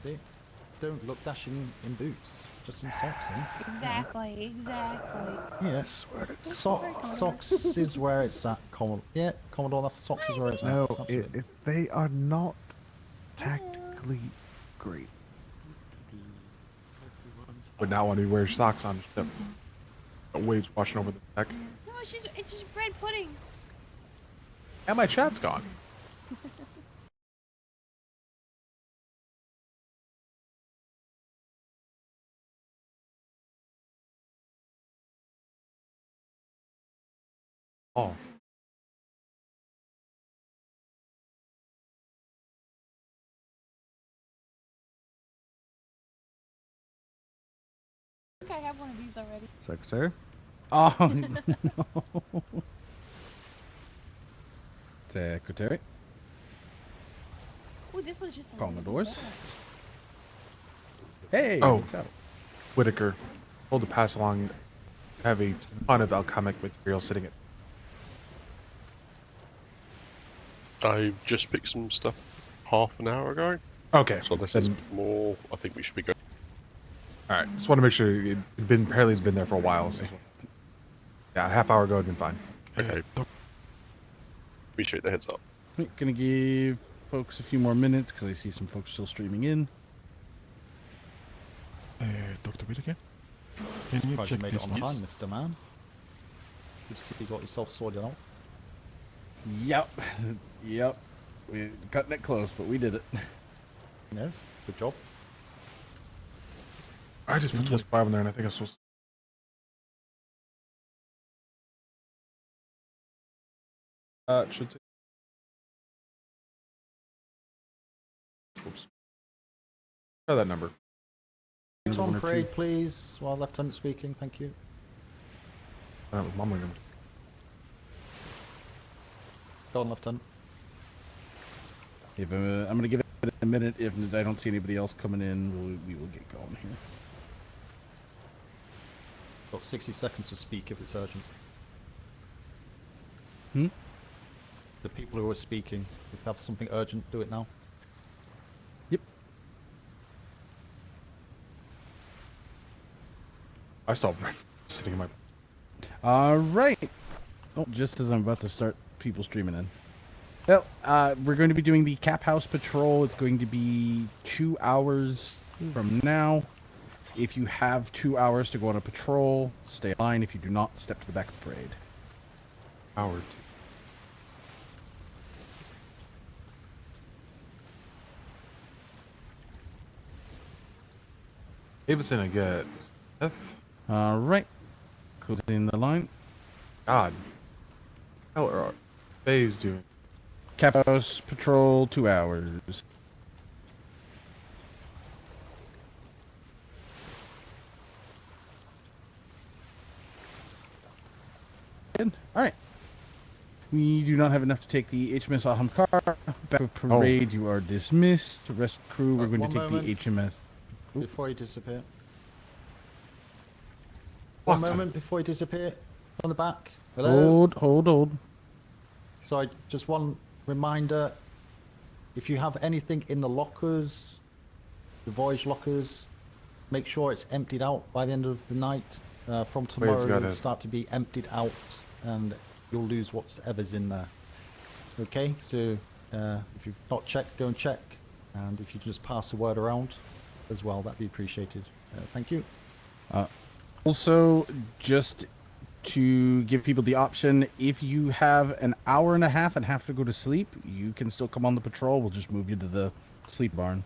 See? Don't look dashing in boots, just in socks, eh? Exactly. Yes, socks is where it's at, Commodore. Yeah, Commodore, that's socks is where it's at. No, Absolutely. they are not tactically great. Would not want to wear socks on ship. Waves washing over the deck. No, it's just bread pudding. And my chat's gone. Oh. I think I have one of these already. Secretary? Oh, no. Secretary? Ooh, this one's just a Commodores? Hey! Oh. What's up? Whitaker. Told to pass along. Have a ton of alchemic material sitting at. I just picked some stuff half an hour ago. Okay. So this is more. I think we should be good. All right. Just want to make sure it'd been apparently been there for a while. So yeah, a half hour ago it'd been fine. Okay. Appreciate the heads up. Gonna give folks a few more minutes because I see some folks still streaming in. Dr. Whitaker? Surprised you made it on time, Mr. Man. Good to see you got yourself sorted out. Yep. Yep. We're cutting it close, but we did it. Yes, good job. I just put 25 in there, and I think I'm supposed to. It should take. Oops. Try that number. On parade, please, while Lieutenant speaking. Thank you. That was mumbling number. Go on, Lieutenant. If I'm going to give it a minute. If I don't see anybody else coming in, we will get going here. Got 60 seconds to speak if it's urgent. Hmm? The people who are speaking, if they have something urgent, do it now. Yep. I stopped right sitting in my. All right. Oh, just as I'm about to start people streaming in. Well, we're going to be doing the Cap House Patrol. It's going to be 2 hours from now. If you have 2 hours to go on a patrol, stay in line. If you do not, step to the back of the parade. Howard. Davidson, I get. All right. Closing the line. God. How are Faye's doing? Cap House Patrol, 2 hours. All right. We do not have enough to take the HMS Ahamkar. Back of parade, you are dismissed. The rest of the crew, we're going to take the HMS. Before you disappear. What? One moment before you disappear. On the back. Hello? Hold. Sorry, just one reminder. If you have anything in the lockers, the voyage lockers, make sure it's emptied out by the end of the night. From tomorrow, it'll start to be emptied out, and you'll lose whatever's in there. Okay, so if you've not checked, go and check, and if you just pass the word around as well, that'd be appreciated. Thank you. Also, just to give people the option, if you have an hour and a half and have to go to sleep, you can still come on the patrol. We'll just move you to the sleep barn.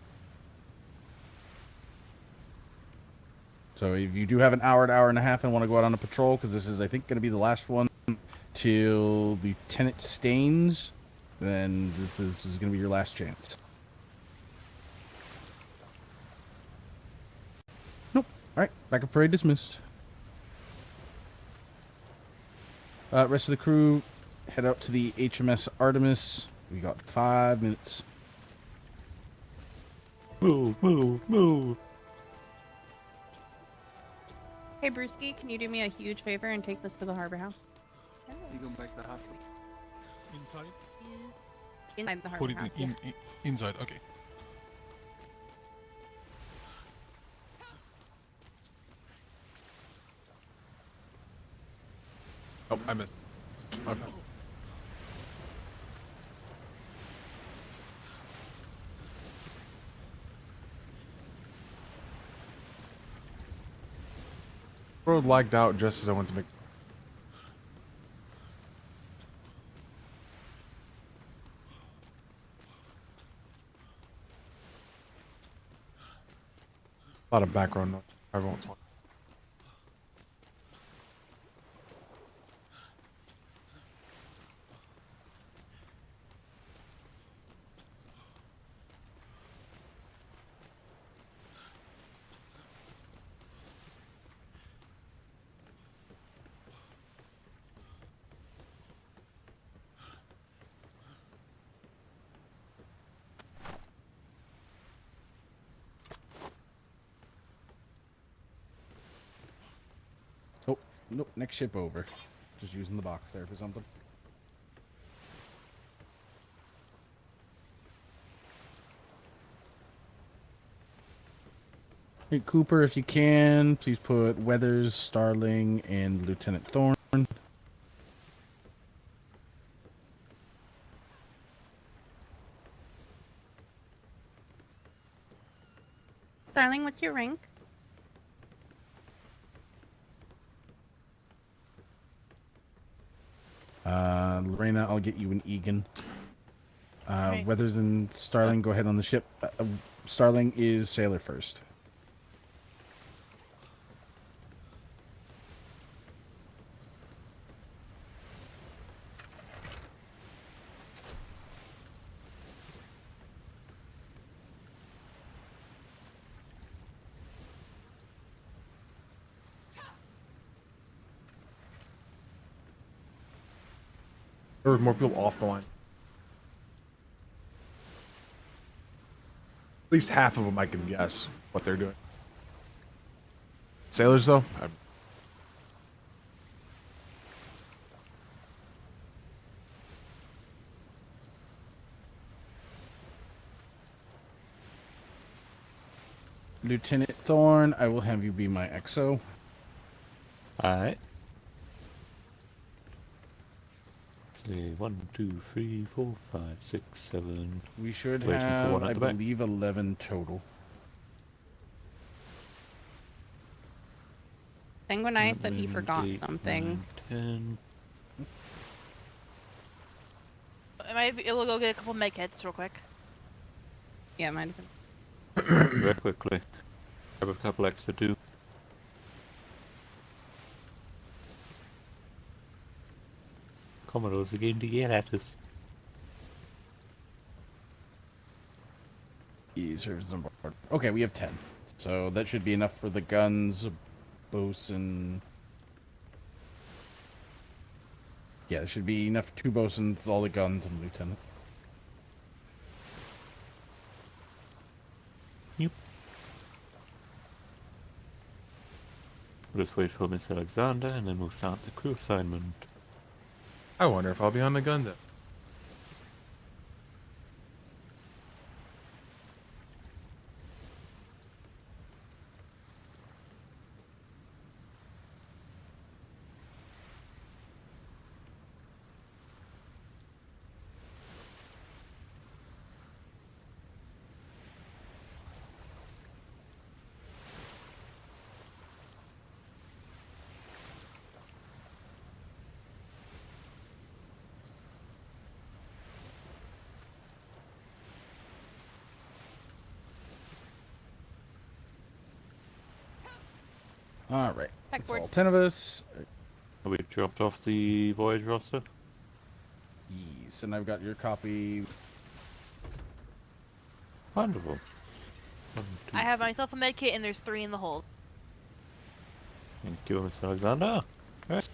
So if you do have an hour and a half and want to go out on a patrol, because this is, I think, going to be the last one till Lieutenant Staines, then this is going to be your last chance. Nope. All right. Back of parade dismissed. Rest of the crew, head out to the HMS Artemis. We got 5 minutes. Move. Hey, Brewski, can you do me a huge favor and take this to the harbor house? You go back to the hospital. Inside? Inside the harbor Put it house. inside, okay. Oh, I missed. Okay. Road lagged out just as I went to make. A lot of background noise. I won't talk. Oh, nope. Next ship over. Just using the box there for something. Hey, Cooper, if you can, please put Weathers, Starling, and Lieutenant Thorne. Darling, what's your rank? Lorena, I'll get you an Egan. Right. Weathers and Starling, go ahead on the ship. Starling is sailor first. There were more people off the line. At least half of them I can guess what they're doing. Sailors, though, Lieutenant Thorne, I will have you be my XO. Alright. See, 1, 2, 3, 4, 5, 6, 7. We should Waiting for have, one at I the back. believe, 11 total. Sanguinai said he 7, forgot 8, something. 9, 10. Am I able to go get a couple med kits real quick? Yeah, might have been. Very quickly. Grab a couple extra too. Commodore's again to get at us. Serves on board. Okay, we have 10. So that should be enough for the guns, bosun. Yeah, there should be enough 2 bosuns, all the guns, and lieutenant. Yep. We'll just wait for Miss Alexander and then we'll start the crew assignment. I wonder if I'll be on the gun then. All right. That's Backboard. all 10 of us. Have we dropped off the voyage roster? Yes, and I've got your copy. Wonderful. 1, 2, I have myself a med kit and there's 3 in the hold. Thank you, Miss Alexander. Right.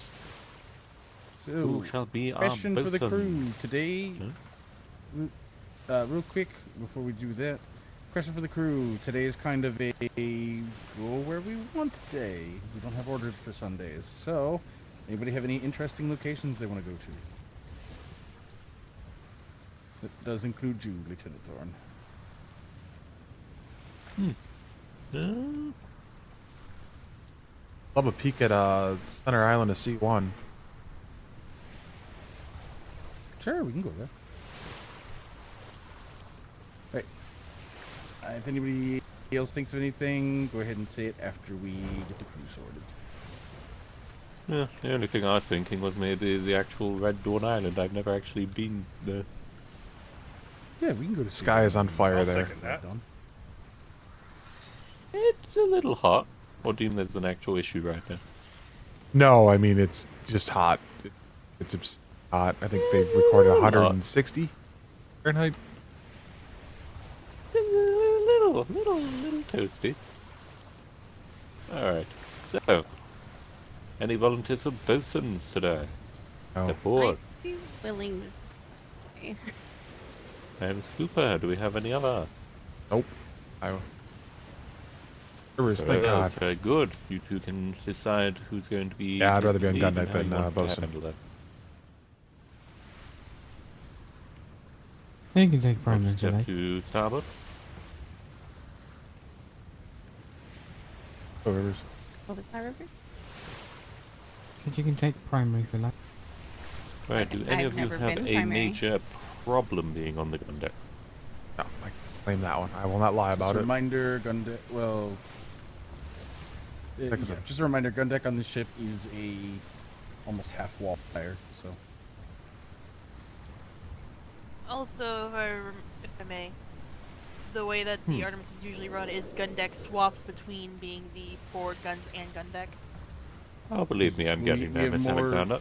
So, Who shall be our question for the bosun? crew today. Huh? Real quick, before we do that, question for the crew. Today is kind of a go where we want day. We don't have orders for Sundays. So, anybody have any interesting locations they want to go to? That does include you, Lieutenant Thorne. Love a peek at Center Island of C1. Sure, we can go there. Right. If anybody else thinks of anything, go ahead and say it after we get the crew sorted. Yeah, the only thing I was thinking was maybe the actual Red Dawn Island. I've never actually been there. Yeah, we can go to Sky is on fire I'll there. second that. It's a little hot. Or do you think there's an actual issue right there? No, I mean it's just hot. It's hot. I think they've recorded 160 Fahrenheit. A little toasty. Alright, so, any volunteers for bosuns today? Oh. Step forward. I'd be willing to. And Scooper, do we have any other? Nope. Thank That's God. very good. You two can decide who's going to be... Yeah, I'd rather be on lead and gun deck how you than, want to bosun. handle that. You can take primary Step today. to starboard. Oh, Rivers. What was that, River? Said you can take primary for that. Right, do any I've of you never have been a primary. major problem being on the gun deck? No, I claim that one. I will not lie about Just a it. reminder, gun deck. Well, Check us yeah, out. just a reminder, gun deck on this ship is a almost half wall fire. So Also, if I may, the way that the Artemis is usually run is gun deck swaps between being the forward guns and gun deck. Oh, believe me, I'm We- getting we there, have Miss more- Alexander.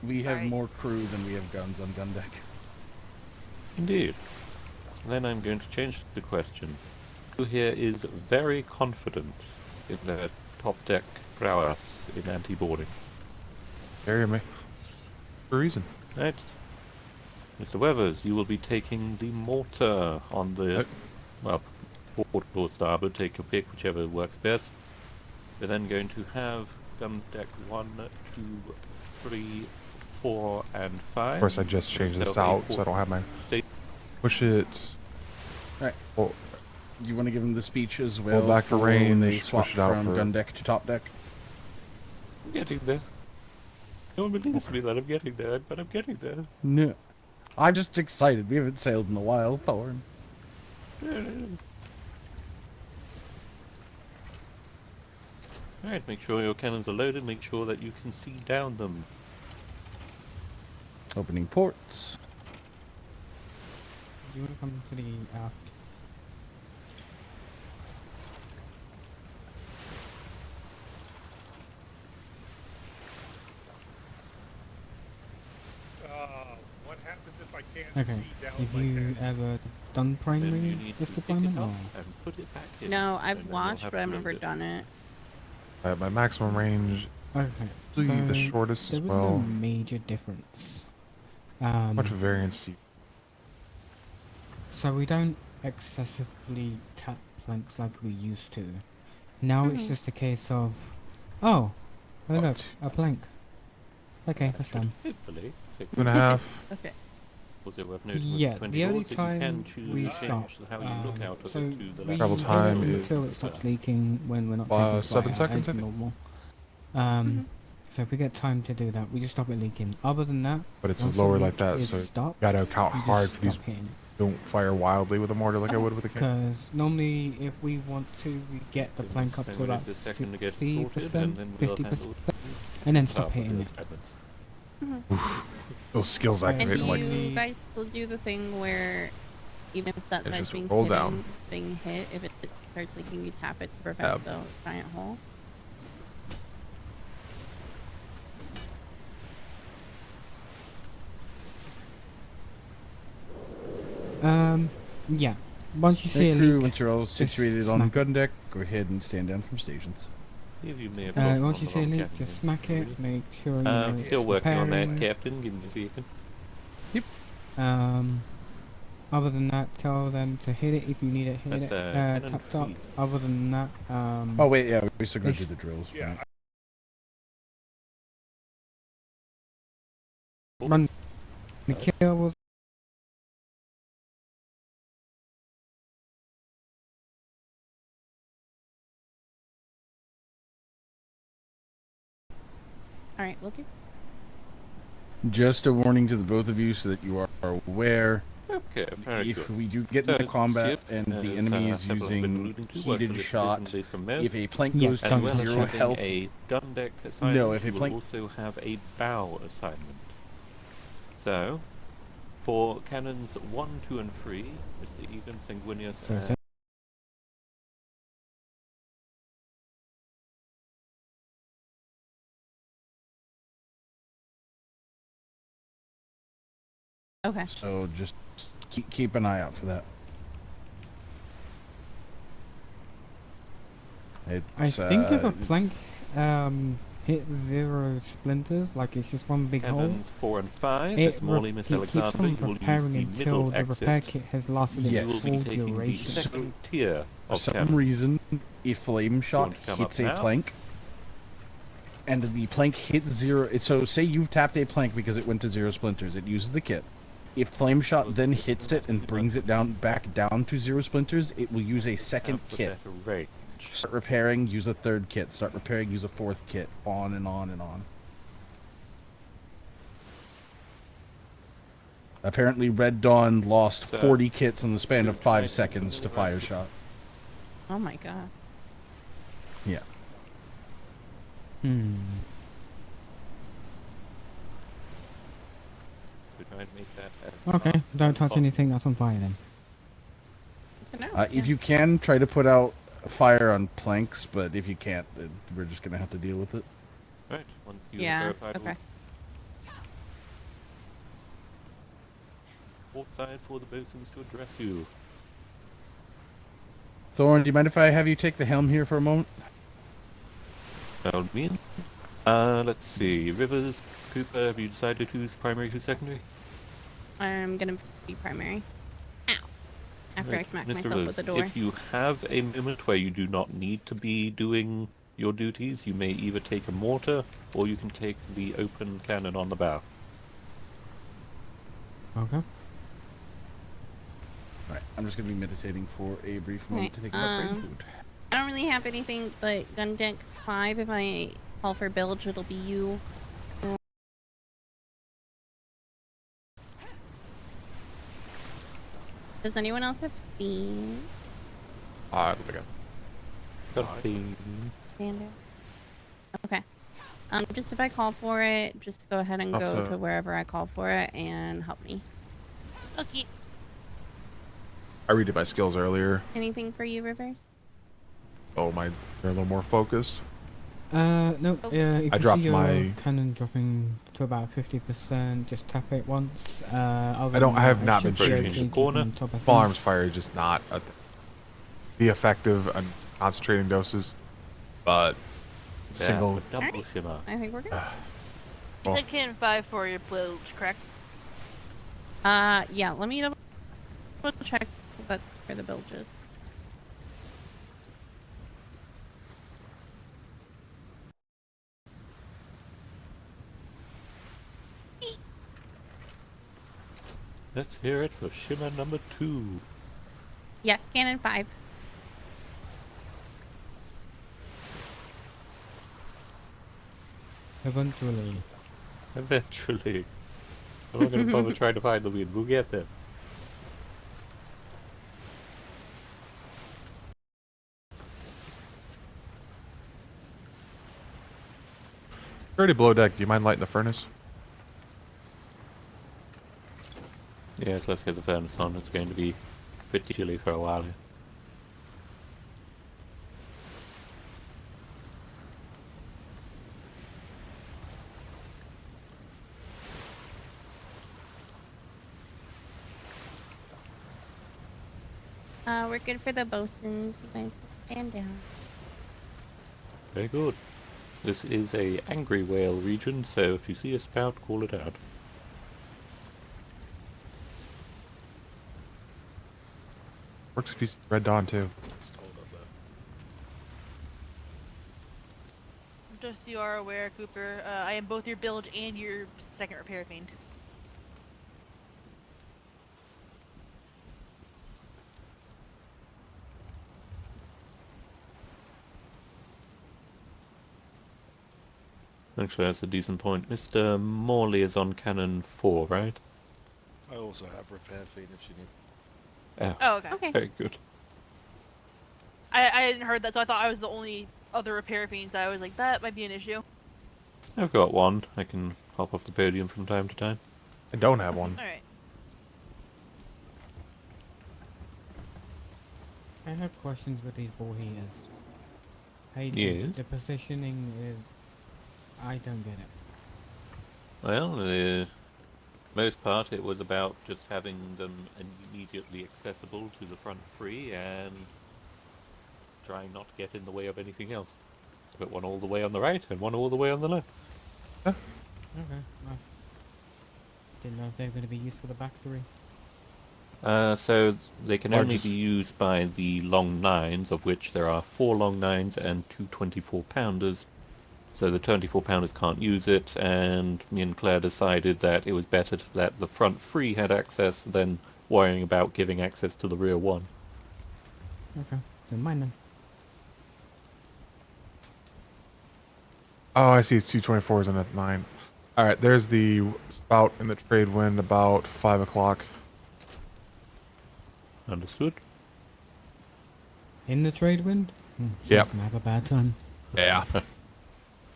we have Alright. more crew than we have guns on gun deck. Indeed. Then I'm going to change the question. Who here is very confident in their top deck prowess in anti-boarding? Carry me. For a reason. Right. Mr. Weathers, you will be taking the mortar on the, well, port or starboard, take your pick, whichever works best. We're then going to have gun deck 1, 2, 3, 4, and 5. Of course, I just changed this out, so I don't have my... State. Push it. Right. Oh, Do you want to give them the speech as well? back for when they range, swap push it out from for- gun deck to top deck? I'm getting there. No one believes me that I'm getting there, but I'm getting there. No. I'm just excited. We haven't sailed in a while, Thorn. Alright, make sure your cannons are loaded, make sure that you can see down them. Opening ports. Do you want to come to the aft? What happens if I can't Okay. see down Have like you that? ever done Then primary you need this to pick deployment it or? up and put it back in. No, and I've then you'll watched, have but to I've load never it. done it. my maximum range, Okay. the so shortest there as was well. no major difference. How much variance do you... So we don't excessively tap planks like we used to. Now it's just a case of, oh look, What? a plank. Okay, that's done. Hopefully. take 2.5. Okay. Was it worth noting Yeah, with 20 the only doors that you can time choose we to stop. change how you look out of So it to the we left. Travel hold time it is- until it stops leaking when we're not 7 taking flight seconds, out I as think? normal. So if we get time to do that, we just stop it leaking. Other than that, But it's once lower the like leak that, is so you stopped, gotta account we just hard for these. stop hitting it. Don't fire wildly with a mortar like I would with a cannon. Because normally, if we want to, we get the Then plank up spend to about a second to get 60%, sorted, and then we'll 50%, handle and then top stop of hitting those it. fragments. Those skills And And activate do like... you guys still do the thing where, even if that Yeah, side's just being roll hidden, down. being hit, if it starts leaking, you tap it to prevent Tab. the giant hole? Yeah. Once you see a Hey, crew, leak, once you're all just situated on smack it. gun deck, go ahead and stand down from stations. If you may have gotten once on you the see a wrong leak, cabin just here. smack it. Make sure you know it's Still working on that, repairing. Captain. Give me a second. Other than that, tell them to hit it if you need it. Hit That's, it. cannon Tapped up. free. Other than that, Oh wait, yeah, we still gotta do It's- the drills. Yeah, right? run the kill was. Alright, we'll do. Just a warning to the both of you so that you are aware. Okay, very If good. we do get into So, combat Sid, and the as, enemy is several have been using alluding to, works a heated little shot, differently from most. if a plank Yes, goes As don't to well as touch zero it. having health, a gun deck assignment, No, if a you will plank- also have a bow assignment. So, for cannons 1, 2, and 3, Mr. Egan, Sanguinius, So and Okay. so just keep an eye out for that. I It's, think if a plank hits 0 splinters, like it's just one big hole, cannons 4 and 5, it Miss Morley, Miss keeps Alexander, on you will use repairing the until middle the exit. repair kit has lasted Yes. You will its be full taking the duration. second tier For of some cannons. reason, a flame shot want to come hits up a now? plank, and the plank hits 0. So say you've tapped a plank because it went to 0 splinters. It uses the kit. If flame shot then hits it and brings it back down to 0 splinters, it will use a second Have the kit. better range. Start repairing, use a third kit. Start repairing, use a fourth kit. On and on and on. Apparently, Red Dawn lost So, 40 kits in the span of so 5 try seconds to something fire like- shot. Oh my god. Yeah. Hmm. To try and make that as Okay, fast don't as touch possible. anything that's on fire then. So no, If yeah. you can, try to put out fire on planks, but if you can't, then we're just going to have to deal with it. Right, once you Yeah, have verified okay. port side for the bosuns to address you. Thorn, do you mind if I have you take the helm here for a moment? That'll mean. Let's see. Rivers, Cooper, have you decided who's primary, who's secondary? I'm gonna be primary. Ow. After I Right, smack Mr. myself Rivers, with the door. if you have a moment where you do not need to be doing your duties, you may either take a mortar or you can take the open cannon on the bow. Okay. Alright, I'm just going to be meditating for a brief moment to Okay, think about brain um, food. I don't really have anything but gun deck 5. If I call for bilge, it'll be you. Does anyone else have fiend? I don't think Got the Standard. Okay. Just if I call for it, just go ahead and go Also- to wherever I call for it and help me. Okay. I redid my skills earlier. Anything for you, Rivers? Oh, they're a little more focused. No, Oh. if I you dropped see your my- cannon dropping to about 50%, just tap it once. I have not been shooting in the corner. Small arms fire is just not be effective on concentrating doses, but single. double Alright. shimmer. I think we're good. You Well- said cannon 5 for your bilge, correct? Yeah, let me double check if that's for the bilges. Let's hear it for shimmer number 2. Yes, cannon 5. Eventually. Eventually. I'm not going to bother trying to find the lead. We'll get there. Already below deck. Do you mind lighting the furnace? Yes, let's get the furnace on. It's going to be pretty chilly for a while here. We're good for the bosuns. You guys stand down. Very good. This is a angry whale region, so if you see a spout, call it out. Works if he's Red Dawn too. Just so you are aware, Cooper, I am both your bilge and your second repair fiend. Actually, that's a decent point. Mr. Morley is on cannon 4, right? I also have repair feed if you need. Oh, okay. Okay. Very good. I hadn't heard that, so I thought I was the only other repair fiends. I was like, that might be an issue. I've got one. I can hop off the podium from time to time. I don't have one. Alright. I have questions with these ball heaters. Hey, Yes? the positioning is... I don't get it. Well, the most part it was about just having them immediately accessible to the front free and trying not to get in the way of anything else. So put one all the way on the right and one all the way on the left. Okay, I didn't know if they were going to be used for the back three. So they can Or only just- be used by the long 9s, of which there are 4 long 9s and 2 24-pounders. So the 24-pounders can't use it, and me and Claire decided that it was better to let the front free had access than worrying about giving access to the rear one. Okay, then mind them. Oh, I see. It's 224s and a 9. All right, there's the spout in the trade wind about 5 o'clock. Understood? In the trade wind? Yep. Gonna have a bad time. Yeah.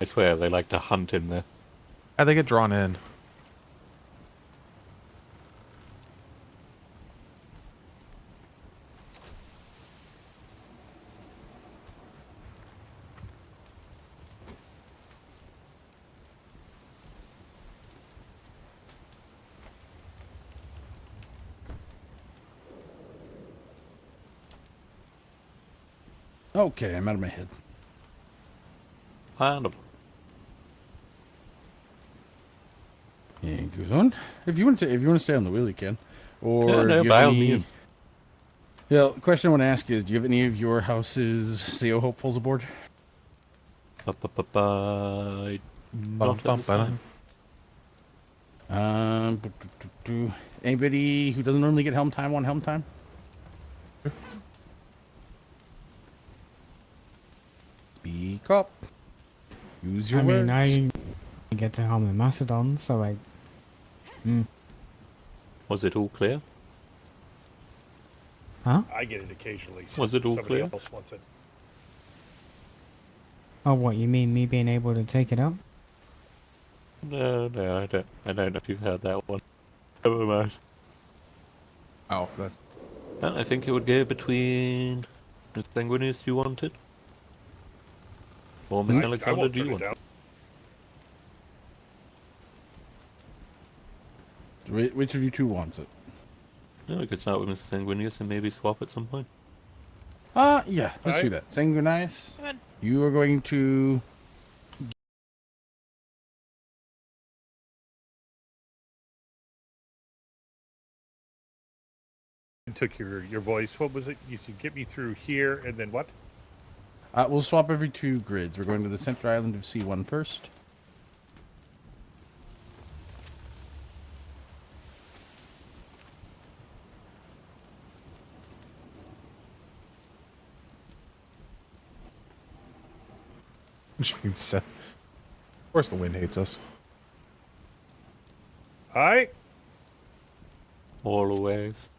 I swear they like to hunt in there. How they get drawn in? Okay, I'm out of my head. Wonderful. Yeah, goes on. If you want to stay on the wheel, you can. Or Yeah, do no, you by have all any- means. Yeah, the question I want to ask is, do you have any of your house's CO hopefuls aboard? Not at this time. Anybody who doesn't normally get helm time want helm time? Speak up. Use your I mean, words. I get to helm in Macedon, so I... Was it all clear? Huh? I get it occasionally. Was it all Somebody clear? else wants it. Oh, what, you mean me being able to take it up? No, I don't. I don't know if you've heard that one. Never mind. Oh, that's I think it would go between Miss Sanguinius, you wanted? Or Miss Hmm? I Alexander, won't do you turn it want? down. Which of you two wants it? No, we could start with Miss Sanguinius and maybe swap at some point. Yeah, let's do that. Sanguinius, Go ahead. you are going to... It took your voice. What was it? You said get me through here, and then what? we'll swap every 2 grids. We're going to the center island of C1 first. which means of course the wind hates us. Hi. Always.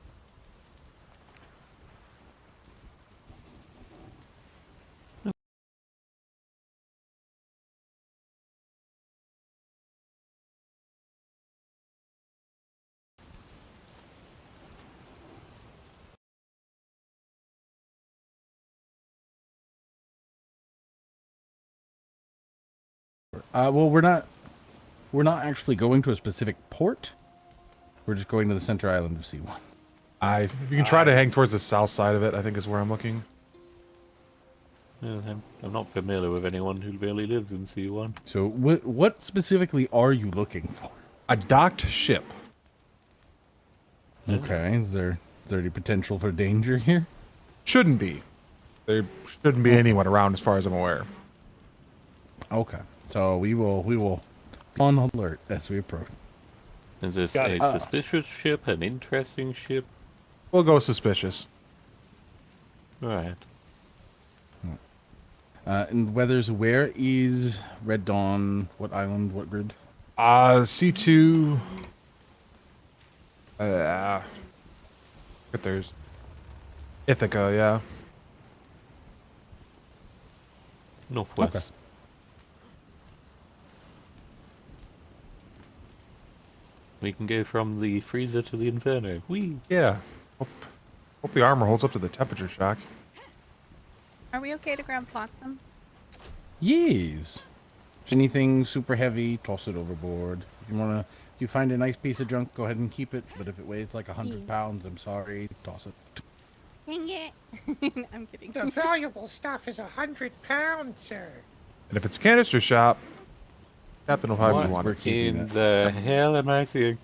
Well, we're not actually going to a specific port. We're just going to the center island of C1. If you can try to hang towards the south side of it, I think is where I'm looking. Yeah, I'm not familiar with anyone who really lives in C1. So, what specifically are you looking for? A docked ship. Okay, is there any potential for danger here? Shouldn't be. There shouldn't be anyone around as far as I'm aware. Okay, so we will be on alert as we approach. Is this Got a it. suspicious ship, an interesting ship? We'll go suspicious. Right. And Weathers, where is Red Dawn? What island? What grid? C2. But there's Ithaca, yeah. Northwest. Okay. We can go from the freezer to the inferno. Whee! Yeah. Hope the armor holds up to the temperature shock. Are we okay to grab Flotsam? Yes. If anything super heavy, toss it overboard. If you find a nice piece of junk, go ahead and keep it. But if it weighs like 100 pounds, I'm sorry, toss it. Dang it. I'm kidding. The valuable stuff is 100 pounds, sir. And if it's canister shop, Captain will have you want We're it. keeping In it. the hell am I seeing?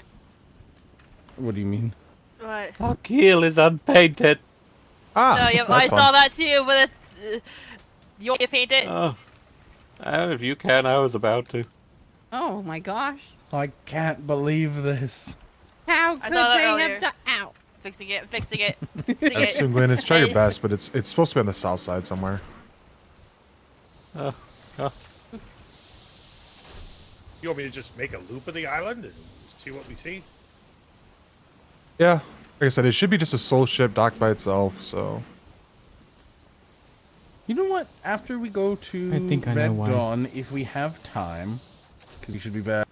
What do you mean? What? Our keel is unpainted. No, yep, I saw that too, but you want me to paint it? If you can, I was about to. Oh my gosh. I can't believe this. How I could saw that they earlier. have done? Ow. Fixing it, fixing it. I assume, Glennis, try your best, but it's supposed to be on the south side somewhere. You want me to just make a loop of the island and see what we see? Yeah. Like I said, it should be just a sole ship docked by itself, so... You know what? After we go to I think I know Red why. Dawn, if we have time, because we should be back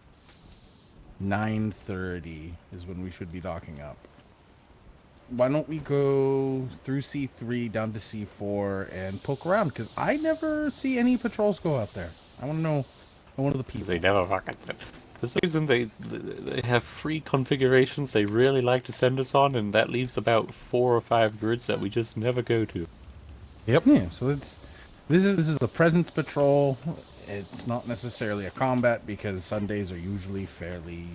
9:30 is when we should be docking up. Why don't we go through C3 down to C4 and poke around? Because I never see any patrols go out there. I want to know one of the people. They never fucking. For some reason, they have free configurations they really like to send us on, and that leaves about 4 or 5 grids that we just never go to. Yep. Yeah, so this is a presence patrol. It's not necessarily a combat because Sundays are usually fairly,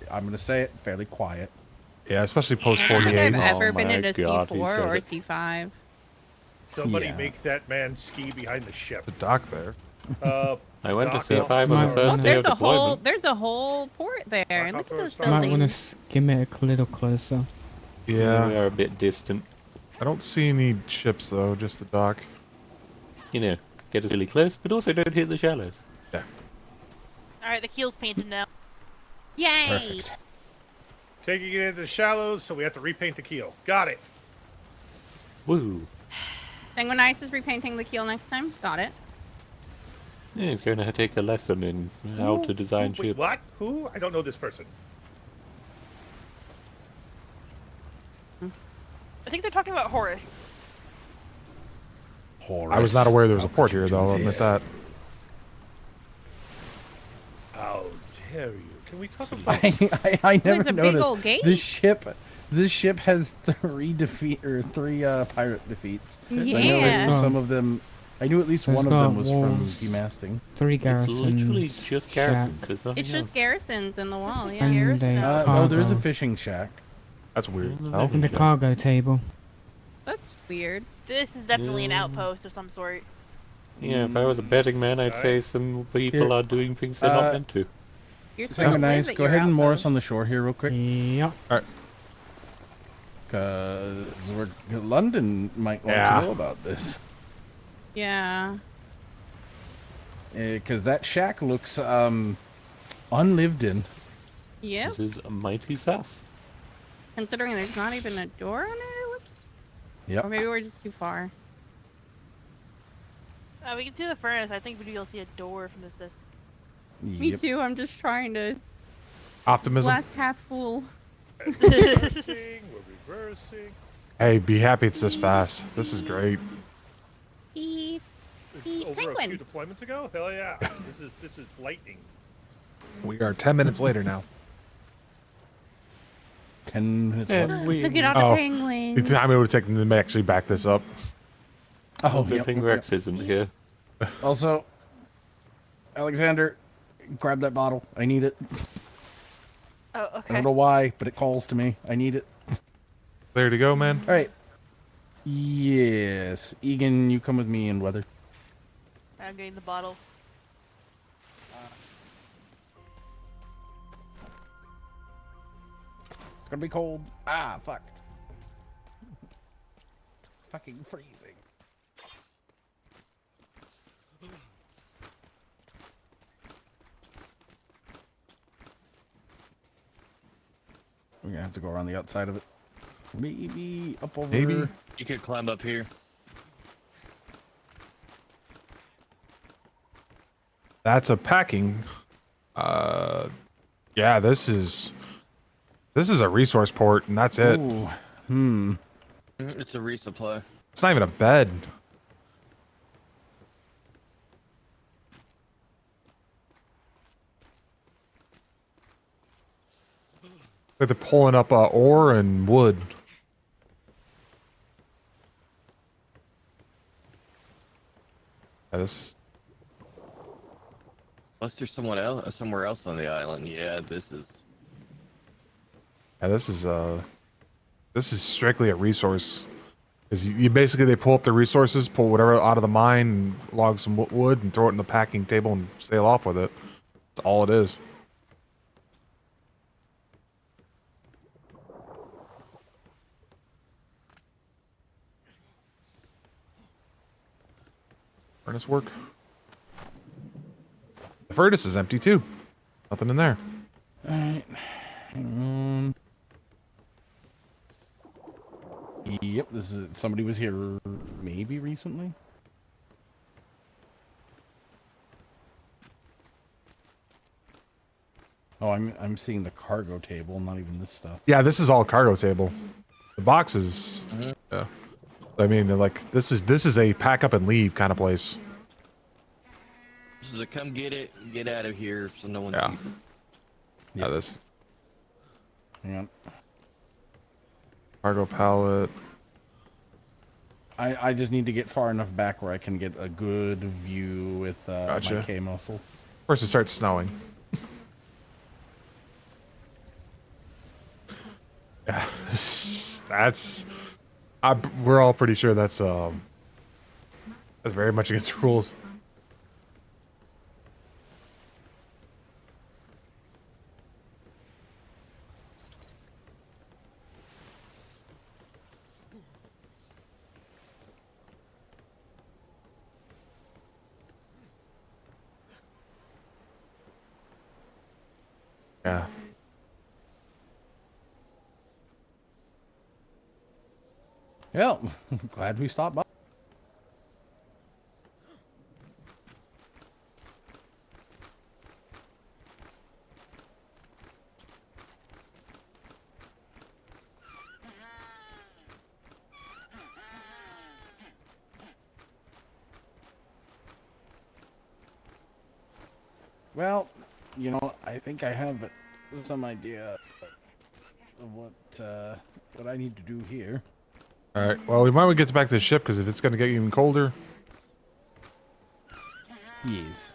I'm going to say it, fairly quiet. Yeah, especially post I don't think 48. I've ever Oh been my in a God, he C4 said or a it. C5. Somebody Yeah. make that man ski behind the ship. The dock there. I went to Dock C5 on the Might first wanna- day of There's a whole deployment. there's a whole port there, and look at those Might Might want to buildings. skim it a little closer. We Yeah. are a bit distant. I don't see any ships, though, just the dock. You know, get us really close, but also don't hit the shallows. Alright, the keel's painted now. Yay! Perfect. Taking it into the shallows, so we have to repaint the keel. Got it. Woo! Sanguinice is repainting the keel next time. Got it. Yeah, he's going to take a lesson in how to design Wait, ships. what? Who? I don't know this person. I think they're talking about Horus. I was not aware there was a port here, though. I'll admit that. How dare you? Can we talk about... I never There's a big noticed. old gate. This ship has 3 pirate defeats. I know at Yeah. least some of them. I knew at least There's one of them got was from walls. demasting. 3 It's garrisons. literally just shack, garrisons. There's nothing It's else. just garrisons in the wall. Yeah. And Garrison. a Oh, there's a cargo. fishing shack. That's weird. Oh. And the cargo table. That's weird. This is definitely an Yeah. outpost of some sort. Yeah, if I was a betting man, I'd say some people Here. are doing things they're not meant to. You're supposed to live Nice. at Go your ahead and moor us outpost. on the shore here real quick. Yep. Cause London might want Yeah. to know about this. Yeah. Because that shack looks unlived in. Yep. This is mighty sus. Considering there's not even a door on it. It looks- Yep. Or maybe we're just too far. We can see the furnace. I think we'll see a door from this distance. Me Yep. too. I'm just trying to Optimism. glass half full. Reversing, we're reversing. Hey, be happy it's this fast. This is great. Beep. Beep. Over a few Penguin. deployments ago? Hell yeah. This is lightning. We are 10 minutes later now. 10 minutes. What? And we Look at all Oh. the penguins. The time it would take them to actually back this up. Oh, hoping yep. Rex isn't here. Also, Alexander, grab that bottle. I need it. Oh, I okay. don't know why, but it calls to me. I need it. There to go, man. All right. Yes. Egan, you come with me in weather. I'm getting the bottle. It's gonna be cold. Ah, fuck. Fucking freezing. gonna have to go around the outside of it. Maybe up over. Maybe. You could climb up here. That's a packing. Yeah, this is a resource port, and that's it. Ooh. It's a resupply. It's not even a bed. Like they're pulling up ore and wood. Yeah, this. Unless there's somewhere else on the island. Yeah, this is. Yeah, this is strictly a resource. Is you basically they pull up the resources, pull whatever out of the mine, and log some wood, and throw it in the packing table and sail off with it. That's all it is. Furnace work. The furnace is empty too. Nothing in there. Alright. Hang on. Yep, this is somebody was here maybe recently. Oh, I'm seeing the cargo table, not even this stuff. Yeah, this is all cargo table. The boxes. Yeah. I mean, like this is a pack up and leave kind of place. This is a come get it, get out of here, so no one Yeah. sees us. Yeah, this Hang on. cargo pallet. I just need to get far enough back where I can get a good view with Gotcha. my K muscle. First, it starts snowing. Yeah, that's. We're all pretty sure that's very much against the rules. Yeah. Well, glad we stopped by. Well, you know, I think I have some idea of what I need to do here. All right. Well, we might want to get back to the ship because if it's going to get even colder. Yes.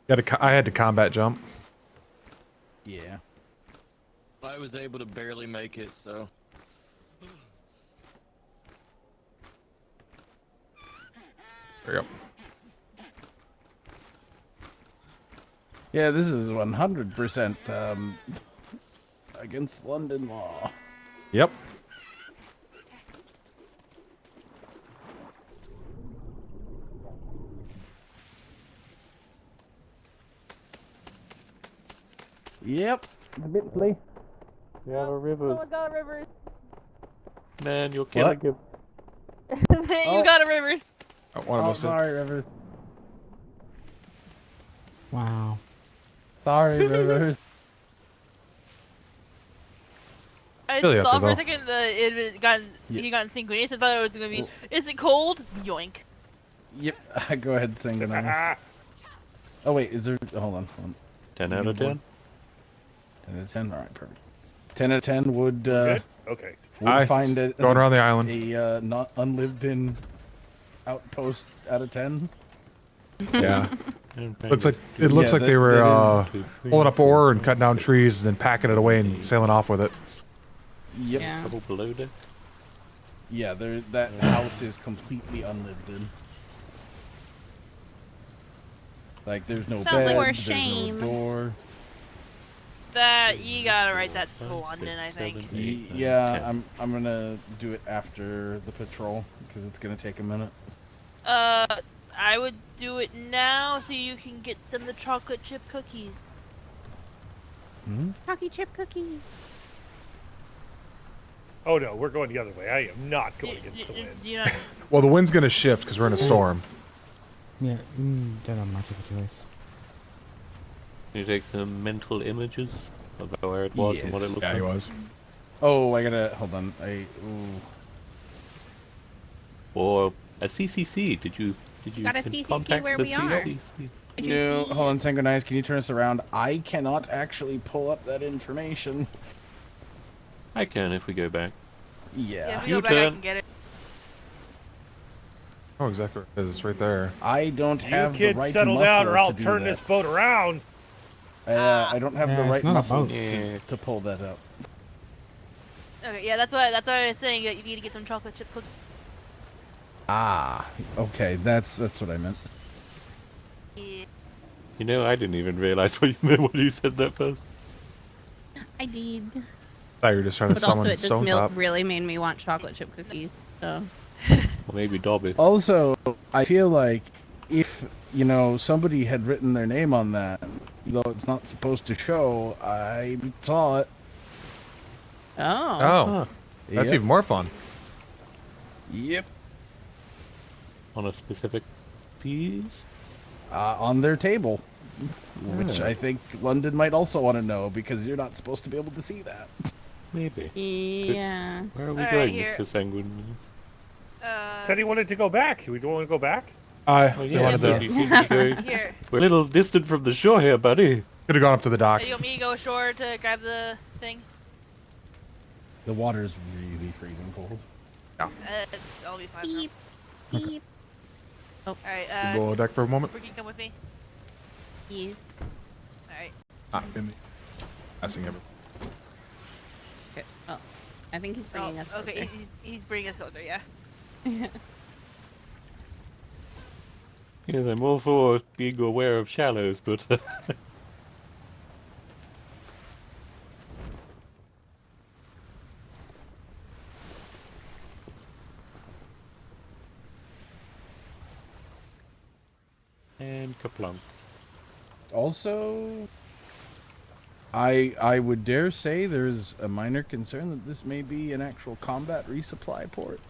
I had to combat jump. Yeah. I was able to barely make it, so. There you go. Yeah, this is 100% against London law. Yep. Yep. Admittedly. Yeah, the rivers. Someone got a Rivers. Man, you're killing him. You got a Rivers. Oh, one of us did. Sorry, Rivers. Wow. Sorry, Rivers. I Really up thought there, for a though. second that it had gotten, he got synchronous. I thought it was gonna be, is it cold? Yoink. Yep. Go ahead and synchronize. Oh wait, is there? Hold on. 10 out of 10. 10 out of 10. All right, perfect. 10 out of 10 would Good? Okay. would find it going around the island. a not unlived in outpost out of 10. Yeah. Looks like they that were is- pulling up ore and cutting down trees and then packing it away and sailing off with it. Yep. Yeah. Double below deck. Yeah, that house is completely unlived in. Like, there's no Sounds bed, like we're there's shame. no door. That, you gotta write that to 5, London, I 6, think. 7, 8, 9, Yeah, 10. I'm gonna do it after the patrol because it's gonna take a minute. I would do it now so you can get them the chocolate chip cookies. Hmm? Hockey chip cookie. Oh no, we're going the other way. I am not going against the wind. You know, Well, the wind's gonna shift because we're in a storm. Yeah, don't have much of a choice. Can you take some mental images of where it was and what it looked Yeah, like? he was. Oh, I gotta hold on. Ooh. Or a CCC? Did you Got a CCC contact where the we are. CCC? Did you No, see- hold on, Synchronize. Can you turn us around? I cannot actually pull up that information. I can if we go back. yeah, if we You go back, I turn. can get it. Oh, exactly. It's right there. I don't You have the kids right settle down, or muscle I'll to do turn that. this boat around. I don't have the it's right not a muscle boat. to pull that up. Okay, yeah, that's why I was saying that you need to get some chocolate chip cookies. Ah, okay, that's what I meant. Yeah. You know, I didn't even realize what you meant when you said that first. I did. thought you were just trying to But also, summon this Stone milk Top. really made me want chocolate chip cookies. So. Or maybe Dobby. Also, I feel like if, somebody had written their name on that, though it's not supposed to show, I saw it. Oh. Oh, that's Yep. even more fun. Yep. On a specific piece? On their table. Which Yeah. I think London might also want to know, because you're not supposed to be able to see that. Maybe. Yeah. Where are we Alright, going, here. Mr. Sanguine? Said he wanted to go back. We don't want to go back. Oh, They yeah, wanted but to. you seem to be going... Here. We're a little distant from the shore here, buddy. Could have gone up to the dock. You want me to go ashore to grab the thing? The water's really freezing cold. I'll be fine. Beep. Beep. Alright, Below deck for a moment. Ricky, come with me. Yes. Alright. In the passing everyone. Okay. Oh. I think he's bringing us closer. Okay, he's bringing us closer, yeah. Yes, I'm all for being aware of shallows, but... and kaplunk. Also, I would dare say there's a minor concern that this may be an actual combat resupply port.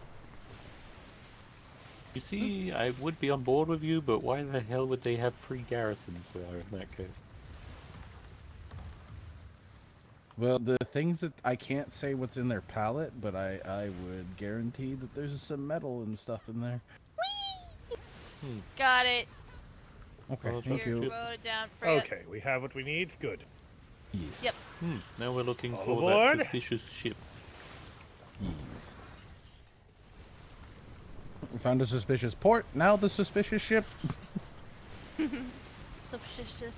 You see, I would be on board with you, but why the hell would they have free garrisons there in that case? Well, the things that I can't say what's in their pallet, but I would guarantee that there's some metal and stuff in there. Got it. Okay, Well, thank Here, you. wrote it down for ya. Okay, we have what we need. Good. Yes. Yep. Now we're looking All for aboard? that suspicious ship. Yes. We found a suspicious port. Now the suspicious ship. Suspicious.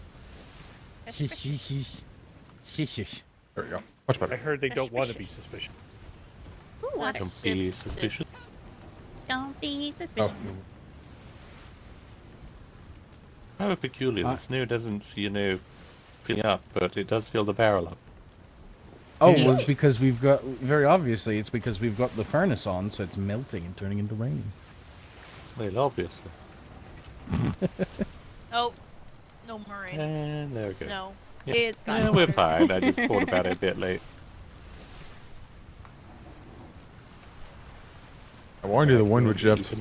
Shish. There we go. Much I better. heard they don't want to be suspicious. Ooh, what? Don't be suspicious. Don't be suspicious. How peculiar. The snow doesn't, fill up, but it does fill the barrel up. Oh, well, it's because we've got, very obviously, it's because we've got the furnace on, so it's melting and turning into rain. Well, obviously. Oh, no more rain. And there we go. Snow. Yeah. It's gone. Yeah, we're fine. I just thought about it a bit late. I warned you the wind would shift.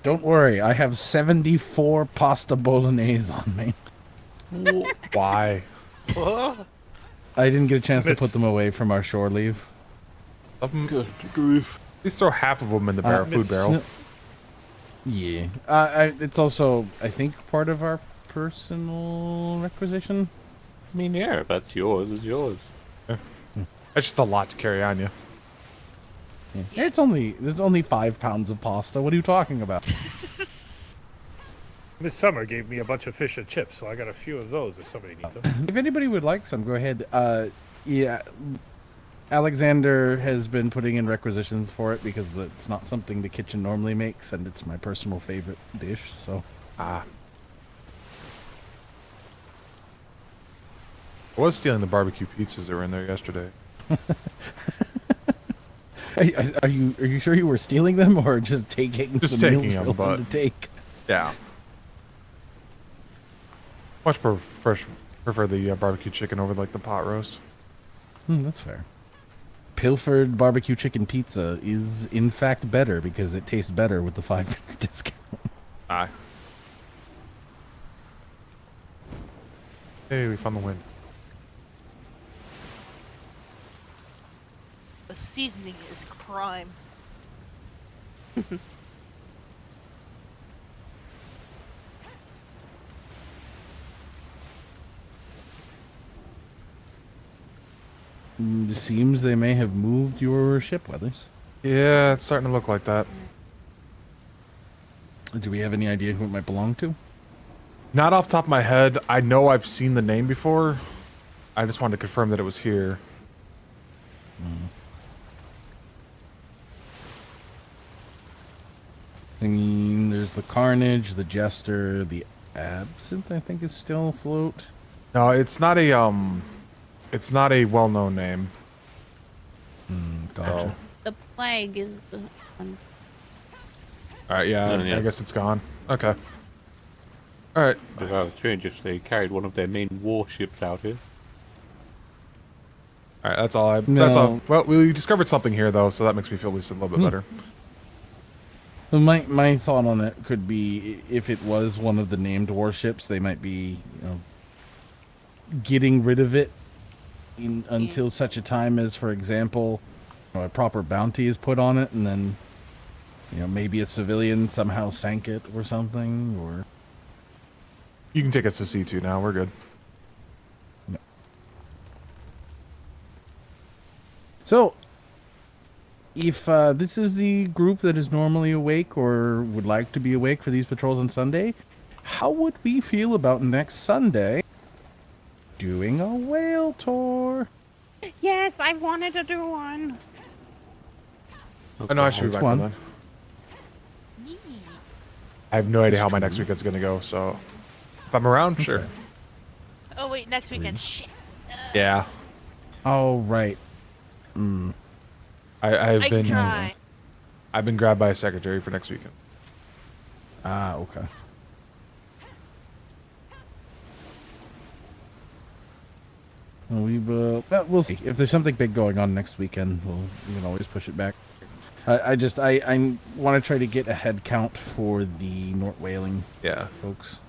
Don't worry, I have 74 pasta bolognese on me. Why? I didn't get a chance to put them away from our shore leave. Good grief. Please throw half of them in the food barrel. Yeah. It's also, I think, part of our personal requisition. I mean, yeah, if that's yours, it's yours. That's just a lot to carry on you. Yeah. It's only 5 pounds of pasta. What are you talking about? Miss Summer gave me a bunch of fish and chips, so I got a few of those if somebody needs them. If anybody would like some, go ahead. Yeah. Alexander has been putting in requisitions for it because it's not something the kitchen normally makes, and it's my personal favorite dish, so. I was stealing the barbecue pizzas that were in there yesterday. Are you sure you were stealing them or just taking Just some taking meals them, for them but to take? yeah. Much prefer the barbecue chicken over like the pot roast. That's fair. Pilfered barbecue chicken pizza is in fact better because it tastes better with the $5 discount. Aye. Hey, we found the win. The seasoning is crime. It seems they may have moved your ship, Weathers. Yeah, it's starting to look like that. Do we have any idea who it might belong to? Not off the top of my head. I know I've seen the name before. I just wanted to confirm that it was here. I mean, there's the Carnage, the Jester, the Absinthe, I think is still afloat. No, it's not a well-known name. Gotcha. The plague is the one. Alright, yeah, I guess it's gone. Okay. Alright. Well, strange if they carried one of their main warships out here. Alright, that's all that's all. Well, we discovered something here though, so that makes me feel at least a little bit better. Well, my thought on that could be if it was one of the named warships, they might be, getting rid of it until such a time as, for example, a proper bounty is put on it, and then, maybe a civilian somehow sank it or something, or... You can take us to C2 now, we're good. No. So, if this is the group that is normally awake or would like to be awake for these patrols on Sunday, how would we feel about next Sunday doing a whale tour? Yes, I wanted to do one. I know I should be back by then. I have no idea how my next weekend's gonna go, so if I'm around, sure. Oh wait, next weekend. Shit. Yeah. Oh right. I've been try. I've been grabbed by a secretary for next weekend. Ah, okay. We'll see. If there's something big going on next weekend, we can always push it back. I want to try to get a head count for the Nort whaling. Yeah, folks.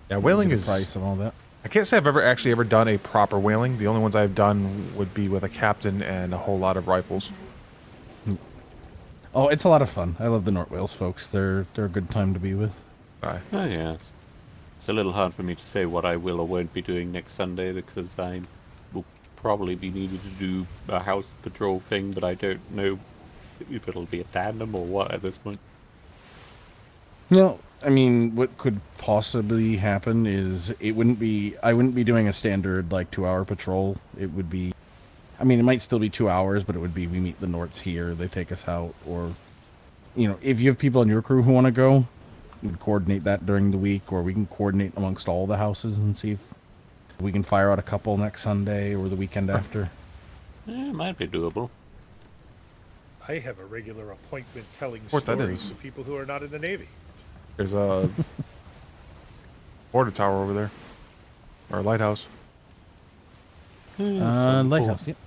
Yeah, whaling is price and all that. I can't say I've ever done a proper whaling. The only ones I've done would be with a captain and a whole lot of rifles. Oh, it's a lot of fun. I love the Nort whales, folks. They're a good time to be with. Aye. Oh yeah. It's a little hard for me to say what I will or won't be doing next Sunday because I will probably be needed to do a house patrol thing, but I don't know if it'll be a tandem or what at this point. No, I mean, what could possibly happen is I wouldn't be doing a standard 2-hour patrol. It would be, I mean, it might still be 2 hours, but it would be we meet the Norts here, they take us out, or, if you have people in your crew who want to go, we can coordinate that during the week, or we can coordinate amongst all the houses and see if we can fire out a couple next Sunday or the weekend after. It might be doable. I have a regular appointment telling What that stories is? to people who are not in the Navy. There's a water tower over there, or a lighthouse. Lighthouse, yep.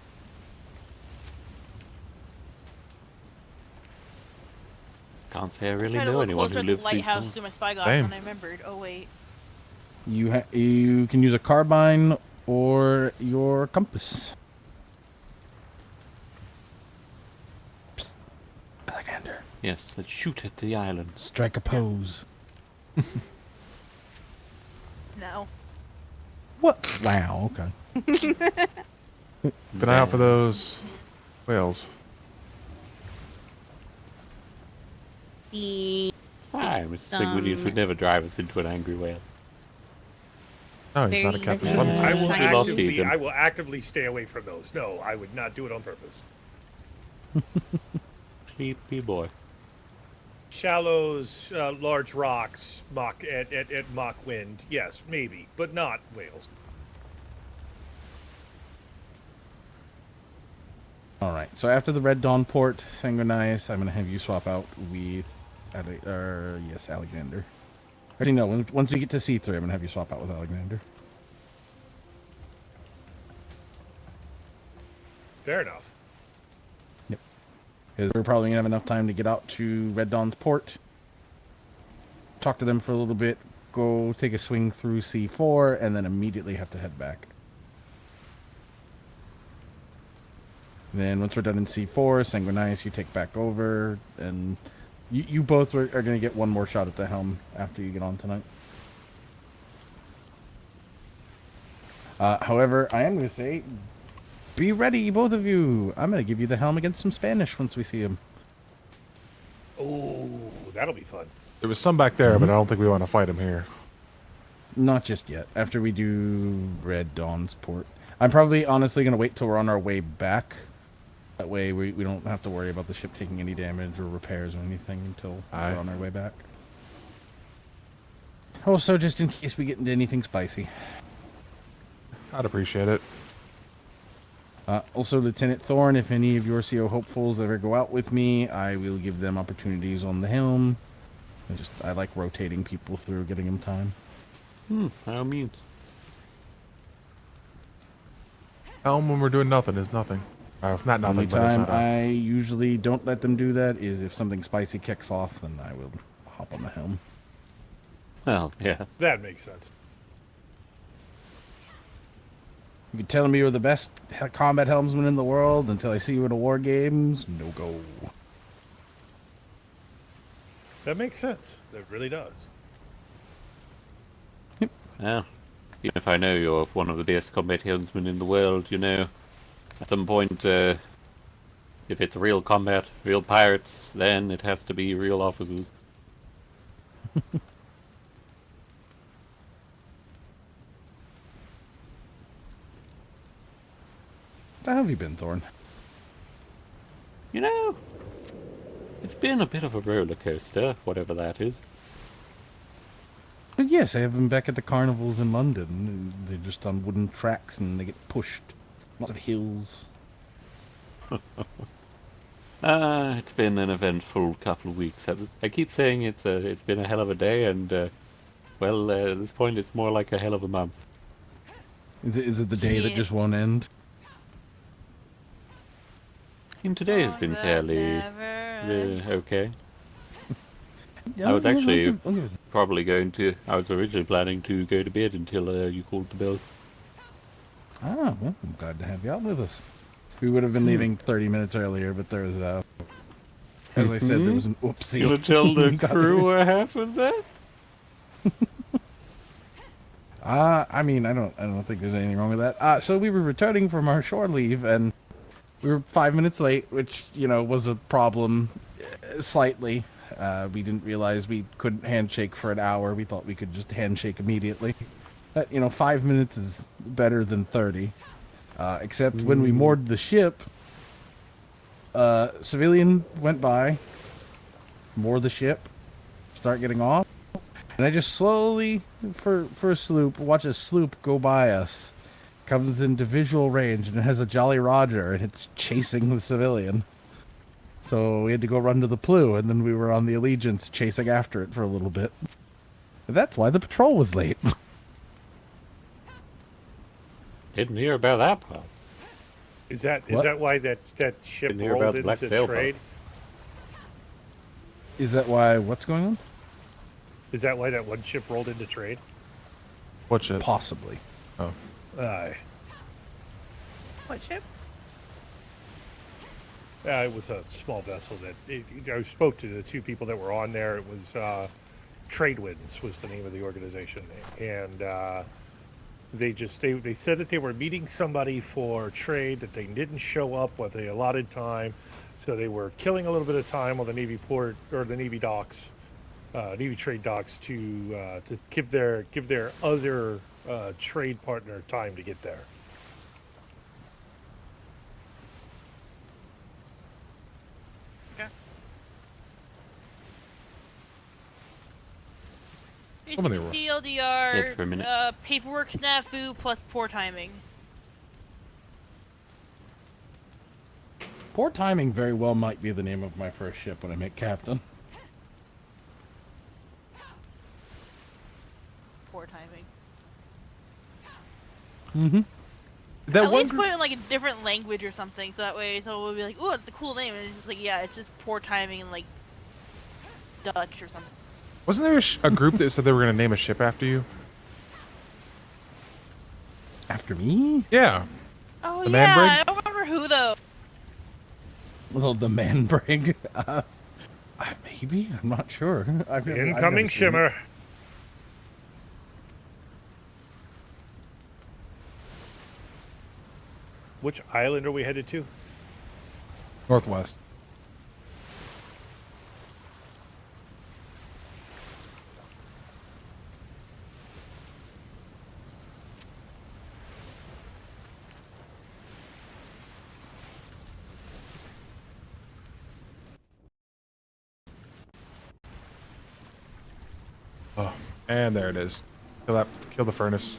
Can't say I really Trying to know look anyone closer who at lives the these lighthouse ones. through my spyglass, Same. and I remembered. Oh wait. You can use a carbine or your compass. Psst. Alexander. Yes, let's shoot at the island. Strike a pose. No. What? Wow, okay. Keep an eye out for those whales. Hi, Mr. Sigwiddius would never drive us into an angry whale. No, he's not a Very captain. good. I will actively stay away from those. No, I would not do it on purpose. Sleepy boy. Shallows, large rocks, at mock wind. Yes, maybe, but not whales. Alright, so after the Red Dawn port, Sanguinius, I'm going to have you swap out with Alexander. Actually, no, once we get to C3, I'm going to have you swap out with Alexander. Fair enough. Yep. Because we're probably gonna have enough time to get out to Red Dawn's port, talk to them for a little bit, go take a swing through C4, and then immediately have to head back. Then once we're done in C4, Sanguinius, you take back over, and you both are going to get one more shot at the helm after you get on tonight. However, I am going to say, be ready, both of you. I'm going to give you the helm against some Spanish once we see him. Oh, that'll be fun. There was some back there, but I don't think we want to fight him here. Not just yet. After we do Red Dawn's port. I'm probably honestly going to wait till we're on our way back. That way we don't have to worry about the ship taking any damage or repairs or anything until we're on our way back. Also, just in case we get into anything spicy. I'd appreciate it. Also, Lieutenant Thorne, if any of your CO hopefuls ever go out with me, I will give them opportunities on the helm. I like rotating people through, getting them time. By all means. Helm when we're doing nothing is nothing. Not nothing, Only but it's time not I usually don't let them do that is if something spicy kicks off, then I will hop on the helm. Well, yeah. That makes sense. You can tell me you're the best combat helmsman in the world until I see you at a war games. No go. That makes sense. That really does. Well, even if I know you're one of the best combat helmsmen in the world, you know, at some point, if it's real combat, real pirates, then it has to be real officers. How have you been, Thorne? You know, it's been a bit of a roller coaster, whatever that is. But yes, I have been back at the carnivals in London. They're just on wooden tracks and they get pushed. Lots of hills. It's been an eventful couple of weeks. I keep saying it's been a hell of a day, and well, at this point, it's more like a hell of a month. Is it the day that just won't end? I mean, today has been fairly okay. I was actually probably going to. I was originally planning to go to bed until you called the bells. Ah, well, I'm glad to have you out with us. We would have been leaving 30 minutes earlier, but there was as I said, there was an oopsie. You gonna tell the crew what happened there? I mean, I don't think there's anything wrong with that. So we were returning from our shore leave, and we were 5 minutes late, which, you know, was a problem, slightly. We didn't realize we couldn't handshake for an hour. We thought we could just handshake immediately. But, you know, 5 minutes is better than 30. Except when we moored the ship, civilian went by, moor the ship, start getting off, and I just slowly, for a sloop, watch a sloop go by us. Comes into visual range, and it has a Jolly Roger, and it's chasing the civilian. So we had to go run to the Plu, and then we were on the Allegiance chasing after it for a little bit. And that's why the patrol was late. Didn't hear about that part. Is that why that ship Didn't hear rolled about the into trade? Is that why? What's going on? Is that why that one ship rolled into trade? What ship? Possibly. Oh. Aye. What ship? It was a small vessel I spoke to the two people that were on there. It was Trade Winds was the name of the organization, and they said that they were meeting somebody for trade, that they didn't show up with the allotted time, so they were killing a little bit of time on the Navy port or the Navy docks, Navy trade docks to give their other trade partner time to get there. Basically, Dead for a minute. TLDR, paperwork snafu plus poor timing. Poor timing very well might be the name of my first ship when I make captain. Poor timing. Mm-hmm. That At one least group, put it in like a different language or something, so that way someone will be like, "Ooh, it's a cool name," and it's just like, yeah, it's just poor timing in like Dutch or something. wasn't there a group that said they were going to name a ship after you? After me? Yeah. Oh The man yeah, brig? I don't remember who though. Well, the man brig. Maybe? I'm not sure. I've never Incoming seen it. shimmer. Which island are we headed to? Northwest. Oh, and there it is. Kill the furnace.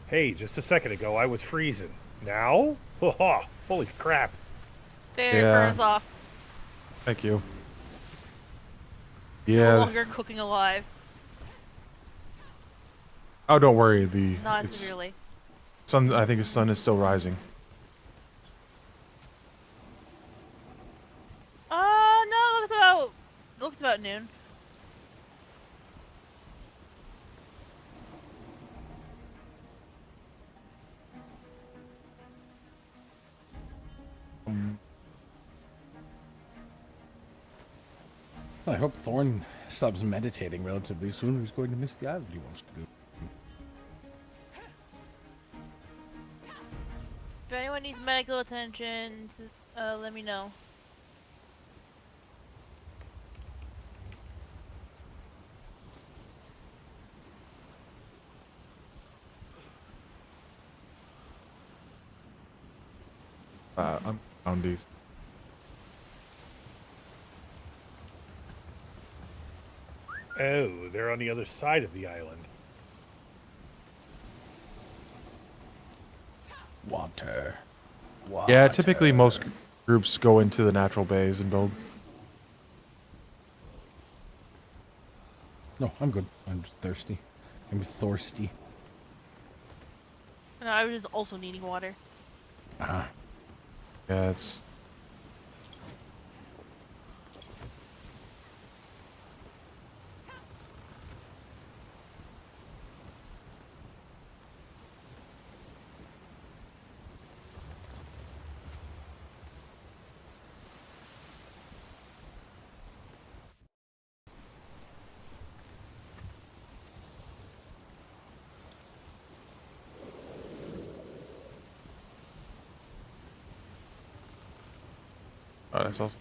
Hey, just a second ago I was freezing. Now? Holy crap. There, Yeah. furnace off. Thank you. No Yeah. longer cooking alive. Oh, don't worry. Not It's severely. sun. I think the sun is still rising. No, it looks about noon. I hope Thorn stops meditating relatively soon, or he's going to miss the island he wants to go. If anyone needs medical attention, let me know. I'm on these. Oh, they're on the other side of the island. Water. Yeah, typically most groups go into the natural bays and build. No, I'm good. I'm just thirsty. I'm thirsty. No, I was just also needing water. Ah. Yeah, it's. Oh, that's awesome.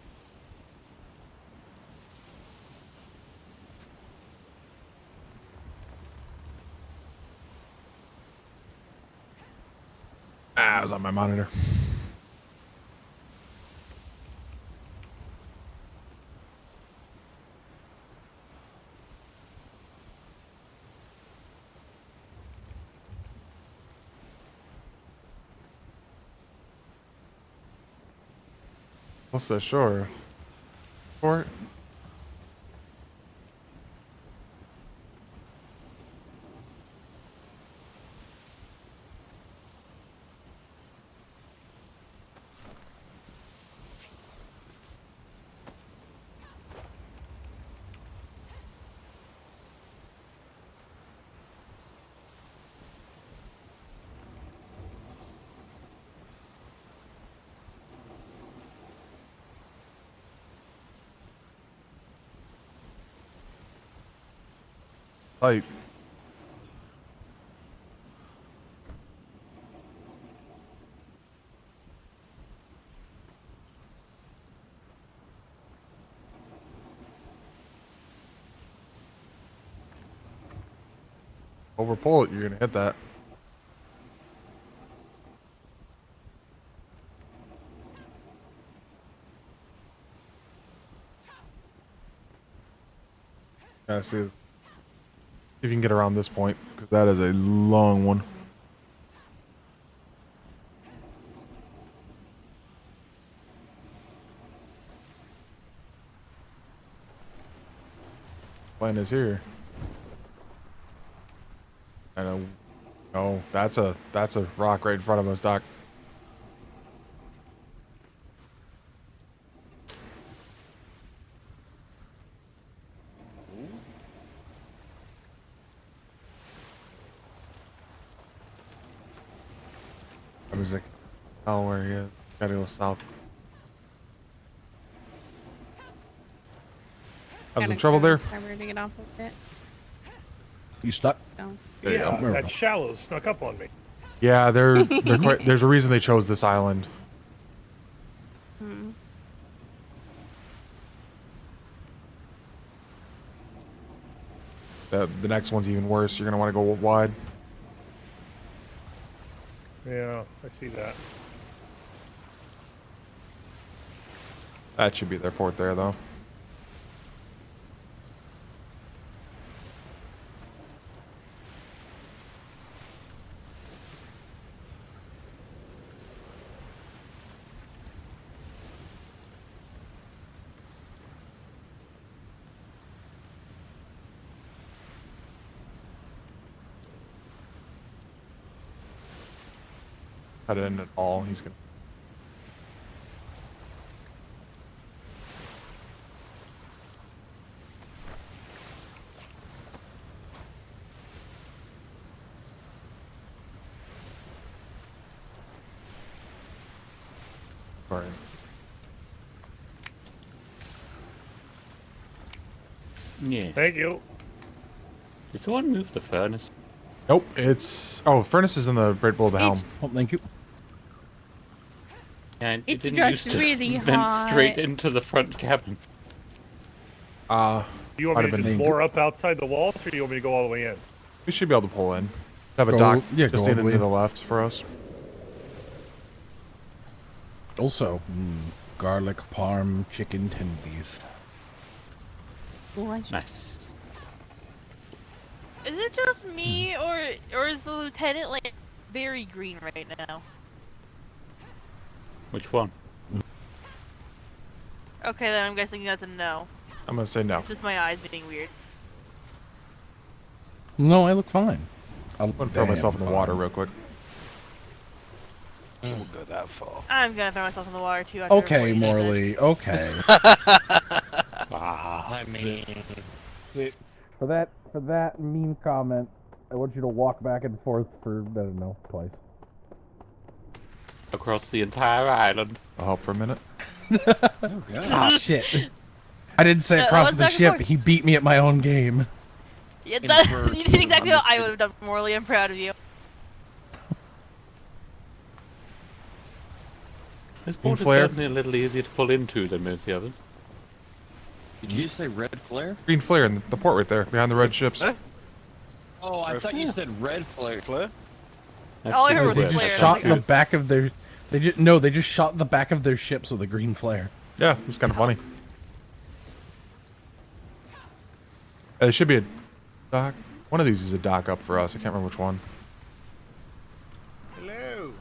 Ah, it was on my monitor. What's that shore? Port? Like. Overpull it, you're gonna hit that. Yeah, see this. If you can get around this point, because that is a long one. Plan is here. I know. Oh, that's a rock right in front of us, Doc. I was like, oh, where he is. Gotta go south. Have some trouble there? Cover to get off of it. You stuck? No. There you Yeah, go. that shallow snuck up on me. Yeah, they're quite. There's a reason they chose this island. Hmm. The next one's even worse. You're gonna want to go wide. Yeah, I see that. That should be their port there, though. Cut it in at all. He's gonna. All right. Yeah. Thank you. Did someone move the furnace? Nope. It's furnace is in the right below the helm. Oh, thank you. Yeah, it It's didn't just used to really vent hot. straight into the front cabin. You want Might me have to been just named. moor up outside the walls, or do you want me to go all the way in? We should be able to pull in. Have a Go- dock yeah, just go all in the and way to in. the left for us. Also, garlic parm chicken tendies. Nice. Is it just me, or is the lieutenant like very green right now? Which one? Okay, then I'm guessing that's a no. I'm gonna say no. It's just my eyes being weird. No, I look fine. I'm gonna throw myself in the water real quick. I won't go that far. I'm gonna throw myself in the water too. After Okay, reporting that. Morley. Okay. I mean, For that mean comment, I want you to walk back and forth for I don't know twice. Across the entire island. I'll help for a minute. Ah, shit. I didn't say That across was the back and ship. forth. He beat me at my own game. Yeah, And that, for you did exactly what I understood. would have done, Morley. I'm proud of you. This boat is flare. certainly a little easier to pull into than most of the others. did you say red flare? Green flare in the port right there, behind the red ships. Eh? Oh, I Red thought you said red flare. Flare? I've All I seen heard the was They red just flare. shot flare. the back of their. They just shot the back of their ships with a green flare. Yeah, it was kind of funny. There should be a dock. One of these is a dock up for us. I can't remember which one. Hello.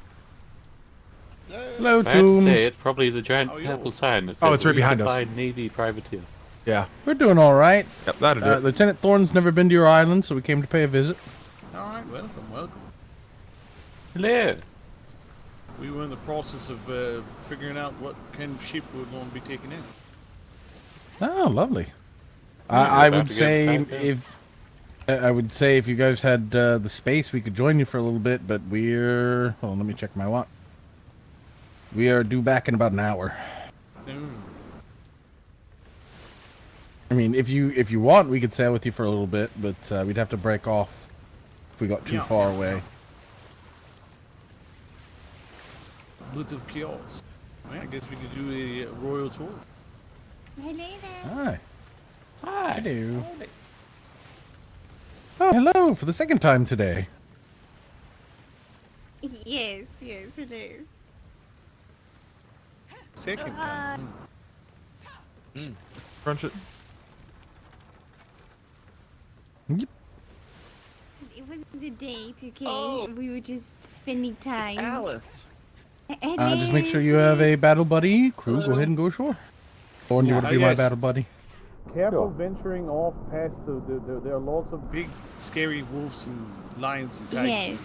Hello, I have to Tombs. say, it's probably the giant Oh, yo. purple sign that says Oh, it's right behind us. Resupply Navy privateer. Yeah. We're doing all right. Yep, that'll do it. Lieutenant Thorne's never been to your island, so we came to pay a visit. All right, welcome. Hello. We were in the process of figuring out what kind of ship we were going to be taking in. Oh, lovely. we're I about would to get say back in. I would say if you guys had the space, we could join you for a little bit. But we're hold on, let me check my watch. We are due back in about an hour. I mean, if you want, we could sail with you for a little bit, but we'd have to break off if we got too Yeah, far yeah, away. Bit of chaos. Well, I guess we could do a royal tour. Hi. Hi. Hello. Oh, hello for the second time today. Yes, hello. Second time. Crunch it. Yep. it wasn't a date, okay? Oh. We were just spending time. Alice. Just make sure you have a battle buddy. Crew, go ahead and go ashore. Or do you want to be my yes. battle buddy? Careful venturing off past there are lots of big, scary wolves and lions and tigers.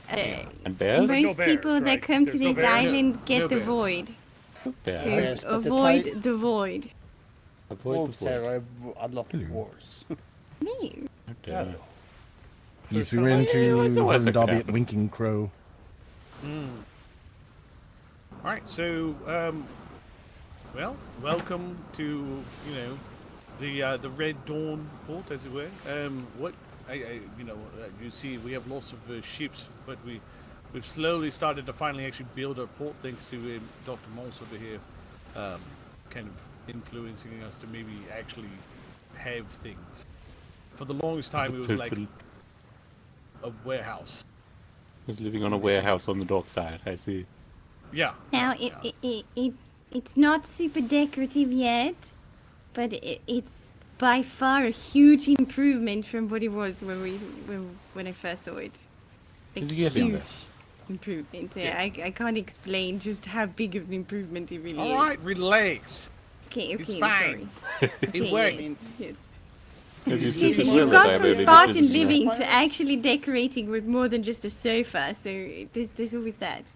Yes. And bears? Most bears, people that right? come to There's no this bears. island get No the bears. void. Bears. To Yes, but the avoid the void. Avoid Wolves the void. are a lot worse. No. Okay. Yes, we ran into Always Horn that could Dobby at happen. Winking Crow. All right, so well, welcome to the Red Dawn port, as it were. You see, we have lots of ships, but we've slowly started to finally actually build our port, thanks to Dr. Moss over here, kind of influencing us to maybe actually have things. For the longest time, it was like a warehouse. Was living on a warehouse on the dock side, I see. Yeah. Now, it's not super decorative yet, but it's by far a huge improvement from what it was when I first saw it. Like, Is it getting there? huge improvement. Yeah. I can't explain just how big of an improvement it really is. All right, relax. Okay, It's I'm fine. sorry. It works. Yes. Have you Listen, seen you've the gone weather? from I mean, Spartan this is- living to actually decorating with more than just a sofa, so there's always that.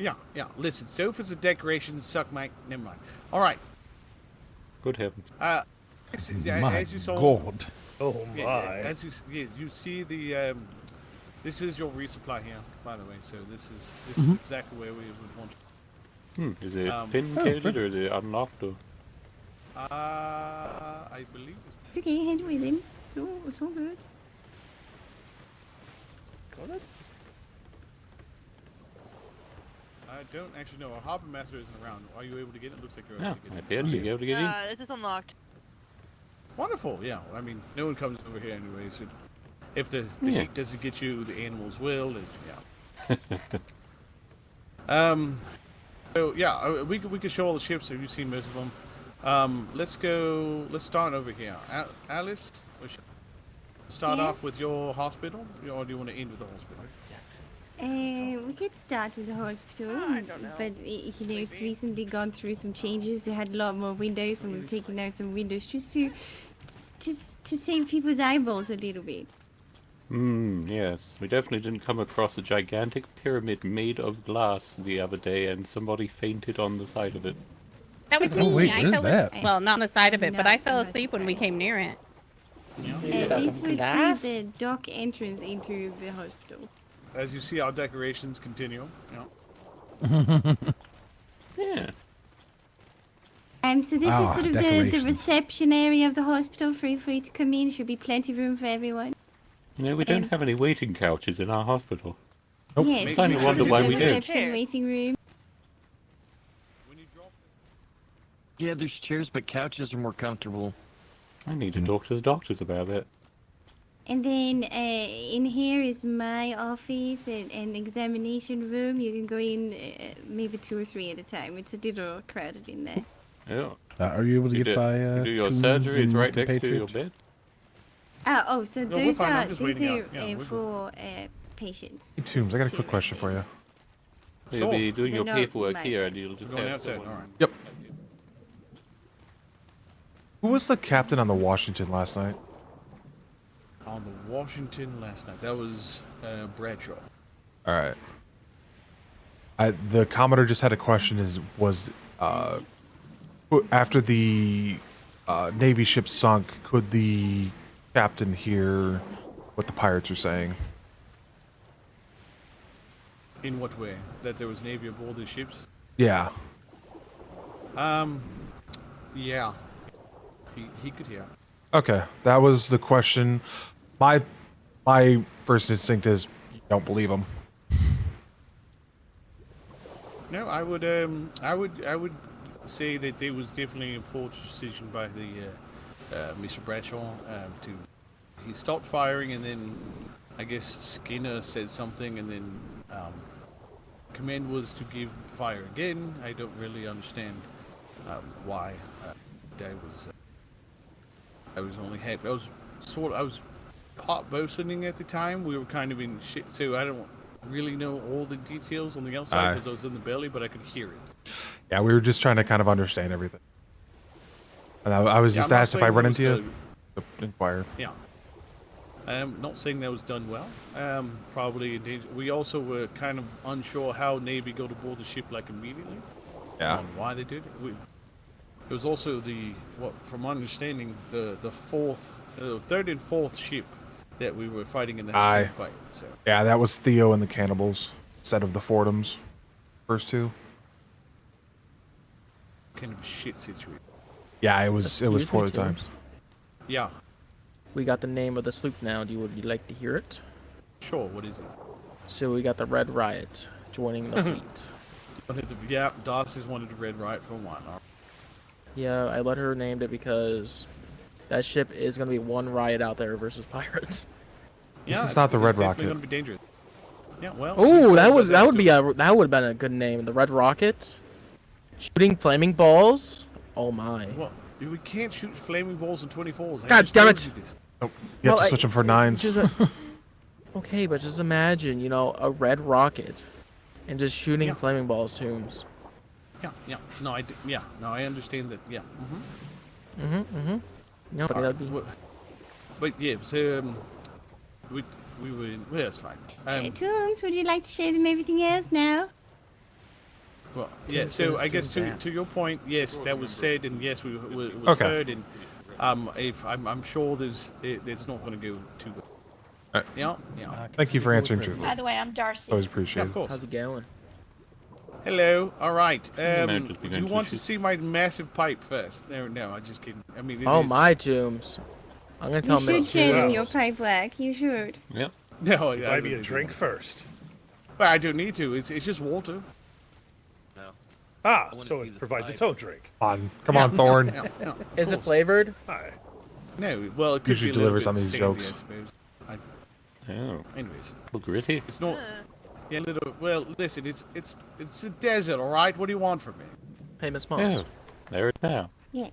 Yeah. Listen, sofas and decorations suck my. Never mind. All right. Good heavens. My as you saw. God. Oh my. As you see the. This is your resupply here, by the way. So this is exactly where we would want. Is it pin Oh, coded perfect. or is it unlocked or? I believe. It's okay, head with him. It's all good. Got it. I don't actually know. Our harbor master isn't around. Are you able to get it? Looks like you're able No, to get I it. barely be able to get in. It is unlocked. Wonderful. Yeah. I mean, no one comes over here anyway. So if the Yeah. heat doesn't get you, the animals will. And, yeah. So yeah, we could show all the ships. Have you seen most of them? Let's go. Let's start over here. Alice, start off Yes? with your hospital, or do you want to end with the hospital? We could start with the hospital, but it's recently gone through some changes. They had a lot more windows, and we've taken out some windows just to save people's eyeballs a little bit. Yes. We definitely didn't come across a gigantic pyramid made of glass the other day and somebody fainted on the side of it. That was Oh, me. wait, I what is fell that? Well, not on the side of it, but I Not fell on the asleep when we side. came near it. This would be the dock entrance into the hospital. As you see, our decorations continue. Yeah. Yeah. So this is sort of the decorations. reception area of the hospital. Feel free to come in. Should be plenty of room for everyone. You know, we don't have any waiting couches in our hospital. Yes, I kinda this wonder is why the we do. reception waiting room. Yeah, there's chairs, but couches are more comfortable. I need to talk to the doctors about that. And then in here is my office and examination room. You can go in maybe 2 or 3 at a time. It's a little crowded in there. Yeah. Are you able to You get do, by? you do your Tombs surgery is and right next to Compatriot? your bed. So No, we're those fine. I'm are just those waiting are out. Yeah, we're for patients. Hey, Tombs, I got a to quick question for you. You'll be doing They're your not paperwork my here and beds. you'll just Going have outside. someone... All right. Yep. Who was the captain on the Washington last night? On the Washington last night. That was Bradshaw. All right. The Commodore just had a question. After the Navy ship sunk, could the captain hear what the pirates are saying? In what way? That there was Navy aboard the ships? Yeah. Yeah. He could hear. Okay, that was the question. My first instinct is you don't believe him. No, I would say that there was definitely a poor decision by the Mr. Bradshaw he stopped firing, and then I guess Skinner said something, and then command was to give fire again. I don't really understand why. I was only half. I was pot bosuning at the time. We were kind of in shit, so I don't really know all the details on the outside because I was in the belly, but I could hear it. Yeah, we were just trying to kind of understand everything. And I was just I'm not asked if I saying run that was into you. To inquire. Yeah. Not saying that was done well. Probably we also were kind of unsure how Navy got aboard the ship like immediately. Yeah. On why they did. It was also from my understanding, the third and fourth ship that we were fighting in that same fight. So. Yeah, that was Theo and the cannibals instead of the Fordhams. First two. Kind of a shit situation. Yeah, it was for the time. Yeah. We got the name of the sloop now. Would you like to hear it? Sure. What is it? So we got the Red Riot joining the fleet. Yeah, Darcy's wanted to Red Riot for a while. Yeah, I let her name it because that ship is going to be one riot out there versus pirates. Yeah, this is not the Red Rocket. It's going to be dangerous. Yeah, well. Oh, that would have been a good name. The Red Rocket, shooting flaming balls. Oh my. Well, we can't shoot flaming balls in 24s. God damn it! Oh, you have to switch them for 9s. Okay, but just imagine, a red rocket, and just shooting flaming balls tombs. Yeah. No, I understand that. Yeah. No, but that'd be. But yeah, so we were. Well, that's fine. Tooms, would you like to show them everything else now? Well, yeah. So I guess to your point, yes, that was said, and yes, we was heard, and I'm sure it's not going to go too good. Yeah. Thank you for answering, Drew. By the way, I'm Darcy. Always appreciate it. Of course. How's it going? Hello. All right. just Do begun you to want to shoot. see my massive pipe first? No, I'm just kidding. I mean, it Oh is- my tombs! I'm gonna tell You them should show them Wow. your pipe work. You should. Yep. No, Buy me a really don't drink want to. first. Well, I don't need to. It's just water. No. Ah, wanna so see it this provides pipe. its own drink. Come on, Thorn. Yeah, of Is it course. flavored? Hi. No. Well, it could Usually be a little delivers on bit these sandy, jokes. I suppose. Oh. Anyways, Well, gritty. it's not. Yeah, little. Well, listen. It's a desert. All right. What do you want from me? Hey, Miss Moss. Oh, there it is now. Yes.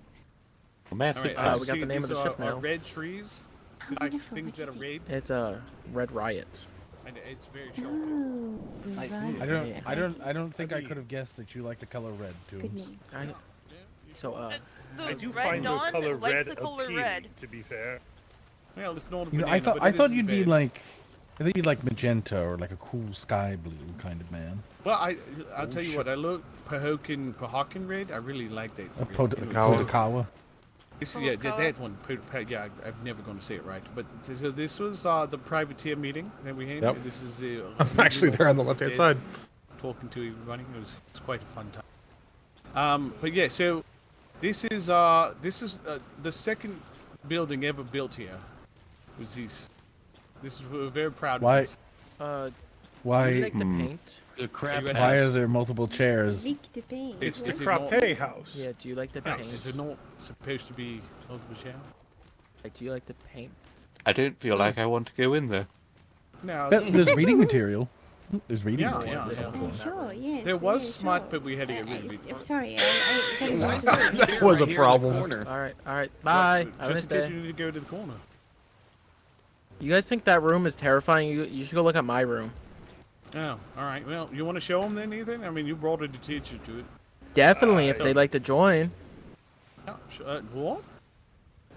A massive All right. pipe. we got the name of the ship now. Red trees. Like wonderful. things What that are is it? red. It's a Red Riot. And it's very sharp. Ooh, I right. don't think I could have guessed that you like the color red, Good Tooms. name. So, The I do Red find Dawn the color likes red the color appealing, red. to be fair. Well, it's not a You know, banana, I but thought it you'd isn't be bad. like, I think you'd like magenta or like a cool sky blue kind of man. Well, I'll tell you what. I look Pahokin red. I really like that. A red. Podakawa. Yeah, that one. Yeah, I'm never going to say it right. But so this was the privateer meeting that we had. Yep. This is the. I'm actually there on the left-hand side. Talking to everybody. It was quite a fun time. But yeah, so this is the second building ever built here. Was this? We're very proud Why? of this. do Why? you like the paint? The crap. Why are there multiple chairs? Lick the paint. It's The this is Frappe house. Yeah, do you like the not, paint? is it not supposed to be multiple chairs? Like, do you like the paint? I don't feel like I want to go in there. No. Well, there's reading material. There's reading Yeah, material. yeah. Sure, yes. There was yeah, smart, sure. but we had to get rid of it. I'm sorry. I That was a problem. Alright, bye. Have a nice Just in case day. you need to go to the corner. You guys think that room is terrifying? You should go look at my room. Oh, all right. Well, you want to show them then, Ethan? I mean, you brought a teacher to it. Definitely, if they'd like to join. Yeah, what?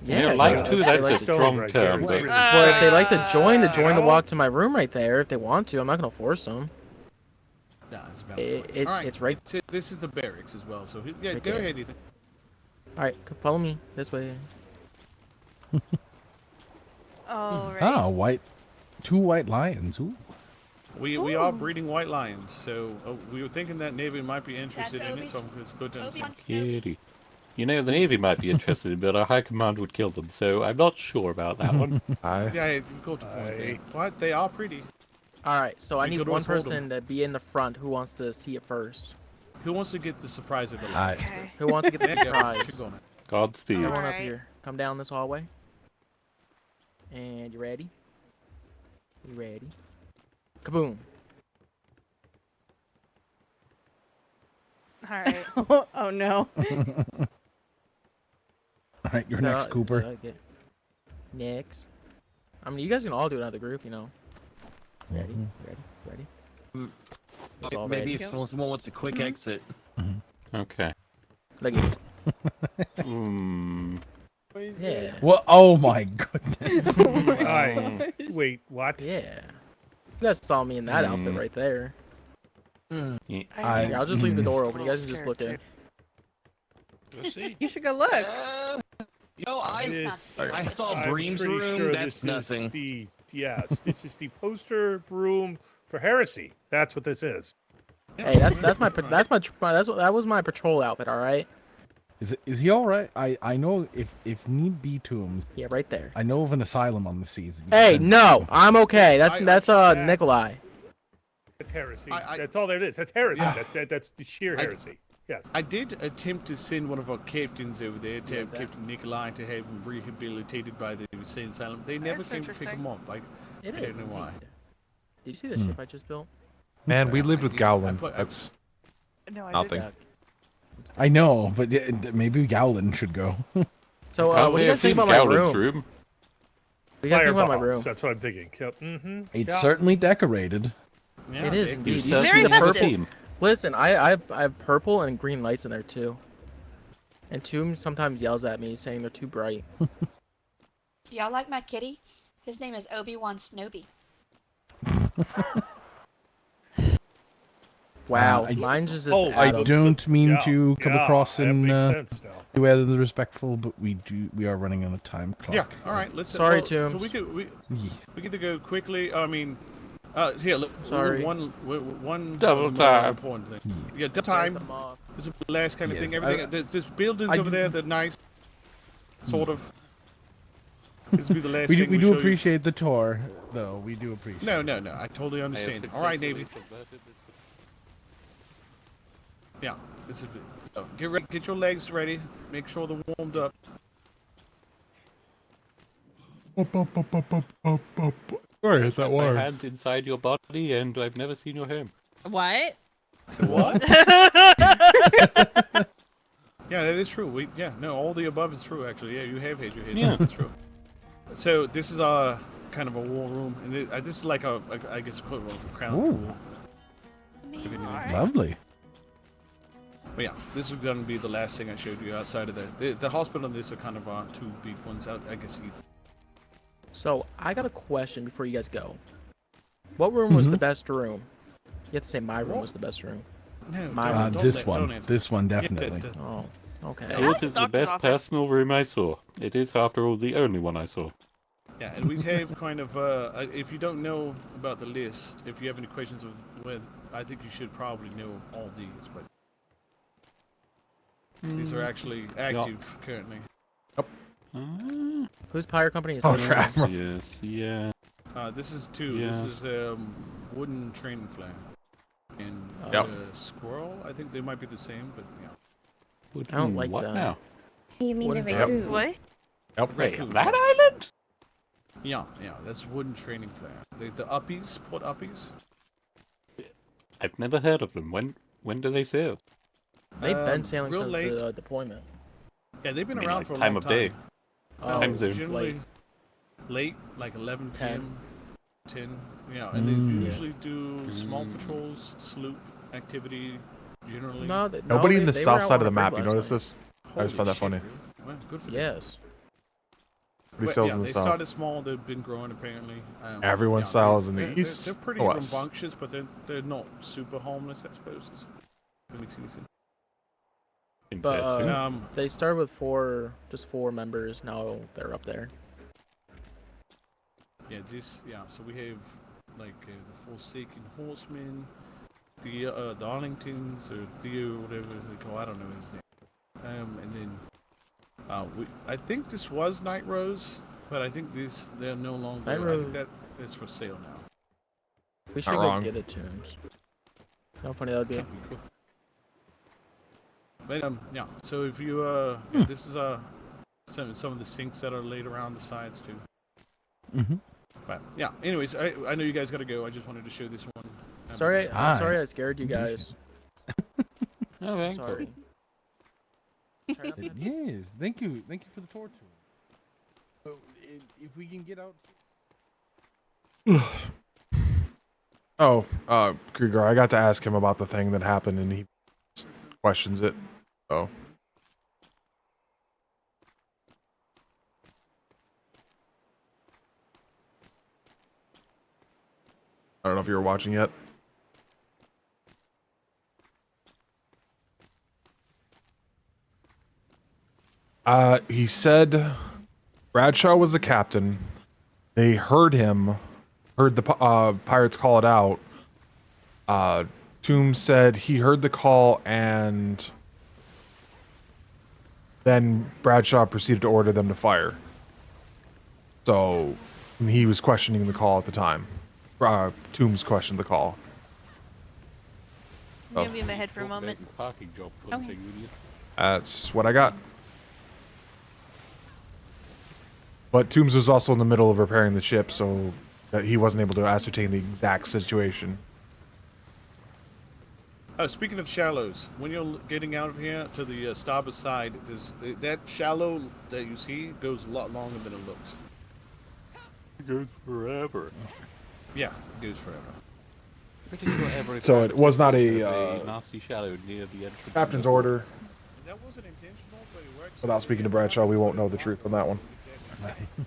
Yeah, like if to, they that's like a to- strong right term, there. but Well, if they like to join the walk to my room right there, if they want to, I'm not gonna force them. Nah, it's valid. All right, it's right. This is the barracks as well, so yeah, Right go there. ahead, Ethan. All right, follow me this way. All right. Ah, two white lions. Ooh. We are breeding white lions, so we were thinking that Navy might be interested in it, so it's good to understand. Kitty. You know, the Navy might be interested, but our High Command would kill them, so I'm not sure about that one. Yeah, you've got the point there. But they are pretty. All right, so I We need could one always hold 'em. person to be in the front who wants to see it first. Who wants to get the surprise of the Alright. Okay. Who wants to get the There you go. surprise? She's on it. Godspeed. Everyone up Alright. here, come down this hallway. And you ready? You ready? Kaboom! All right. Oh no. All right, you're So- next, Cooper. so I get- Next. I mean, you guys can all do another group, you know. Ready? It's all Maybe ready. if someone wants a quick exit. Okay. Look at Yeah. Well, oh my goodness. Wait, what? Yeah. You guys saw me in that outfit right there. Yeah. I'll just leave the door open. You guys can just look in. Go see. You should go look. I saw I'm Bream's pretty room. sure That's this nothing. Is this is the poster room for heresy. That's what this is. Hey, that was my patrol outfit. All right. Is he all right? I know if need be to him. Yeah, right there. I know of an asylum on the seas. Hey, no, I'm okay. That's Nikolai. It's heresy. That's all there is. That's heresy. That's the sheer heresy. Yes. I did attempt to send one of our captains over there, to have Captain Nikolai, to have him rehabilitated by the insane asylum. They never came to pick him up. I don't know why. Did you see the ship I just built? Man, we lived with Gowlin. That's nothing. I know, but maybe Gowlin should go. So, what do you guys think about my room? What do you guys think about my Firebombs, room? That's what I'm thinking. Yep. Mm-hmm. It's certainly decorated. It is indeed. You see the purple? Listen, I have purple and green lights in there too. And Tomb sometimes yells at me saying they're too bright. Do y'all like my kitty? His name is Obi-Wan Snoby. Wow, mine's just I don't mean to come across in sense now. the way that is respectful, but we are running on a time clock. Yeah. All right. Let's. Sorry, So Toombs. we could go quickly. I mean, here. Look. Sorry. One Double more time. important thing. Yeah, double time. This is the last kind of thing. Everything. There's buildings over there. They're nice. Sort of. This will be the last thing we we do show you. appreciate the tour, though. We do appreciate. No. I totally understand. All right, Navy. Yeah, this is. So get ready. Get your legs ready. Make sure they're warmed up. Sorry, is that My water? hands inside your body, and I've never seen your home. What? What? Yeah, that is true. All the above is true. Actually, yeah, you have hit your head. Yeah. That's true. So this is kind of a war room, and this is like I guess equivalent of a crown pool. Lovely. But yeah, this is going to be the last thing I showed you outside of the hospital and this are kind of two big ones. I guess you could. So I got a question before you guys go. What room was the best room? You have to say my room was the best room. No, My room. This one definitely. Oh, okay. It is the best personal room I saw. It is, after all, the only one I saw. Yeah, and we have kind of if you don't know about the list, if you have any questions with, I think you should probably know all these, but these are actually active currently. Yep. Whose pyre company is Trap. Yes, yeah. This is two. Yeah. This is wooden training flag. And squirrel, I think they might be the same, but yeah. I don't like what that. now? You mean the Yep. raccoon? What? Yep. Raccoon. That island? Yeah, that's wooden training flag. The uppies, port uppies. I've never heard of them. When do they sail? They've been sailing real since late. the deployment. Yeah, they've been I mean, around like for a time long of time. day. Oh, Time zone. Generally late, like 11 10. p.m. 10. Yeah, and they usually do small patrols, sloop activity, generally. Nobody in the they south were out side on of the a map. break You last notice night. this? I just found that funny. Well, good for them. Yes. Nobody sails in the they south. started small. They've been growing apparently. Everyone sails in the east They're pretty or west. rambunctious, but they're not super homeless, I suppose. If it makes any sense. But they started with just four members. Now they're up there. Yeah, so we have like the Forsaken Horsemen, the Darlingtons, or Theo, whatever they call. I don't know his name. And then I think this was Night Rose, but I think they're no longer. Night I Rose. think that is for sale now. We should go get it, Tombs. How funny that would be. Cool. But so if you this is some of the sinks that are laid around the sides too. But yeah, anyways, I know you guys gotta go. I just wanted to show this one. Sorry, I'm sorry I scared you guys. Oh, sorry. Yes, thank you for the tour. So if we can get out. Oh, Krieger, I got to ask him about the thing that happened, and he questions it. Oh. I don't know if you were watching yet. He said Bradshaw was the captain. They heard him, heard the pirates call it out. Toombs said he heard the call, and then Bradshaw proceeded to order them to fire. So he was questioning the call at the time. Toombs questioned the call. I'm gonna be in my head for a moment. Okay. That's what I got. But Toombs was also in the middle of repairing the ship, so that he wasn't able to ascertain the exact situation. Speaking of shallows, when you're getting out of here to the starboard side, that shallow that you see goes a lot longer than it looks. It goes forever. Yeah, it goes forever. So it was not a nasty shallow near the entrance. captain's order. That wasn't intentional, but it works. Without speaking to Bradshaw, we won't know the truth on that one.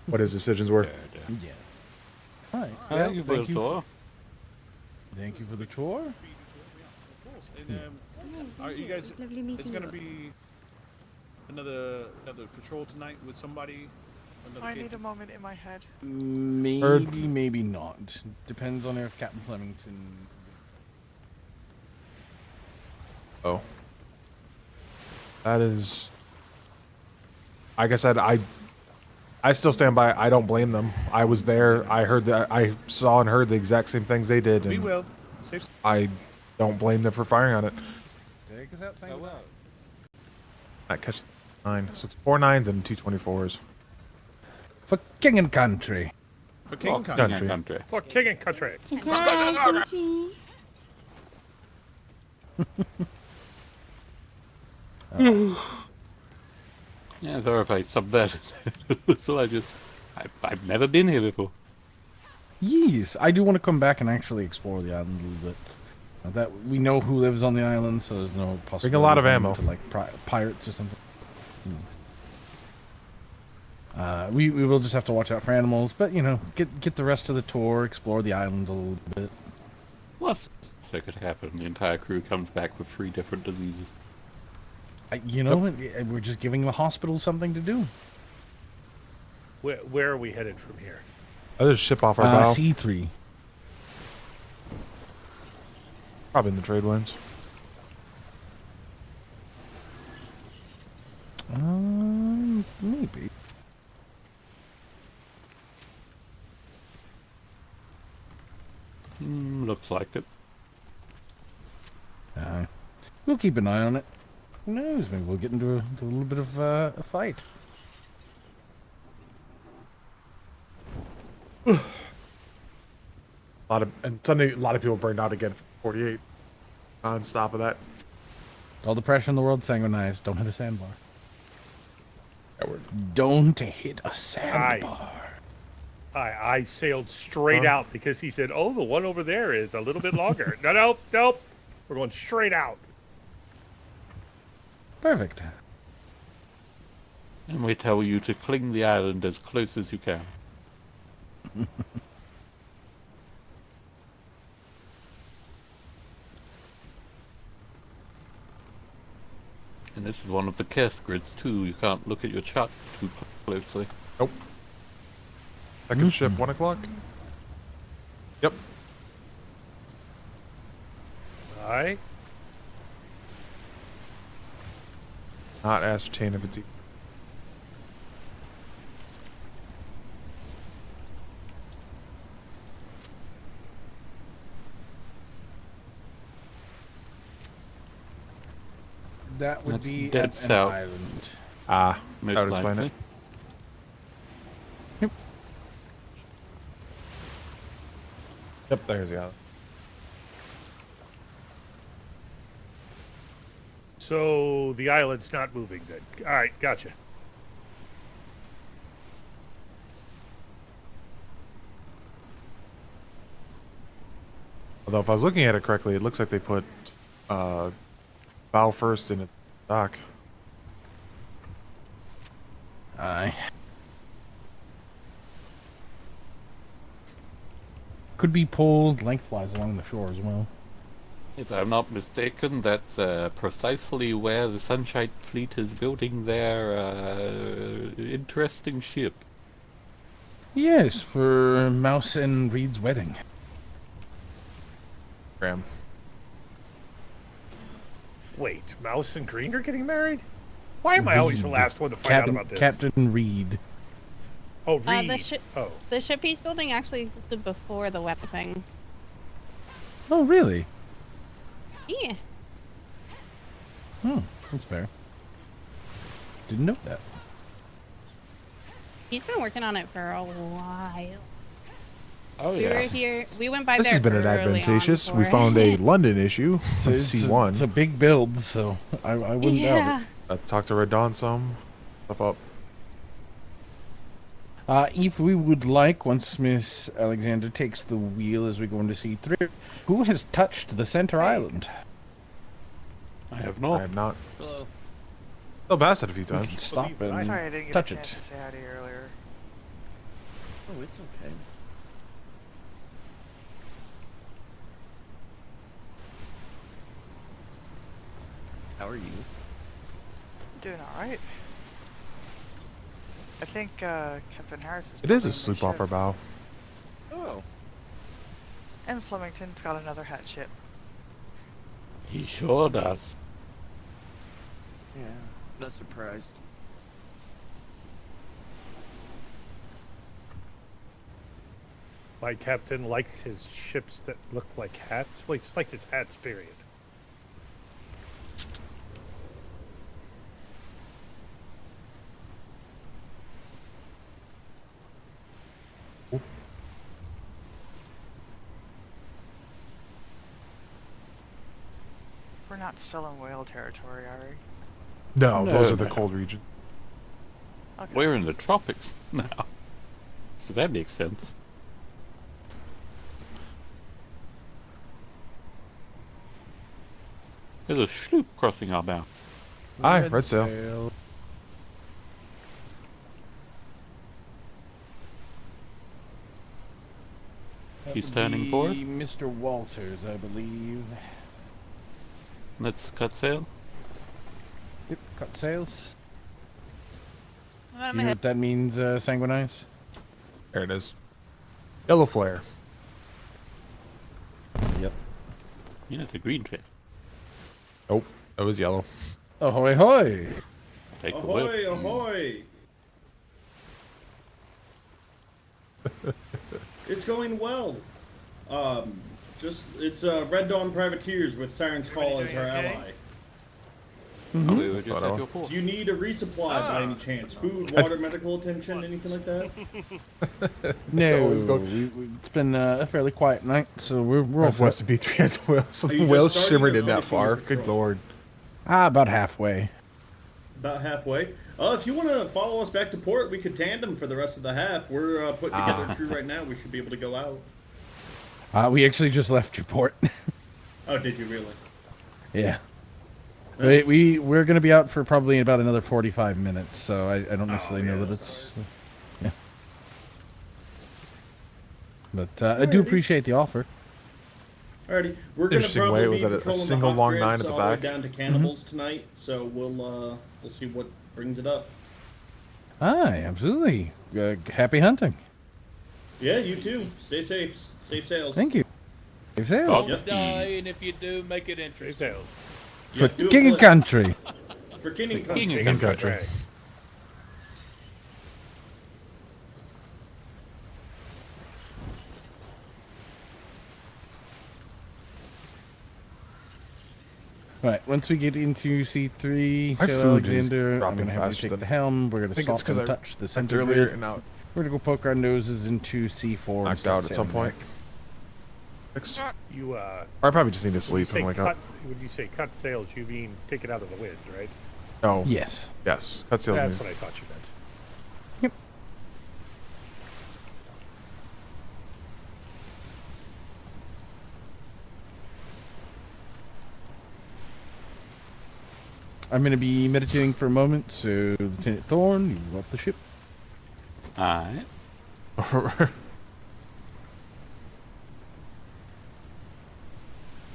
What his decisions were. Yes. All right. Thank you for the tour. Thank you for the tour. And, are you guys? Lovely meeting It's gonna you. be another patrol tonight with somebody. I need a moment in my head. Maybe, maybe not. Depends on if Captain Flemington. Oh. That is. Like I said, I still stand by. I don't blame them. I was there. I heard that. I saw and heard the exact same things they did. We And will. Safe. I don't blame them for firing on it. Take us out, That catch 9. So it's 4 9s and 2 24s. For king and country. For king and country. For king and country. Ta-ta, countries. Yeah, sorry if I subbed that. So I've never been here before. Yes, I do want to come back and actually explore the island a little bit. That we know who lives on the island, so there's no possibility. Bring a lot of going ammo. to, like pirates or something. We will just have to watch out for animals, but you know, get the rest of the tour, explore the island a little bit. What's so could happen? The entire crew comes back with 3 different diseases. You know, we're just giving the hospital something to do. Where are we headed from here? Oh, there's a ship off our bow. C3. Probably in the trade winds. Maybe. Looks like it. We'll keep an eye on it. Who knows? Maybe we'll get into a little bit of a fight. Sunday, a lot of people burned out again for 48. On top of that. All the pressure in the world, sanguinized. Don't hit a sandbar. Don't hit a sandbar. I sailed straight out because he said, "Oh, the one over there is a little bit longer." Nope. We're going straight out. Perfect. And we tell you to cling the island as close as you can. And this is one of the curse grids too. You can't look at your chart too closely. Nope. Second ship, 1 o'clock. Yep. Alright. Not ascertain if it's. That would That's be dead an south. island. That Most would explain likely. it. Yep, there's the island. So the island's not moving then. Alright, gotcha. Although if I was looking at it correctly, it looks like they put bow first in a dock. Aye. Could be pulled lengthwise along the shore as well. If I'm not mistaken, that's precisely where the Sunshine Fleet is building their interesting ship. Yes, for Mouse and Reed's wedding. Graham. Wait, Mouse and Green are getting married? Why am I always the last one to find out about this? Captain Reed. Oh, Reed. The ship he's building actually existed before the wedding thing. Oh, really? Yeah. Oh, that's fair. Didn't know that. He's been working on it for a while. Oh, we were here. We went by This there. has been advantageous. We found a London issue from C1. It's a big build, so I wouldn't doubt it. Talk to Red Dawn some. Stuff up. If we would like, once Miss Alexander takes the wheel as we go into C3, who has touched the center island? I have not. I have not. Hello. Still passed it a few We times. can stop and Sorry, I didn't get touch a chance it. to say hi to you earlier. Oh, it's okay. How are you? Doing alright. I think Captain Harris is It is building a the sloop off ship. our bow. Oh. And Flemington's got another hat ship. He sure does. Yeah. Not surprised. My captain likes his ships that look like hats. Well, he just likes his hats, period. We're not still in whale territory, are we? No, No, those are the no. cold regions. Okay. We're in the tropics now. So that makes sense. There's a sloop crossing our bow. Aye, red sail. That He's would turning for us. be Mr. Walters, I believe. Let's cut sail. Yep, cut sails. I'm Do you know what that means, Sanguinize? There it is. Yellow flare. Yep. Yeah, it's a green trip. Nope, that was yellow. Ahoy, hoy! Take the whip. Ahoy, ahoy! It's going well. It's Red Dawn Privateers with Siren's Call as our ally. Mm-hmm. We were just at your port. Do you need a resupply by any chance? Food, water, medical attention, anything like that? No, Always go- it's been a fairly quiet night, so we're all Northwest set. of B3 has whales, so Are the you just whales starting shimmered or in that already far. doing Good patrol? lord. About halfway. About halfway. If you want to follow us back to port, we could tandem for the rest of the half. We're putting together a crew right now. We should be able to go out. We actually just left your port. Oh, did you really? Yeah. We're going to be out for probably about another 45 minutes, so I don't necessarily know that it's... Yeah. But I do appreciate the offer. Alrighty, we're gonna Interesting probably way, be was that a patrolling the single hot long grids nine at the all way back? down to cannibals tonight, so we'll see what brings it up. Aye, absolutely. Happy hunting. Yeah, you too. Stay safe. Safe sails. Thank you. Safe sails. Don't die, and if you do, make it interesting. Sails. For do a king and flip. country. For king and country. King and country. Right, once we get into C3, My Sail food is Alexander, I'm dropping going to have you faster take than- the helm. We're going I to think stop it's 'cause and I touch the went center earlier grid. and out. We're going to go poke our noses into C4. and Knocked start out at some sailing point. back. Fixed. You I probably just need to when you sleep say and wake cut, up. when you say cut sails, you mean take it out of the wind, right? No. Yes. Yes. Cut sails. That's mean- what I thought you meant. I'm going to be meditating for a moment, so Lieutenant Thorne, you up the ship. Alright.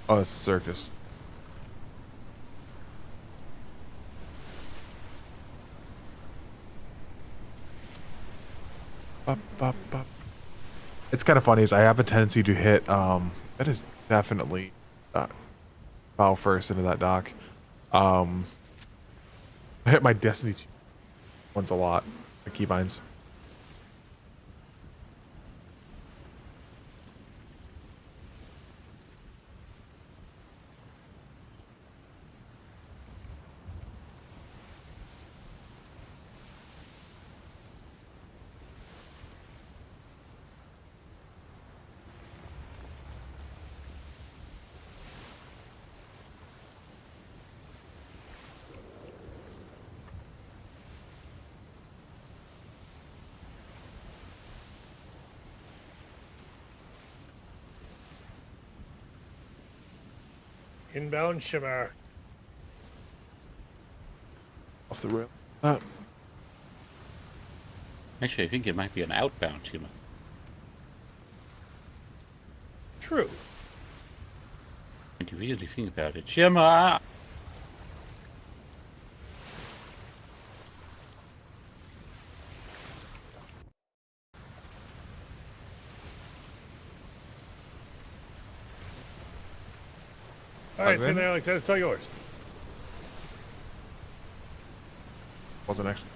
Oh, it's a circus. Bup, bup, bup. It's kind of funny is I have a tendency to hit that is definitely bow first into that dock. I hit my Destiny ones a lot, the keybinds. Inbound shimmer. Off the rail. Actually, I think it might be an outbound shimmer. True. When you really think about it. Shimmer! All right, so now, Alex, it's all yours. Wasn't actually.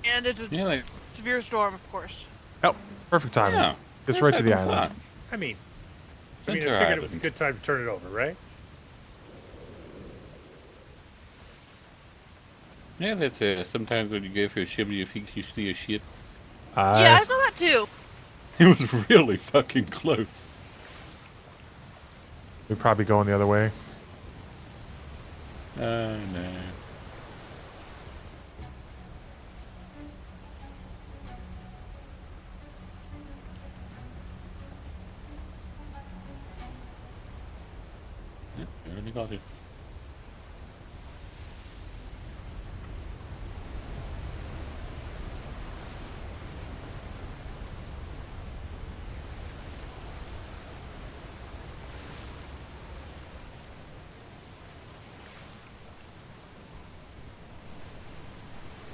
And it's a severe storm, of course. Oh, perfect timing. Yeah. Just right to the island. I mean, I Center figured it was a island. good time to turn it over, right? Yeah, that's sometimes when you go for a shimmer, you think you see a shit. Yeah, I saw that too. It was really fucking close. We're probably going the other way. Oh, no. Yep, we already got it.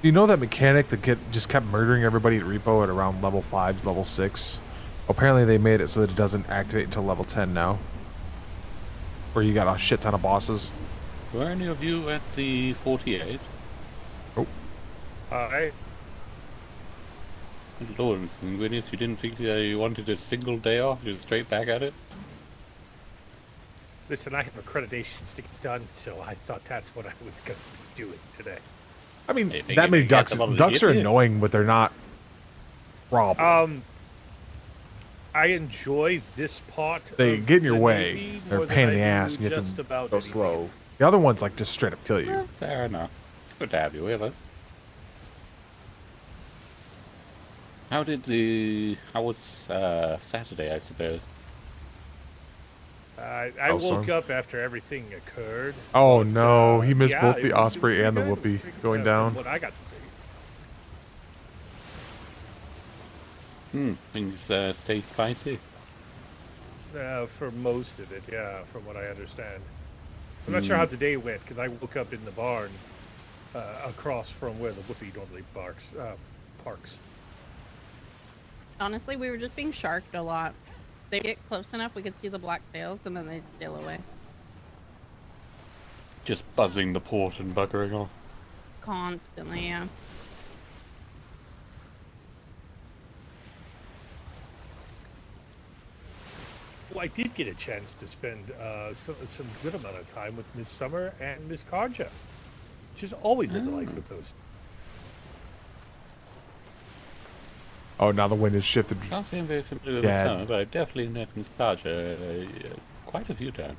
Do you know that mechanic that just kept murdering everybody at Repo at around level 5s, level 6? Apparently they made it so that it doesn't activate until level 10 now. Where you got a shit ton of bosses. Were any of you at the 48? Oh. Alright. Lord, Mr. Goodness, you didn't think that you wanted a single day off? You're straight back at it? Listen, I have accreditations to get done, so I thought that's what I was going to be doing today. I mean, that many ducks. Ducks are annoying, but they're not problem. I enjoy this part. They of get in your the way. Navy They're a more than pain in I the do ass. And you have just to about go anything slow. else. The other ones like just straight up kill you. Fair enough. It's good to have you with us. How was Saturday, I suppose? I Hellstorm. woke up after everything occurred. Oh but, no, he missed yeah, both it the was Osprey pretty and the good. Whoopee Pretty good, going from down. What I got to see. Things stay spicy. For most of it, yeah, from what I understand. I'm not sure how today went, because I woke up in the barn across from where the Whoopee normally parks. Honestly, we were just being sharked a lot. They get close enough, we could see the black sails, and then they'd sail away. Just buzzing the port and buggering off. Constantly, yeah. Well, I did get a chance to spend some good amount of time with Miss Summer and Miss Karja, which is always a delight with those. Oh, now the wind has shifted. I can't say I'm very familiar with Summer, but I've definitely met Miss Karja quite a few times.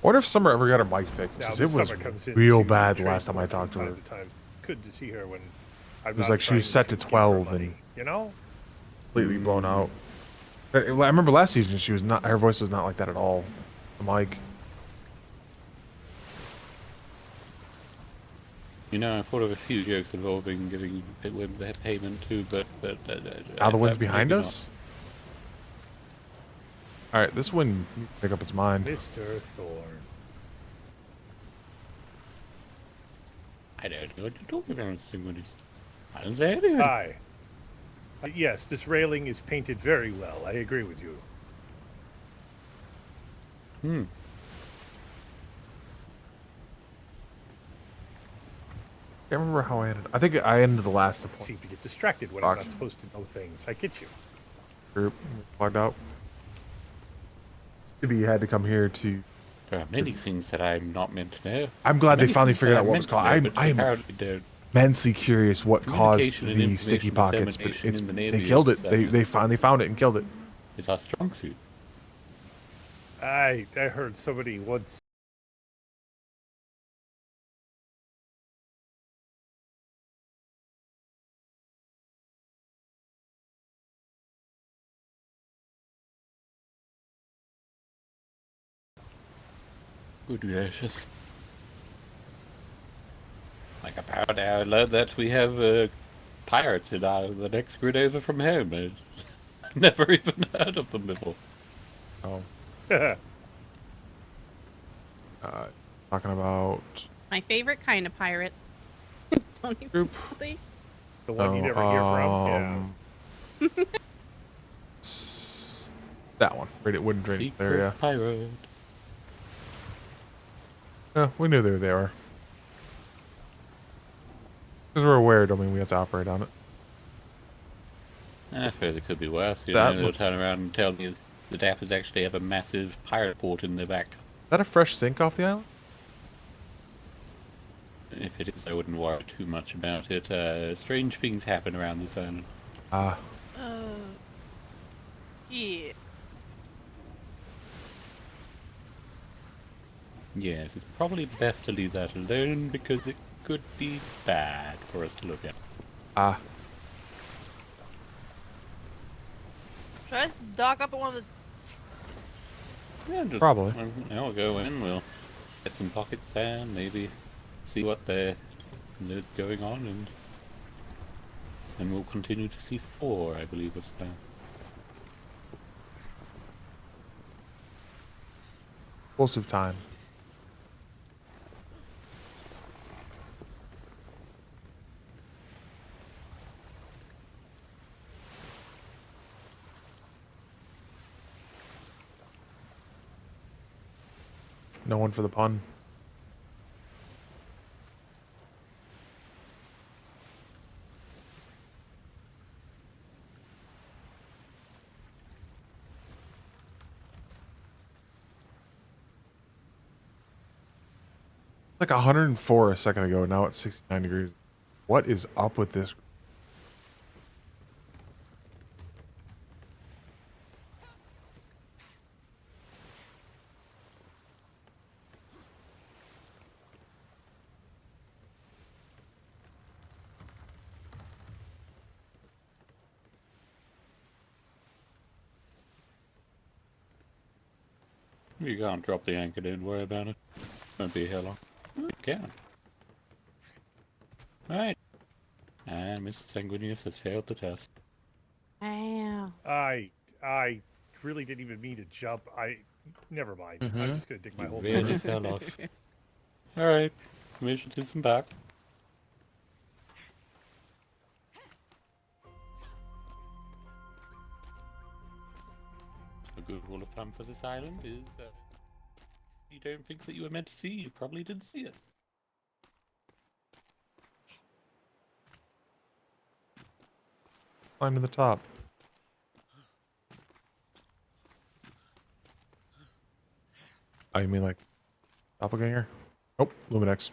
I wonder if Summer ever got her mic fixed, because Now, it Miss was Summer comes in real to bad the train last time I from talked to her. time to time. Good to see her when I'm It was not like she was trying set to give her 12 money, and you know. completely blown out. I remember last season she was not. Her voice was not like that at all. The mic. You know, I thought of a few jokes involving giving women their payment too, but Now the wind's behind maybe us? Alright, this wind pick up its mind. Mr. Thorne. not. I don't know what you're talking about, somebody. I didn't say anything. Hi. Yes, this railing is painted very well. I agree with you. Hmm. I can't remember how I ended. I think I ended the last I point. seem to get distracted when I'm not supposed to know things. I get you. Group plugged out. Maybe you had to come here to. There are many things that I'm not meant to know. I'm glad they Many finally things figured that out what was meant to caused. know, but I'm apparently don't. immensely curious what caused Communication and the information sticky pockets, but dissemination it's in the they Navy killed is, it. They finally found it and killed it. Is our strong suit. I heard somebody once. Good gracious. Like apparently I learned that we have pirates in the next grid over from home. I've never even heard of them before. Oh. Talking about My favorite kind of pirates. Group. The one you never hear from? Yeah. That one. Rated wooden drink Secret area. pirate. Yeah, we knew they were. Because we're aware, don't mean we have to operate on it. I suppose it could be worse. You That know, they'll looks- turn around and tell you the Dappers actually have a massive pirate port in their back. Is that a fresh sink off the island? If it is, I wouldn't worry too much about it. Strange things happen around this island. Ah. Yeah. Yes, it's probably best to leave that alone because it could be bad for us to look at. Ah. Should I just dock up at one of the... Yeah, just, Probably. We'll go in, we'll get some pocket sand, maybe see what they're going on, and then we'll continue to C4, I believe was the plan. Explosive time. No one for the pun. Like 104 a second ago, now it's 69 degrees. What is up with this? You can't drop the anchor, don't worry about it. Won't be here long. You can. Right. And Mr. Sanguinius has failed the test. Wow. I really didn't even mean to jump. Never mind. I'm just gonna dig my You hole. really fell off. Alright. Mission to some back. A good rule of thumb for this island is you don't think that you were meant to see, you probably didn't see it. Climb to the top. Oh, you mean like doppelganger? Nope, Luminex.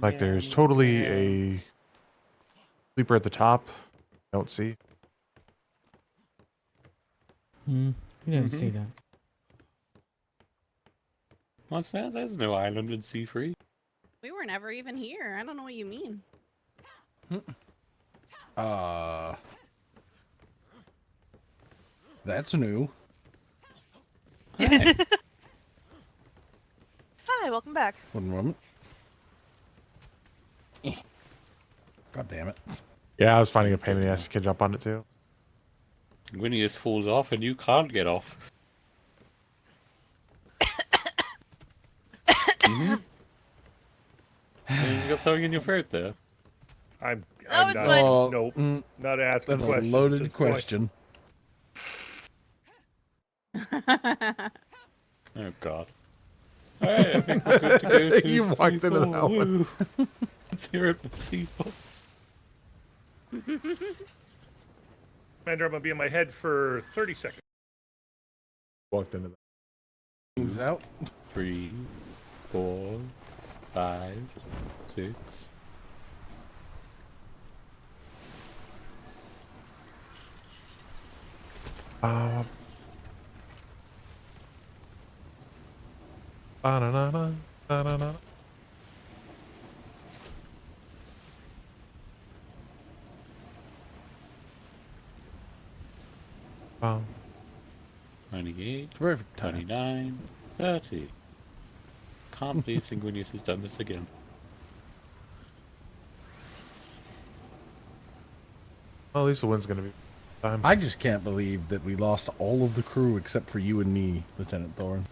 Like there's totally a sleeper at the top. Don't see. You don't see that. What's that? There's no island in C3. We were never even here. I don't know what you mean. That's new. Hi, welcome back. One moment. God damn it. Yeah, I was finding a pain in the ass to jump on it too. Gwinius falls off and you can't get off. You got something in your throat there. I'm it's not. fine. Nope. Not asking That's questions. a at loaded this point. question. Oh god. Alright, I think we're good to go to You walked into that C4. one. Let's hear it for C4. Commander, I'm gonna be in my head for 30 seconds. Walked into that. Things out. 3, 4, 5, 6. Ba-na-na-na, ba-na-na. Bum. 28, Perfect time. 29, 30. Can't believe Sanguinius has done this again. Well, at least the wind's gonna be time. I just can't believe that we lost all of the crew except for you and me, Lieutenant Thorne.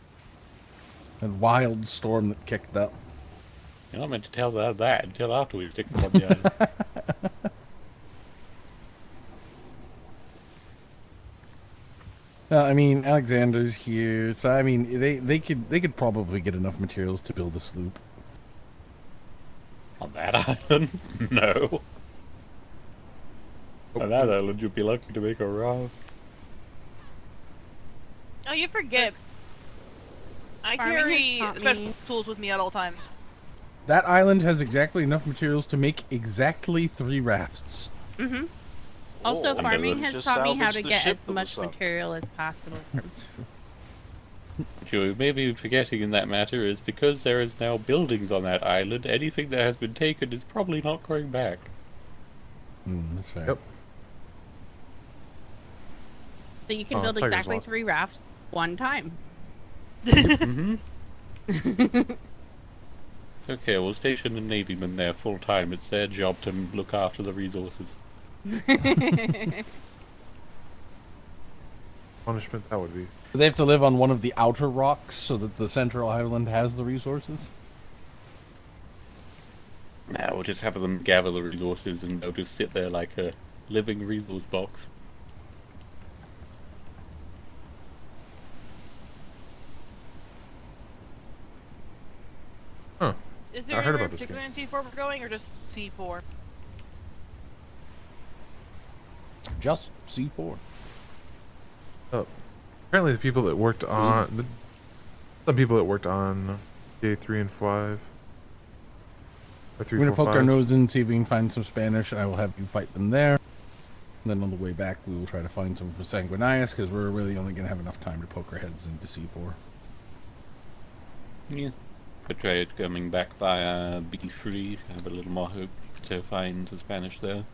And wild storm that kicked up. You're not meant to tell that until after we've taken them on the island. I mean, Alexander's here, so I mean, they could probably get enough materials to build a sloop. On that island? No. On that island, you'd be lucky to make a raft. Oh, you forget. I Farming carry has taught special me- tools with me at all times. That island has exactly enough materials to make exactly 3 rafts. Mm-hmm. Also, Oh, farming has taught me how salvage to the get ship as that much was sunk. material as possible. What you may be forgetting in that matter is because there is now buildings on that island, anything that has been taken is probably not going back. That's fair. Yep. So you can Oh, build Tiger's exactly lost. 3 rafts one time. Mm-hmm. Okay, we'll station a navyman there full time. It's their job to look after the resources. Punishment that would be. They have to live on one of the outer rocks so that the central island has the resources. Nah, we'll just have them gather the resources and they'll just sit there like a living resource box. Huh. Is I there heard anywhere about this particular in C4 we're going, or just C4? Just C4. Oh, apparently the people that worked on some people that worked on J3 and 5. Or 3, We're gonna 4, poke our 5. nose in, see if we can find some Spanish. I will have you fight them there. And then on the way back, we will try to find some for Sanguinius, because we're really only gonna have enough time to poke our heads into C4. Yeah. Could try it coming back via B3. Have a little more hope to find the Spanish there.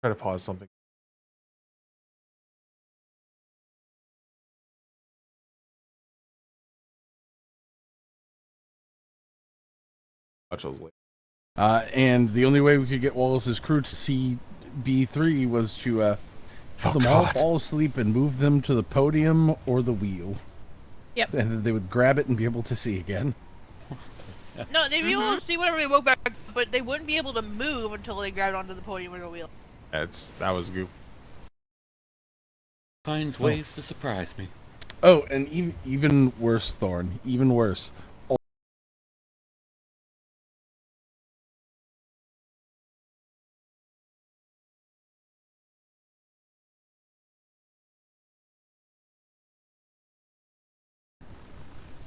Try to pause something. Much was late. And the only way we could get Wallace's crew to see B3 was to have them all fall asleep and move them to the podium or the wheel. Yep. And then they would grab it and be able to see again. No, they'd be able to see whatever they woke back, but they wouldn't be able to move until they grabbed onto the podium or the wheel. That was goop. Finds ways to surprise me. Oh, and even worse, Thorn. Even worse.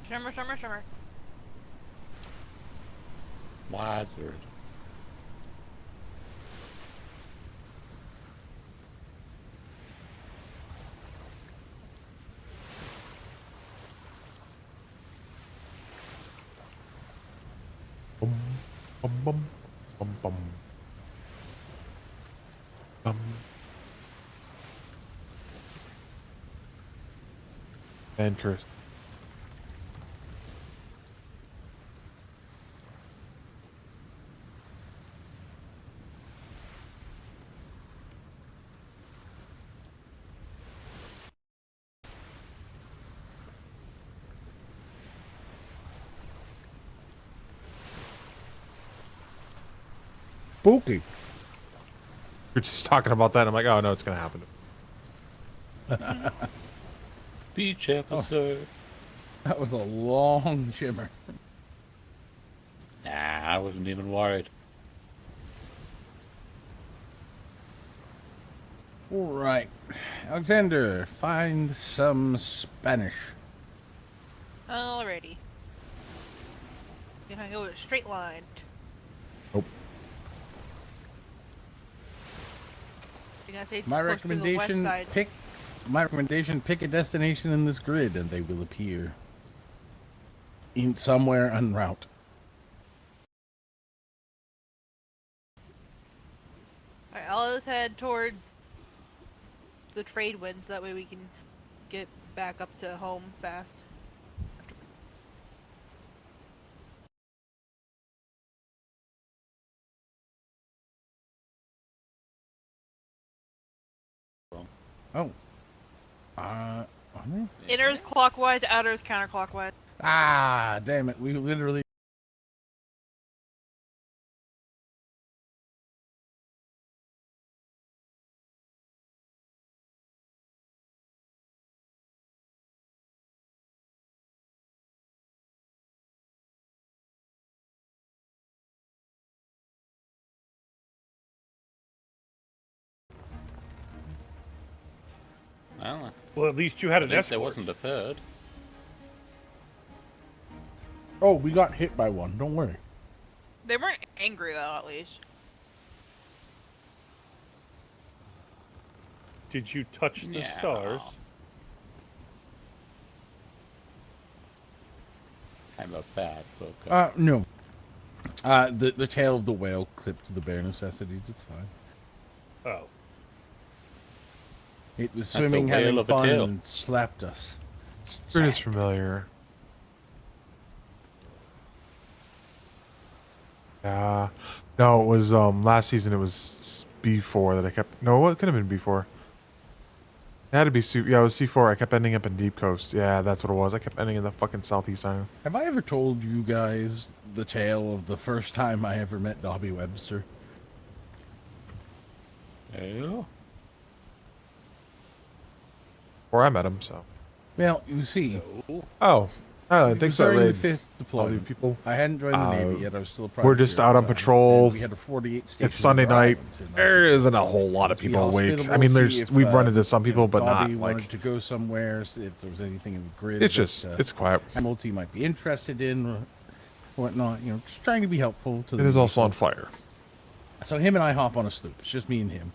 Shimmer, shimmer, shimmer. Wizard. Bum, bum, bum, bum, bum. And curse. Spooky. You're just talking about that. I'm like, oh no, it's gonna happen. Beach episode. That was a long shimmer. Nah, I wasn't even worried. All right, Alexander, find some Spanish. Alrighty. Gonna go straight line. Nope. You're gonna say My close to the west recommendation: side. pick a destination in this grid, and they will appear in somewhere en route. Alright, I'll just head towards the trade winds. That way we can get back up to home fast. Oh. Are they? Inner's clockwise, outer's counterclockwise. Ah, damn it. We literally. Well, at least you had an At least escort. there wasn't a third. Oh, we got hit by one. Don't worry. They weren't angry though, at least. Did you touch the Yeah. stars? I'm a bad book. No. The tail of the whale clipped the bare necessities. It's fine. Oh. It was That's a swimming, whale having of a fun, tail. and slapped us. It is familiar. No, it was last season. It was B4 that I kept. No, what could have been B4? It had to be yeah, it was C4. I kept ending up in Deep Coast. Yeah, that's what it was. I kept ending in the fucking Southeast Island. Have I ever told you guys the tale of the first time I ever met Dobby Webster? Oh. Or I met him, so. Well, you see. Oh. I think so. During the Raid. fifth All you deployment, people. I hadn't joined the Navy yet. I was still a private. We're just out on patrol. We had a 48 It's Sunday night. There isn't a whole lot of people awake. I mean, we've run into some people, but not Dobby like. wanted to go somewhere. So if there was anything in the grid, It's just it's quiet. Multi might be interested in, whatnot. You know, just trying to be helpful to. It is also on fire. So him and I hop on a sloop. It's just me and him.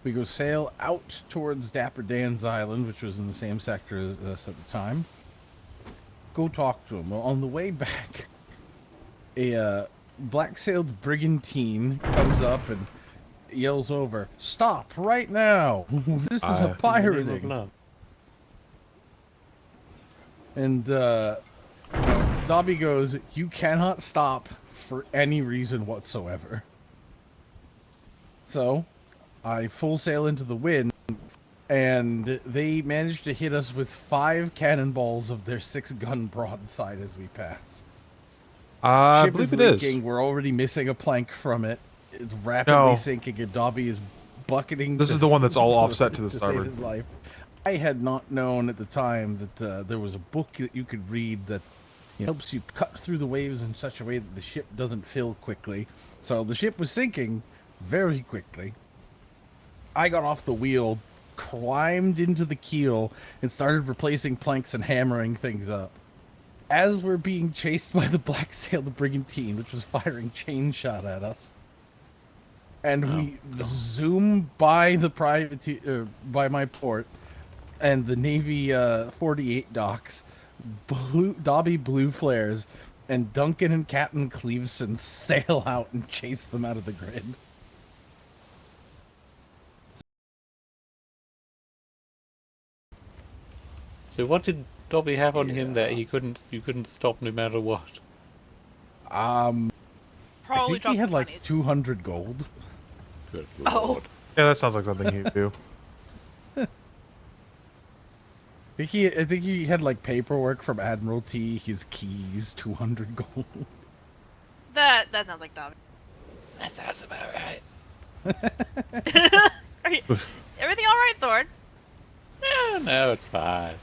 We go sail out towards Dapper Dan's Island, which was in the same sector as us at the time. Go talk to him. Well, on the way back, a black-sailed brigantine comes up and yells over, "Stop right now! This is a pirating!" And Dobby goes, "You cannot stop for any reason whatsoever." So, I full sail into the wind, and they managed to hit us with 5 cannonballs of their 6-gun broadside as we pass. I Ship believe is it is. leaking. We're already missing a plank from it. It's rapidly No. sinking, and Dobby is bucketing. This is the one that's all offset to the save starboard. his life. I had not known at the time that there was a book that you could read that helps you cut through the waves in such a way that the ship doesn't fill quickly. So the ship was sinking very quickly. I got off the wheel, climbed into the keel, and started replacing planks and hammering things up. as we're being chased by the black-sailed brigantine, which was firing chain shot at us, and we zoom by the privateer, by my port, and the Navy 48 docks, Dobby blue flares, and Duncan and Captain Cleveson sail out and chase them out of the grid. So what did Dobby have on him that you couldn't stop no matter what? I Probably think he had like 200 gold. Good Oh. Yeah, that sounds like something he'd do. I think he had like paperwork from Admiralty, his keys, 200 gold. That sounds like Dobby. That sounds about right. Everything all right, Thorn? No, it's fine.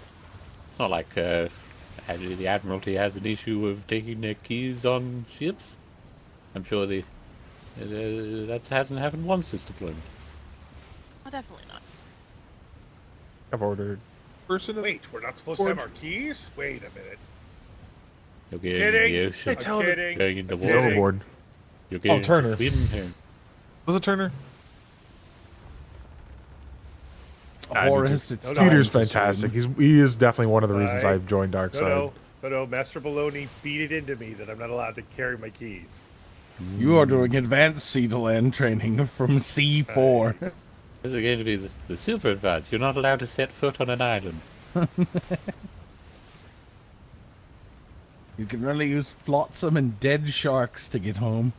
It's not like the Admiralty has an issue of taking their keys on ships. I'm sure that hasn't happened once this deployment. Oh, definitely not. I've ordered. Wait, we're not supposed to have our keys? Wait a minute. You're getting Kidding. in the ocean. I'm kidding. Going in the He's water. overboard. You're getting Turner. Sweden here. Was it Turner? Horace, it's Peter's time for fantastic. Sweden. He is definitely one of the reasons Right. I've joined Darkside. No, Master Baloney beat it into me that I'm not allowed to carry my keys. You are doing advanced sea to land training from C4. This is going to be the super advanced. You're not allowed to set foot on an island. You can only use flotsam and dead sharks to get home.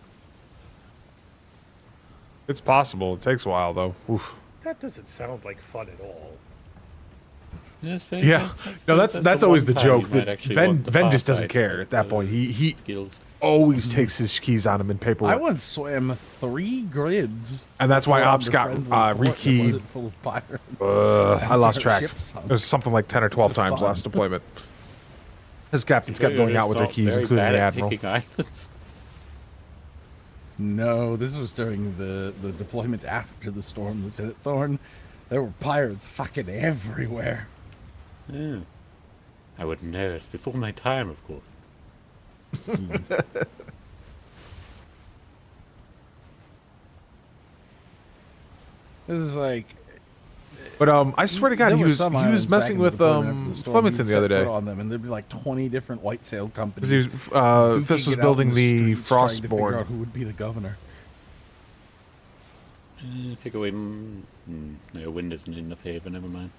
It's possible. It takes a while, though. Oof. That doesn't sound like fun at all. Yeah. No, that's always the joke. That Ven just doesn't care at that point. He always takes his keys on him in I paperwork. once swam 3 grids. And that's why around Ops a got friendly port that rekeyed. wasn't full of pirates. I lost Our track. ship It sunk. was something like 10 or 12 times fun. last deployment. His captains kept going out with their keys, including the Admiral. No, this was during the deployment after the storm, Lieutenant Thorne. There were pirates fucking everywhere. Yeah. I wouldn't know. It's before my time, of course. This is like. But I swear to God, there he were was some islands back messing in the with deployment after the storm, Flemington you'd the other set day. foot on them, and there'd be like 20 different white sail companies. Because who Fist could was get out building in the the streets trying to figure Frostborn. out who would be the governor. Pick away. No, wind isn't in the favor. Never mind.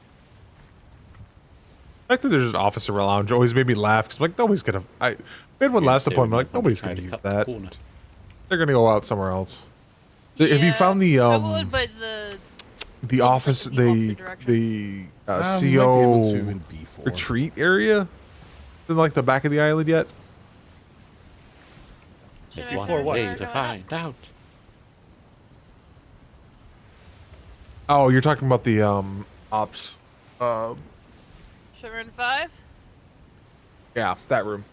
I think there's an officer lounge always made me laugh because like nobody's gonna. We had one last deployment. Like nobody's gonna use that. They're gonna go out somewhere else. Have you found the but the office the might be able CO to in B4. retreat area in like the back of the island yet? There's I one find way out? to find out. Oh, you're talking about the ops. Shipment 5? Yeah, that room.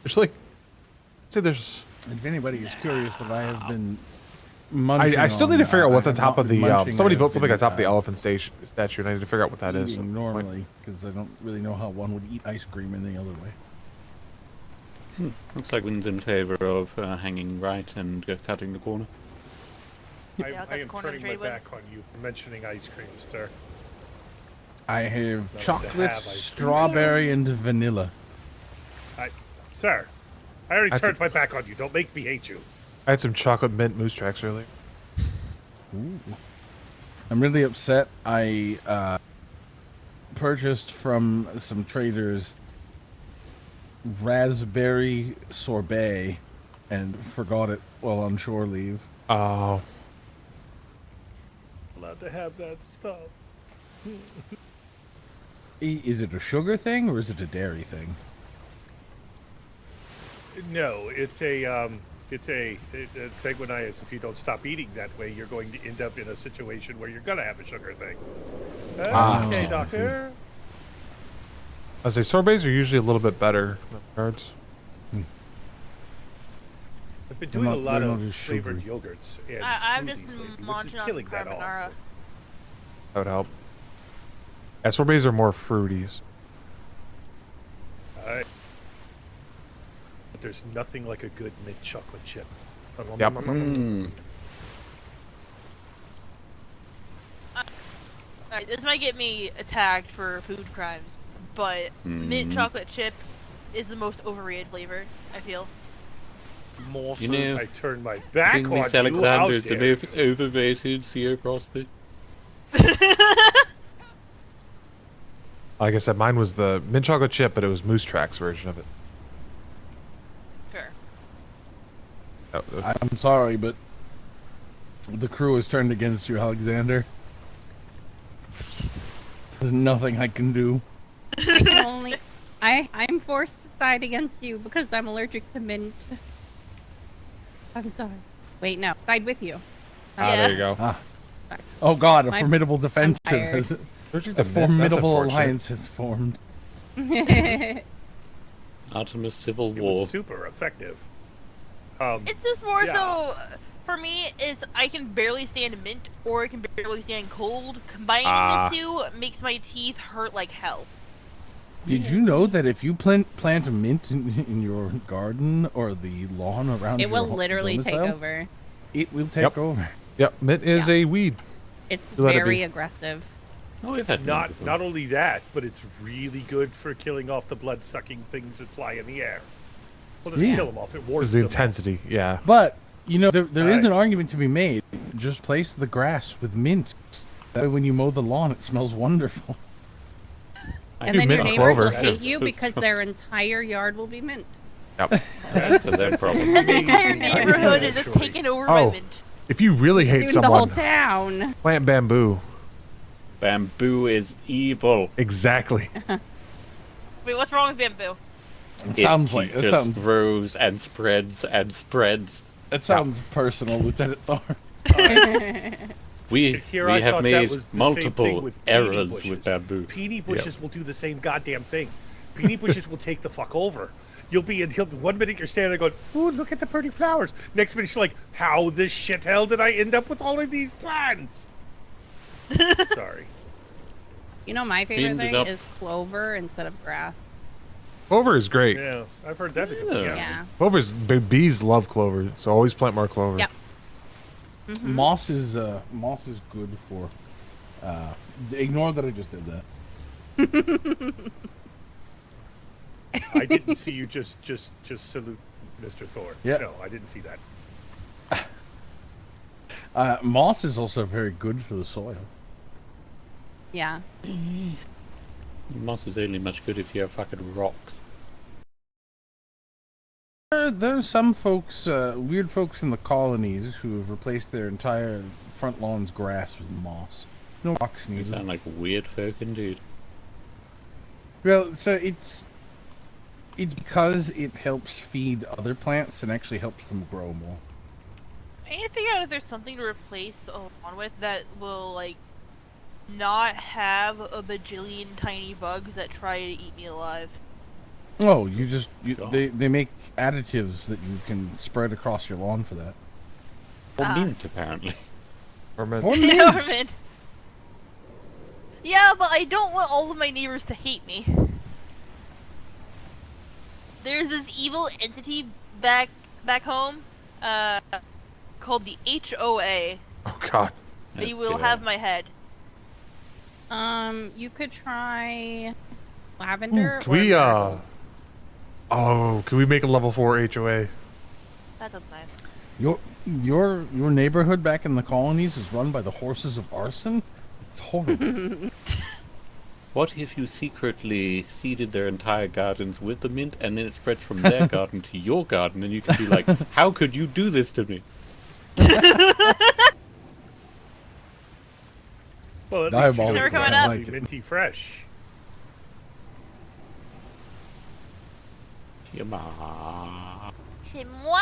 There's like, say there's. If anybody is curious, what I have been I still need to figure out what's on top of the. Somebody built something on top of the elephant elephant statue, and I need to figure out what that is. normally, because I don't really know how one would eat ice cream any other way. Looks like wind's in favor of hanging right and cutting the corner. I am turning my back on you for mentioning ice cream, sir. I have Love to chocolate, have ice cream. strawberry, and vanilla. Sir, I already That's turned my back on you. Don't make me hate you. I had some chocolate mint moose tracks earlier. Ooh. I'm really upset. I purchased from some traders raspberry sorbet and forgot it while on shore leave. Oh. Allowed to have that stuff. Is it a sugar thing or is it a dairy thing? No, it's a sanguinitis. If you don't stop eating that way, you're going to end up in a situation where you're gonna have a sugar thing. Okay, doctor. I say sorbets are usually a little bit better than cards. I've been doing a lot they're not of as flavored sugary. yogurts and I'm just smoothies lately, which is munching on killing some that off. carbonara. That would help. Yeah, sorbets are more fruities. But there's nothing like a good mint chocolate chip. Yep. Alright, this might get me attacked for food crimes, but mint chocolate chip is the most overrated flavor, I feel. More You food. know, I turned my back King on Miss you. Alexander is How the dare most overrated CEO CrossFit. Like I said, mine was the mint chocolate chip, but it was Moose Track's version of it. Fair. I'm sorry, but the crew has turned against you, Alexander. There's nothing I can do. I can only. I'm forced to side against you because I'm allergic to mint. I'm sorry. Wait, no. Side with you. There you go. Oh God, a My- formidable defensive. tired. Has, Allergic a to mint? That's formidable unfortunate. alliance has formed. Artemis Civil It War. was super effective. It's just more yeah. so, for me, it's I can barely stand mint or I can barely stand cold. Combining the two makes my teeth hurt like hell. Did you know that if you plant a mint in your garden or the lawn around It your will literally take domicile, over. it will take Yep. over. Yep, mint is a weed. It's You let it very be. aggressive. Oh, we've had Not only that, but it's really good for killing off the blood-sucking things that fly in the air. Well, doesn't Yeah. kill them off. It Is wards the them. intensity, yeah. But you know, there is Alright. an argument to be made. Just place the grass with mint. That way, when you mow the lawn, it smells wonderful. And do then your mint neighbors will clover. hate you because their entire yard will be mint. Yep. That's their problem. The entire neighborhood is just actually. taken over by Oh, mint. if you really hate Soon the whole someone, town. plant bamboo. Bamboo is evil. Exactly. Wait, what's wrong with bamboo? It sounds like just it sounds. grows and spreads and spreads. It sounds personal, Lieutenant Thorne. We Here I have thought that made was the same thing multiple with peony errors bushes. with bamboo. Peony bushes will do the same goddamn thing. Peony bushes will take the fuck over. You'll be in. 1 minute you're standing there going, "Ooh, look at the pretty flowers." Next minute you're like, "How the shit hell did I end up with all of these plants?" Sorry. You know my favorite Cleaned it thing up. is clover instead of grass. Clover is great. Yeah, I've heard that's a good Yeah. yeah. Yeah. Clover's bees love clover, so always plant more clover. Yep. Moss is good for. Ignore that I just did that. I didn't see you just salute Mr. Thor. Yeah. No, I didn't see that. Moss is also very good for the soil. Yeah. Moss is only much good if you have fucking rocks. There are some folks, weird folks in the colonies, who have replaced their entire front lawn's grass with moss. No rocks You needed. sound like weird folk indeed. Well, so it's because it helps feed other plants and actually helps them grow more. I need to figure out if there's something to replace a lawn with that will, like, not have a bajillion tiny bugs that try to eat me alive. Oh, God. they make additives that you can spread across your lawn for that. Or mint, apparently. Or mint. Or Yeah, mint. mint. Yeah, but I don't want all of my neighbors to hate me. There's this evil entity back home, called the HOA. Oh God. They will have my head. You could try lavender. Can or we marigold. can we make a level 4 HOA? That sounds nice. Your neighborhood back in the colonies is run by the horses of arson? It's horrible. What if you secretly seeded their entire gardens with the mint and then it spreads from their garden to your garden and you can be like, how could you do this to me? Well, at least Diabolical. Summer coming I up. like it. minty fresh. Yeah. Chez moi?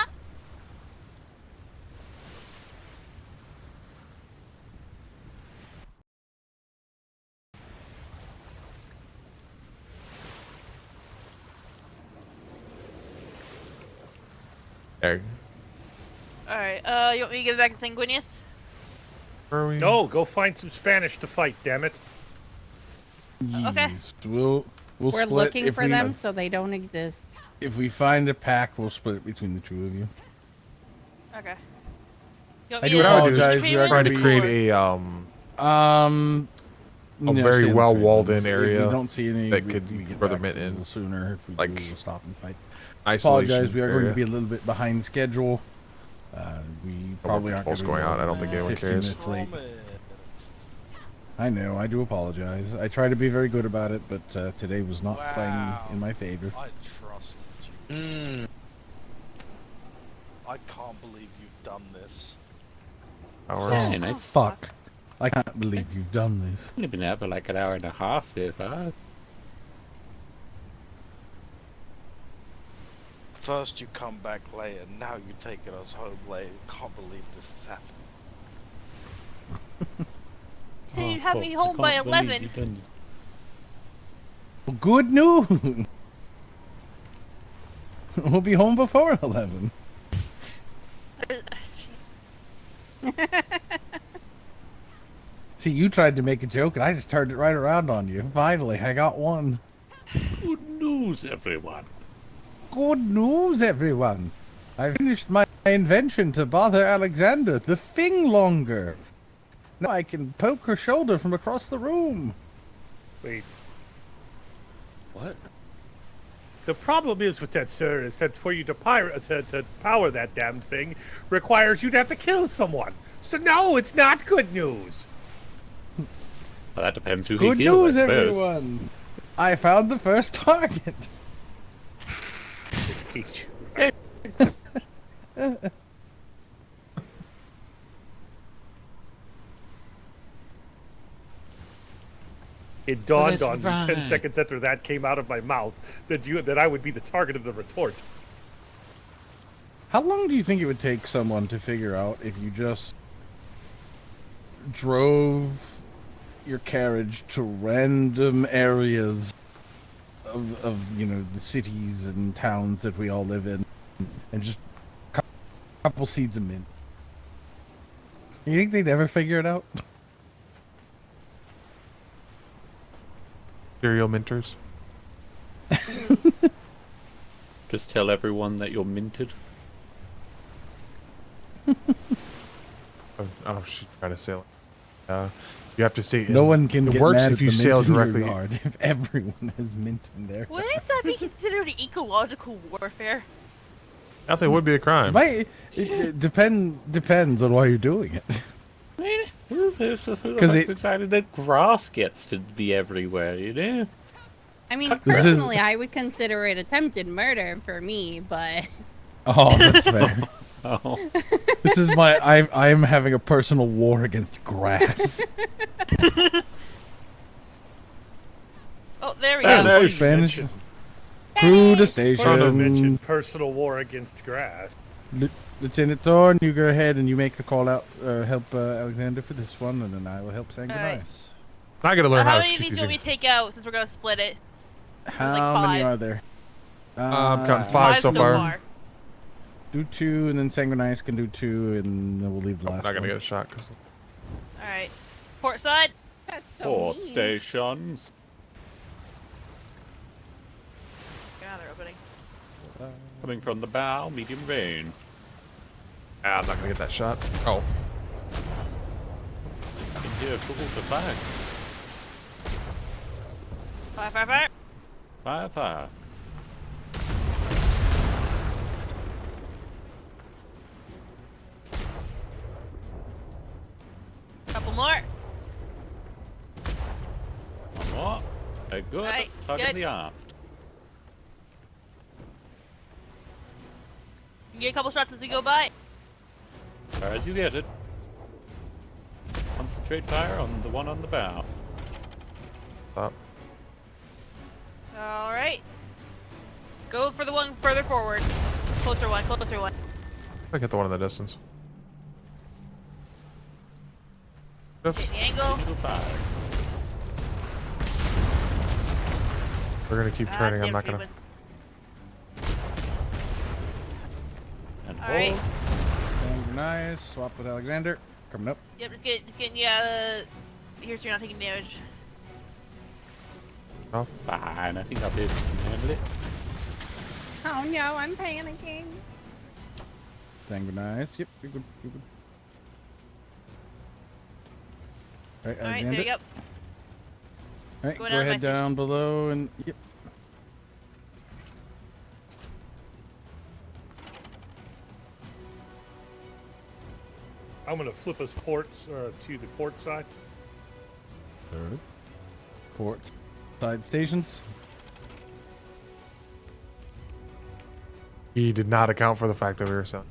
There. Alright, you want me to get back to Sanguinius? Where are we? No, go find some Spanish to fight, damn it. Okay. Yes, we'll We're split looking if for we, them, so they don't exist. If we find a pack, we'll split it between the two of you. Okay. You want I me do to apologize. We are Trying to gonna create be- a no, very stay in the well trade walled lanes. in If area we don't see any, that we could get further back mint a in. little sooner. If we Like, do, we'll stop and fight. isolation Apologize. We are going area. to be a little bit behind schedule. We probably aren't patrol's gonna be going out. I don't more think than anyone 15 cares. minutes late. I know. I do apologize. I try to be very good about it, but today was not playing in my favor. I trusted you. I can't believe you've done this. Oh, nice. fuck. I can't believe you've done this. Only been out for like an hour and a half so far. First you come back later, now you're taking us home late. Can't believe this is happening. You said you'd have me home by 11. Well, good news. We'll be home before 11. See, you tried to make a joke, and I just turned it right around on you. Finally, I got one. Good news, everyone. Good news, everyone. I finished my invention to bother Alexander, the Thinglonger. Now I can poke her shoulder from across the room. Wait. What? The problem is with that, sir, is that for you to power that damn thing requires you to have to kill someone. So no, it's not good news. Well, that depends who Good he kills, news, I suppose. everyone. I found the first target. It dawned Well, on that's me 10 right. seconds after that came out of my mouth that I would be the target of the retort. How long do you think it would take someone to figure out if you just drove your carriage to random areas of you know, the cities and towns that we all live in, and just couple seeds of mint? You think they'd ever figure it out? Serial minters. Just tell everyone that you're minted. Oh, she's trying to sail. You have to say No one can It get works mad if at you the sail mint in your directly. yard if everyone has mint in there. Wouldn't that be considered ecological warfare? Nothing would be a crime. It depends on why you're doing it. Because Because it decided that grass gets to be everywhere, you know? I mean, This is- personally, I would consider it attempted murder for me, but Oh, that's fair. Oh. This is I'm having a personal war against grass. Oh, there we There's go. a Spanish crew to Funny mention station. personal war against grass. Lieutenant Thorne, you go ahead and you make the call out, help Alexander for this one, and then I will help Sanguinius. Alright. I gotta learn How how to many of shoot these these do we things. take out since we're gonna split it? How many are there? I'm counting five so far. Do 2, and then Sanguinius can do 2, and then we'll leave the I'm last not gonna one. get a shot because Alright. Port side. that's Port stations. Yeah, they're opening. Coming from the bow, medium range. I'm not gonna get that shot. Oh, In here, full to fire. Fire, fire, fire. Fire, fire. Couple more. One more. A good. Right, Target good. the aft. You can get a couple shots as we go by. As you get it. Concentrate fire on the one on the bow. up. Alright. Go for the one further forward. Closer one, closer one. I get the one in the distance. Hit the angle. We're gonna keep turning. I'm damn not gonna. Cubans. And Alright. Sounds nice. Swap with Alexander. Coming up. Yep, just getting you out of here so you're not taking damage. Oh, fine. I think I'll be able to handle it. Oh no, I'm panicking. Tango nice. Yep, you're good. You're good. Alright, Alright, Alexander. there you go. Alright, Going go down ahead my down below and yep. I'm gonna flip us ports to the port side. Third. Port side stations. He did not account for the fact that we were sound.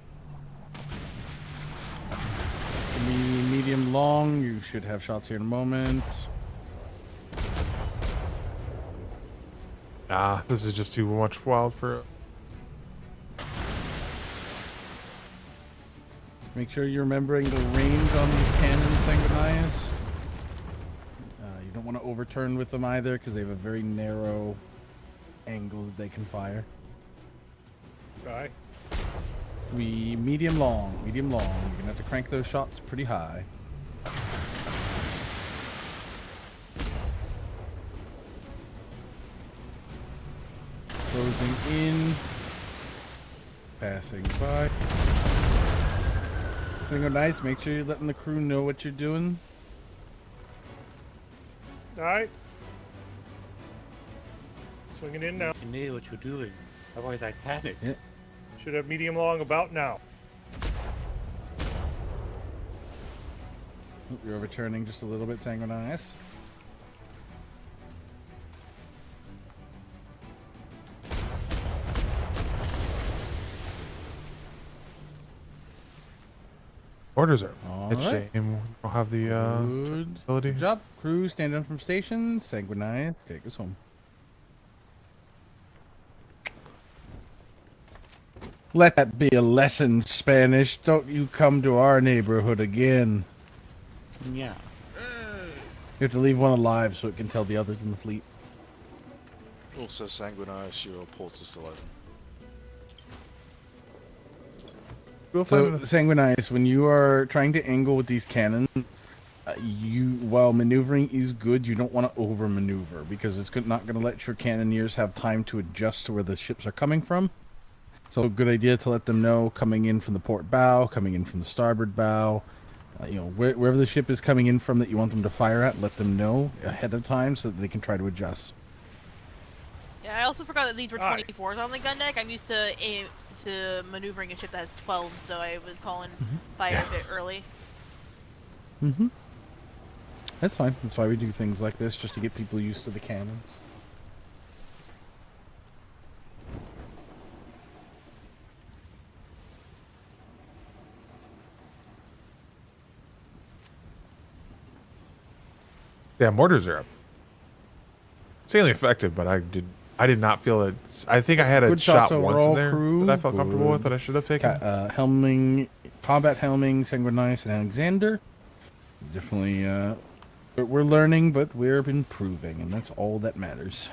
Medium long. You should have shots here in a moment. Ah, this is just too much wild for. Make sure you're remembering the range on these cannons, Sanguinius. You don't want to overturn with them either because they have a very narrow angle that they can fire. Right. Medium long. Medium long. You're going to have to crank those shots pretty high. Closing in. Passing by. Finger nice. Make sure you're letting the crew know what you're doing. Alright. Swinging in now. You know what you're doing. Otherwise, I panic. Yeah. Should have medium long about now. You're overturning just a little bit, Sanguinius. Orders are. All It's right. shame we don't have the Good ability. job. Crew, stand down from station. Sanguinius, take us home. Let that be a lesson, Spanish. Don't you come to our neighborhood again. Yeah. You have to leave one alive so it can tell the others in the fleet. Also, Sanguinius, your ports are still open. So, Sanguinius, when you are trying to angle with these cannons, while maneuvering is good, you don't want to over-maneuver because it's not going to let your cannoneers have time to adjust to where the ships are coming from. So, a good idea to let them know coming in from the port bow, coming in from the starboard bow, wherever the ship is coming in from that you want them to fire at, let them know ahead of time so that they can try to adjust. Yeah, I also forgot that these were 24s on the gun deck. I'm used to maneuvering a ship that has 12, so I was calling fire a bit early. Mm-hmm. That's fine. That's why we do things like this, just to get people used to the cannons. Yeah, mortars are up. Insanely effective, but I did not feel it. I think I had a Good shot shots once in overall, there crew. that I felt comfortable Good. with that I should have taken. Helming, combat helming, Sanguinius, and Alexander. Definitely, we're learning, but we're improving, and that's all that matters.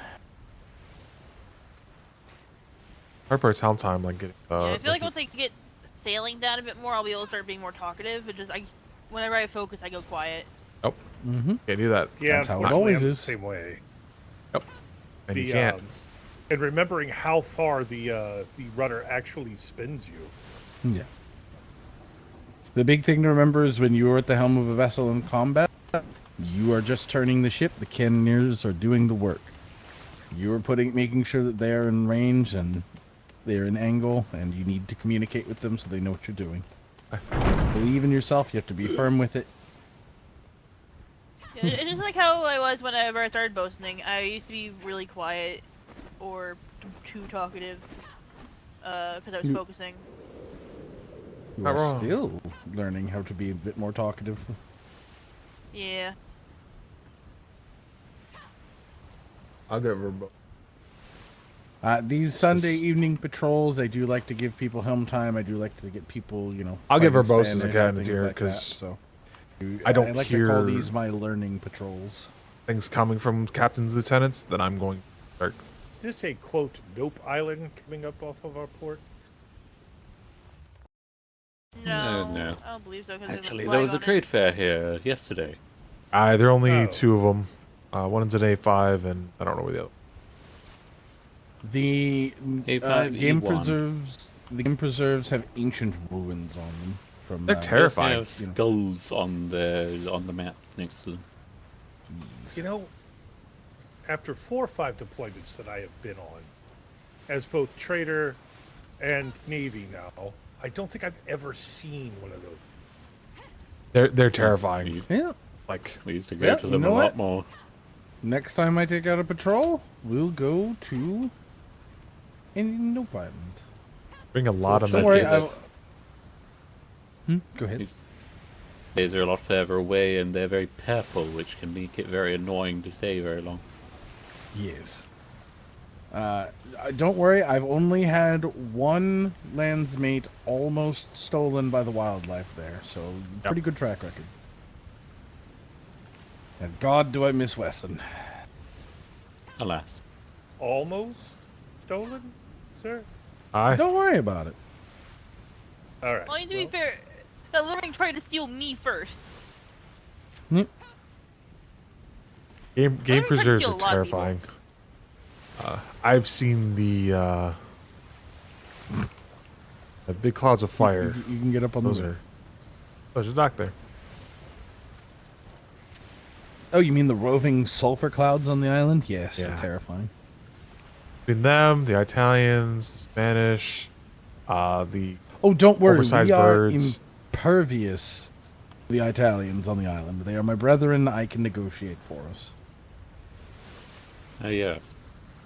Hard part's helm time, like getting. Yeah, I feel like once I get sailing down a bit more, I'll be able to start being more talkative. But whenever I focus, I go quiet. Oh, mm-hmm. Can't do that. Yeah, that's how it always I'm is. the same way. Yep. And you can't. And remembering how far the rudder actually spins you. Yeah. The big thing to remember is when you are at the helm of a vessel in combat, you are just turning the ship. The cannoneers are doing the work. You are making sure that they are in range and they're in angle, and you need to communicate with them so they know what you're doing. Believe in yourself. You have to be firm with it. Yeah, it's just like how I was whenever I started boasting. I used to be really quiet or too talkative because I was focusing. You Not are wrong. still learning how to be a bit more talkative. Yeah. I'll get verbo. These Sunday evening patrols, I do like to give people helm time. I do like to get people, I'll get fighting verbose as a Spanish cat and in the things tier like that, because so I don't like hear to call these my learning patrols. things coming from captains, lieutenants. Then I'm going to start. Is this a quote dope island coming up off of our port? No, no. I don't believe so. 'Cause Actually, there's there a was a flag on trade fair here yesterday. There are only Oh. 2 of them. One's an A5, and I don't know where the other. The A5, game E1. preserves. The game preserves have ancient ruins on them. From They're They terrifying. have skulls on the maps next to them. You know, after 4 or 5 deployments that I have been on, as both trader and Navy now, I don't think I've ever seen one of those. They're terrifying. Yeah. Like we used to go Yeah, to you them know a lot what? more. Next time I take out a patrol, we'll go to Nope Island. Bring a lot of Don't worry, medkits. Go ahead. These days are a lot further away, and they're very purple, which can make it very annoying to stay very long. Yes. Don't worry, I've only had one landsmate almost stolen by the wildlife there, so pretty good track record. And God, do I miss Wesson. Alas. Almost stolen, sir? Don't worry about it. All right. Well, to be fair, the living tried to steal me first. Game trying to preserves steal are a lot of people. terrifying. I've seen the big clouds of fire. You can get up on those the... are. Oh, there's a dock there. Oh, you mean the roving sulfur clouds on the island? Yes, Yeah. they're terrifying. Between them, the Italians, the Spanish, the Oh, don't worry, oversized we are birds. impervious to the Italians on the island. They are my brethren. I can negotiate for us. Ah, yes.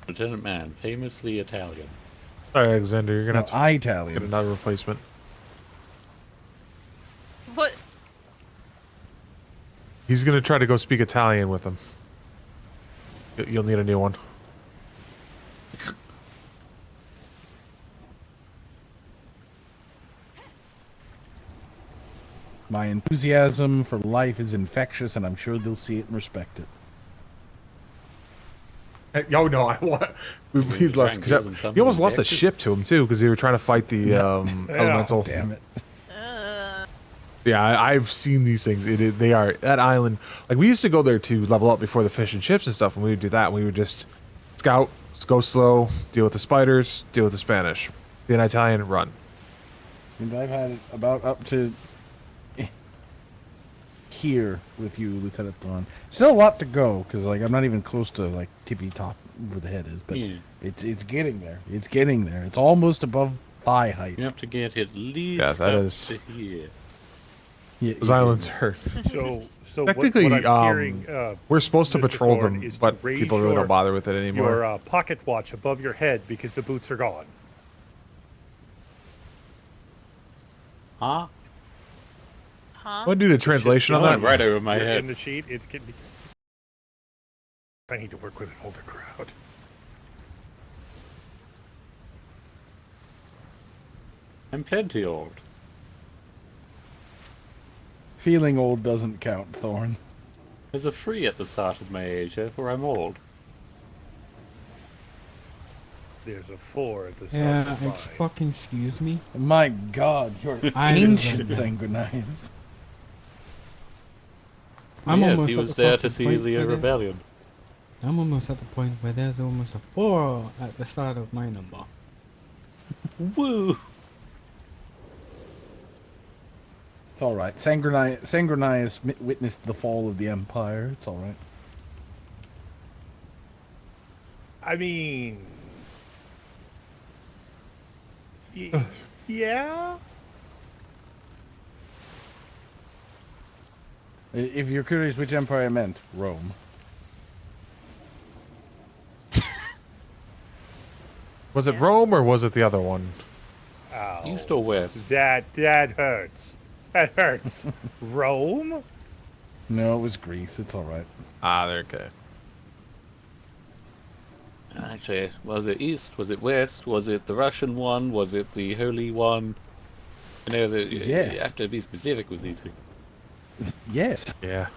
Lieutenant Man, famously Italian. Sorry, Alexander, you're gonna No, have to Italian. get another replacement. What? He's gonna try to go speak Italian with him. You'll need a new one. My enthusiasm for life is infectious, and I'm sure they'll see it and respect it. Oh no, I want. We lost. try and give them He almost lost a something ship to him too because they were trying to fight the elemental. Damn it. Yeah, I've seen these things. They are that island. Like we used to go there to level up before the fish and chips and stuff, and we would do that. And we would just scout, go slow, deal with the spiders, deal with the Spanish, be an Italian, run. And I've had it about up to here with you, Lieutenant Thorne. Still a lot to go because like I'm not even close to like tippy top where the head is, but Yeah. it's getting there. It's getting there. It's almost above thigh height. You have to get at least Yeah, that up is- to here. Yeah, Those islands are. So Technically, what I'm hearing, we're supposed to Mr. patrol Thorne, them, is to but raise people really your- don't bother with it anymore. Your pocket watch above your head because the boots are gone. Huh? Huh? Want to do the translation on that? Right over my You're head. in the sheet. It's getting. I need to work with an older crowd. I'm plenty old. Feeling old doesn't count, Thorne. There's a 3 at the start of my age, therefore I'm old. There's a 4 at the start Yeah, of the it's line. fucking excuse me. My God, you're I ancient, don't- Sanguinize. I'm yes, almost he at was the there to fucking see point the where there- rebellion. I'm almost at the point where there's almost a 4 at the start of my number. Woo! It's all right. Sanguinize witnessed the fall of the Empire. It's all right. I mean, yeah. If you're curious which empire I meant, Rome. Was it Rome or was it the other one? Ow. East or west? That hurts. That hurts. Rome? No, it was Greece. It's all right. They're okay. Actually, was it east? Was it west? Was it the Russian one? Was it the holy one? You know, you Yes. have to be specific with these things. Yes. Yeah.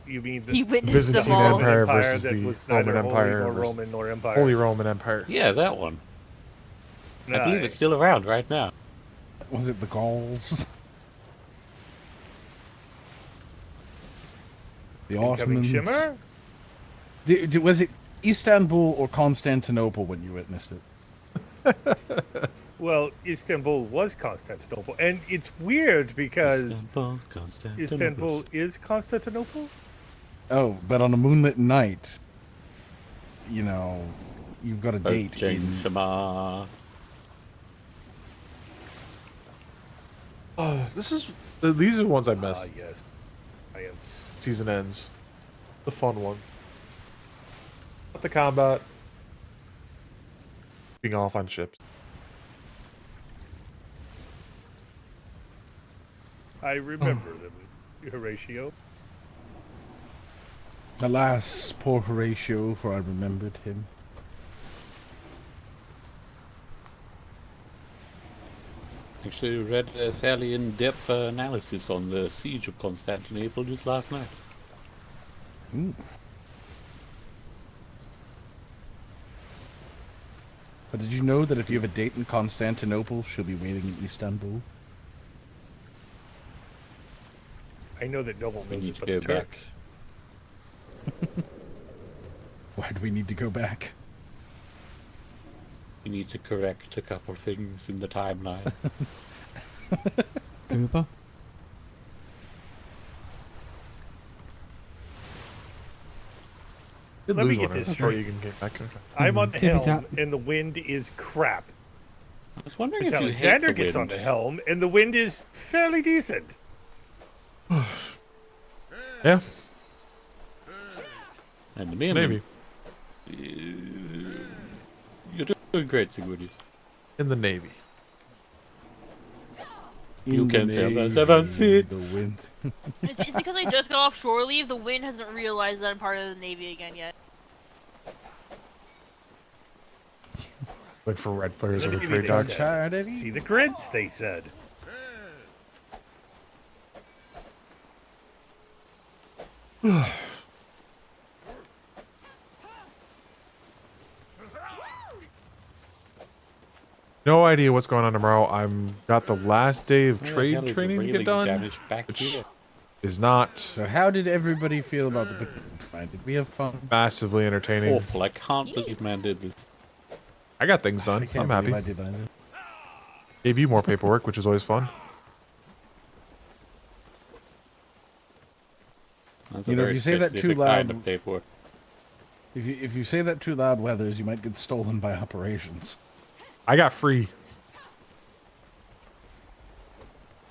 You mean He the witnessed Byzantine them all. Empire Empire versus that the was Roman neither Empire Holy nor versus Roman nor Empire? Holy Roman Empire. Yeah, that one. I believe Nice. it's still around right now. Was it the Gauls? The Incoming Ottomans. shimmer? Was it Istanbul or Constantinople when you witnessed it? Well, Istanbul was Constantinople, and it's weird because Istanbul is Constantinople. Oh, but on a moonlit night, you know, you've got a date in Shema. This is these are the ones I missed. Yes. Science. Season ends. The fun one. Not the combat. Being off on ships. I remember them, Horatio. Alas, poor Horatio, for I remembered him. Actually, read a fairly in-depth analysis on the siege of Constantinople just last night. Ooh. But did you know that if you have a date in Constantinople, she'll be waiting in Istanbul? I know that Noble We knows need it, to but go the back. Turks. Why do we need to go back? We need to correct a couple things in the timeline. Goober? Let me Lose get one this before straight. you can get back. I'm on the Tip is helm, out. and the wind is crap. I was wondering Miss if you hate Alexander the gets on wind. the helm, and the wind is fairly decent. Yeah, And the man, maybe. You're doing great, Sigurdius. In the Navy. You In can the sail the Navy, seven sea. The wind. It's because I just got off shore leave. The wind hasn't realized that I'm part of the Navy again yet. Wait for red flares over Maybe trade they dogs. said, see the grids, they said. No idea what's going on tomorrow. I'm got the last day of Where the trade hell is training to railing get done, damage back which here? is not So how did everybody feel about the picnic? Did we have fun? massively entertaining. Awful. I can't believe man did this. I got things done. I can't I'm happy. believe I did either. Gave you more paperwork, which is always fun. That's You a know, if very you say that too specific kind of loud- paperwork. If you say that too loud, Weathers, you might get stolen by operations. I got free.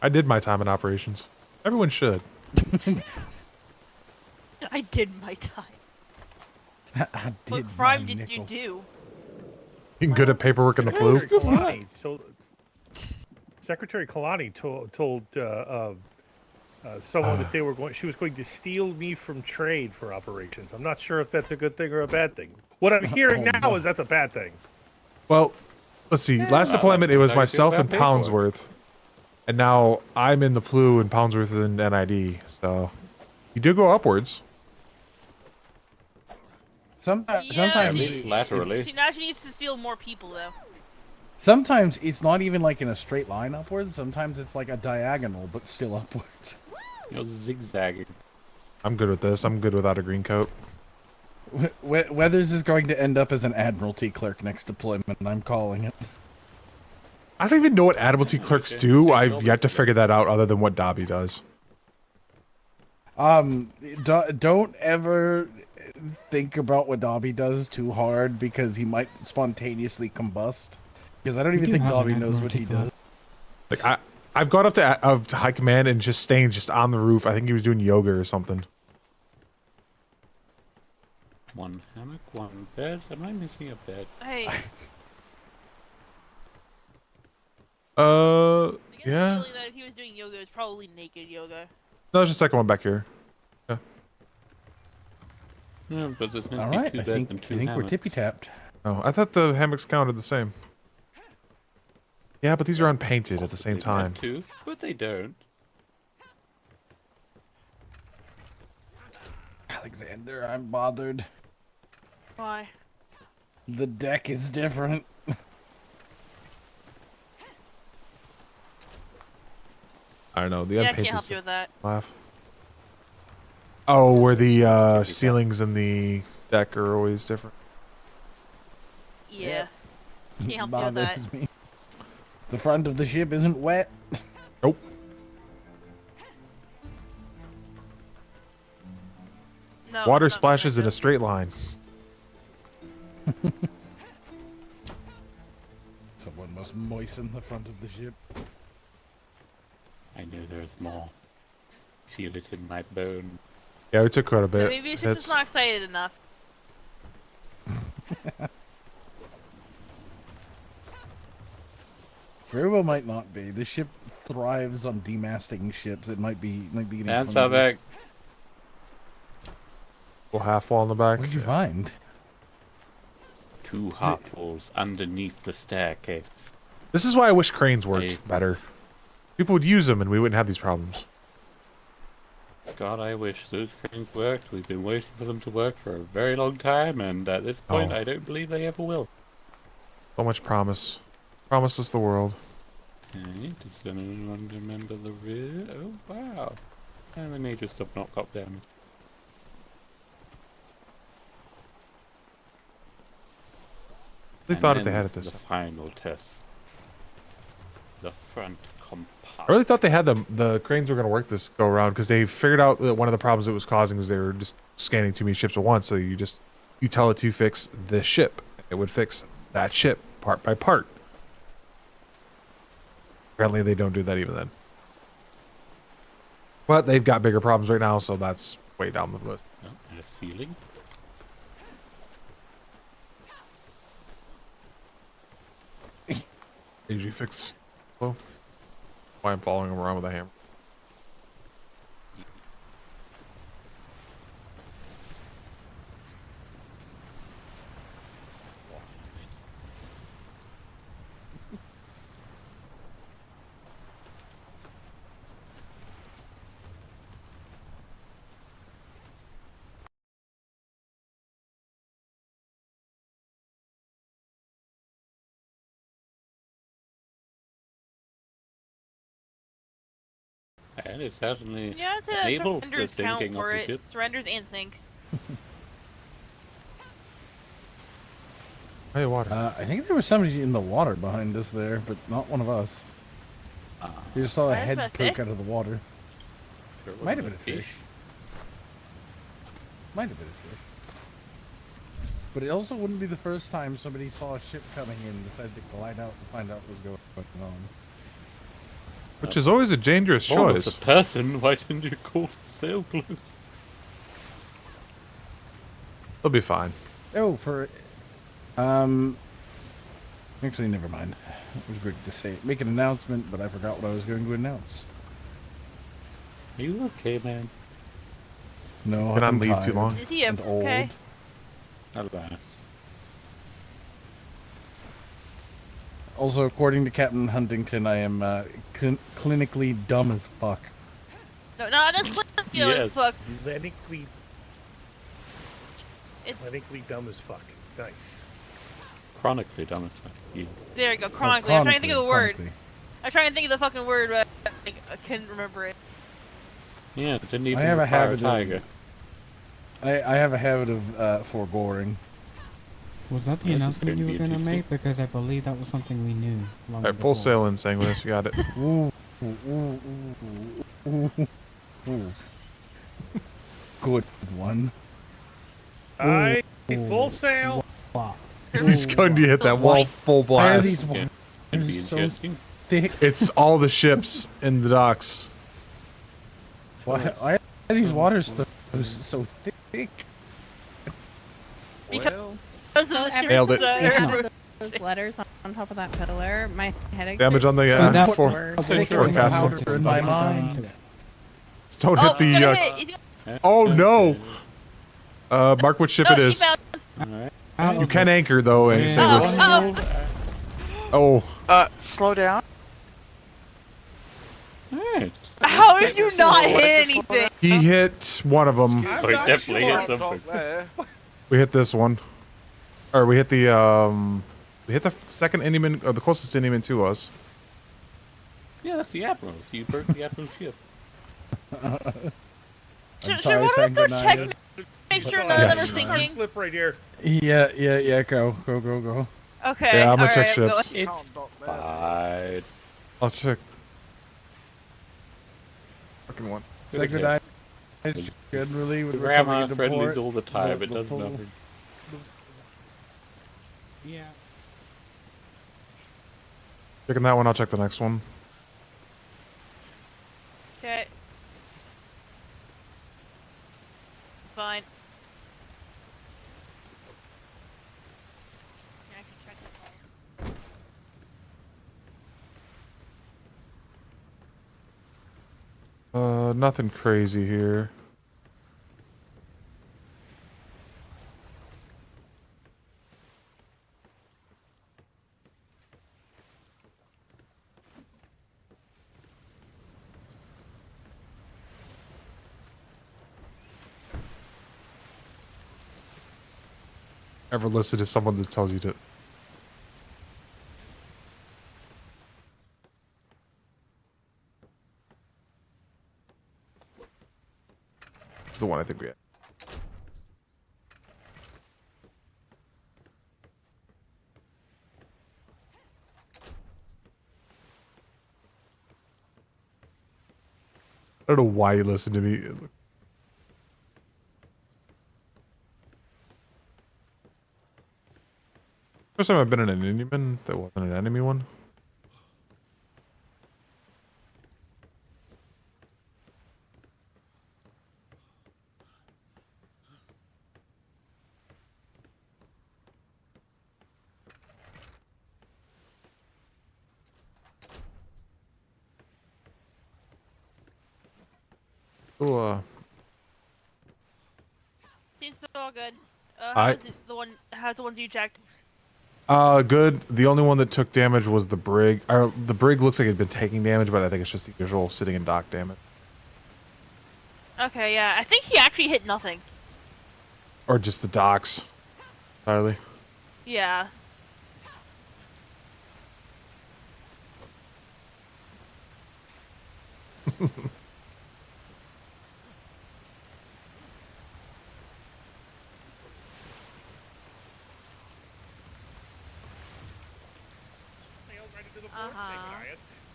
I did my time in operations. Everyone should. I did my time. I What did crime my did nickel. you do? Being good at paperwork in the flu. Secretary Kalani told someone that they were going. She was going to steal me from trade for operations. I'm not sure if that's a good thing or a bad thing. What I'm hearing Oh, now no. is that's a bad thing. Well, let's see. Last not deployment, like it was how you feel myself about and paperwork. Poundsworth. And now I'm in the flu and Poundsworth is in NID. So you do go upwards. Sometimes At least it's- laterally. Now she needs to steal more people, though. Sometimes it's not even like in a straight line upwards. Sometimes it's like a diagonal, but still upwards. You're zigzagging. I'm good with this. I'm good without a green coat. Weathers is going to end up as an admiralty clerk next deployment, and I'm calling it. I don't even know what Admiralty clerks do. I've yet to figure that out other than what Dobby does. Don't ever think about what Dobby does too hard because he might spontaneously combust. Because I don't even do think have Dobby an knows what he admiralty does. Like I've gone up to high command and just staying just on the roof. I think he was doing yoga or something. One hammock, one bed. Am I missing a bed? Hey, Yeah. really, that if he was doing yoga, it was probably naked yoga. No, there's a second one back here. Yeah. Yeah, but there's meant All to be right, two I beds think and two we're hammocks. tippy tapped. Oh, I thought the hammocks counted the same. Yeah, but these are unpainted at the same Possibly meant time. to, but they don't. Alexander, I'm bothered. Why? The deck is different. I don't know. The Yeah, I unpainted can't help you with that. laugh. Oh, where the ceilings and the deck are always different. Yeah. Can't help you with that. Bothers me. The front of the ship isn't wet. Nope. No, Water no, splashes in a straight line. Someone must moisten the front of the ship. I know there's more. Feel it in my bone. Yeah, we took quite a bit. Maybe it's just not excited enough. Very well might not be. The ship thrives on demasting ships. It might be getting And clunky. back. Little half wall in the back. What did you find? 2 hot holes underneath the staircase. This is why I wish cranes worked better. People would use them and we wouldn't have these problems. God, I wish those cranes worked. We've been waiting for them to work for a very long time, and at this point, Oh. I don't believe they ever will. So much promise. Promise us the world. Okay, does anyone remember the rear? Oh, wow. And the major stuff not got damaged. They And thought they then had it this the time. final test. The front compartment. I really thought they had the cranes were going to work this go around because they figured out that one of the problems it was causing was they were just scanning too many ships at once. So you tell it to fix this ship, it would fix that ship part by part. Apparently they don't do that even then. But they've got bigger problems right now, so that's way down the list. Oh, and a ceiling. AG fix. Hello? Why I'm following him around with a hammer. And it certainly Yeah, I'd say that enabled the surrenders count sinking for of the it. ship. Surrenders and sinks. Hey, water. I think there was somebody in the water behind us there, but not one of us. You just saw a Might head have been a poke out of the water. Sure Might have wasn't been a fish. Might have been a fish. But it also wouldn't be the first time somebody saw a ship coming in and decided to glide out and find out what was going on. Which is always a dangerous Oh, choice. it's a person. Why didn't you call the sail close? They'll be fine. Oh, for actually, never mind. I was going to say make an announcement, but I forgot what I was going to announce. Are you okay, man? No, Been on I'm leave too tired long? Is he and okay? old. Alas. Also, according to Captain Huntington, I am clinically dumb as fuck. No, that's Yes. as fuck. Clinically It's, dumb as fuck. Nice. Chronically dumb as fuck. You. there you go, chronically. I'm trying to think of the word. chronically. I'm trying to think of the fucking word, but I couldn't remember it. Yeah, it didn't even I have a require habit tiger. of. I have a habit of foregoing. Was that the Yes, it's announcement you going were to be going to interesting. make? Because I believe that was something we knew long Alright, before. full sail in, Sanguinus. You got it. Ooh, ooh, ooh, ooh, ooh. Good one. I full sail. He's going to hit that wall full Why are blast. these Yeah, waters it'd be so interesting. thick? It's all the ships in the docks. Why are these waters so thick? Because So of the ever Nailed ships it. since that we are- saw those letters on top of that pillar, my headache Damage on the forecastle. In my mind. Don't Oh, hit the. he's gonna hit. He's gonna... Oh no! Mark what ship Oh, it he is. bounced. You can anchor though, and say Oh, this. oh. Oh, Slow down. Alright. How did you not What hit did you slow anything? he hit one of them. So he definitely hit something. There. We hit this one, or we hit the second Indian, or the closest Indian to us. Yeah, that's the Admiral's. You broke the Admiral's ship. sorry, one of us go check? Sanguinius. Make sure But- none of them are Yes. sinking. Slip right here. Yeah. Go. Okay. Yeah, I'm gonna all check right, ships. go ahead. Fine. I'll check. Fucking one. Sanguinius generally would Grandma recommend to friendlies port all the time. the It does full- nothing. Yeah. Checking that one. I'll check the next one. Okay. It's fine. Yeah, I can check it all. Nothing crazy here. Ever listen to someone that tells you to? It's the one I think we had. I don't know why you listen to me. First time I've been in an Inhuman that wasn't an enemy one. Oh, Seems all good. How's the ones you checked? good. The only one that took damage was the brig. The brig looks like it'd been taking damage, but I think it's just the usual sitting in dock damage. Okay, yeah. I think he actually hit nothing. Or just the docks. Entirely. Yeah.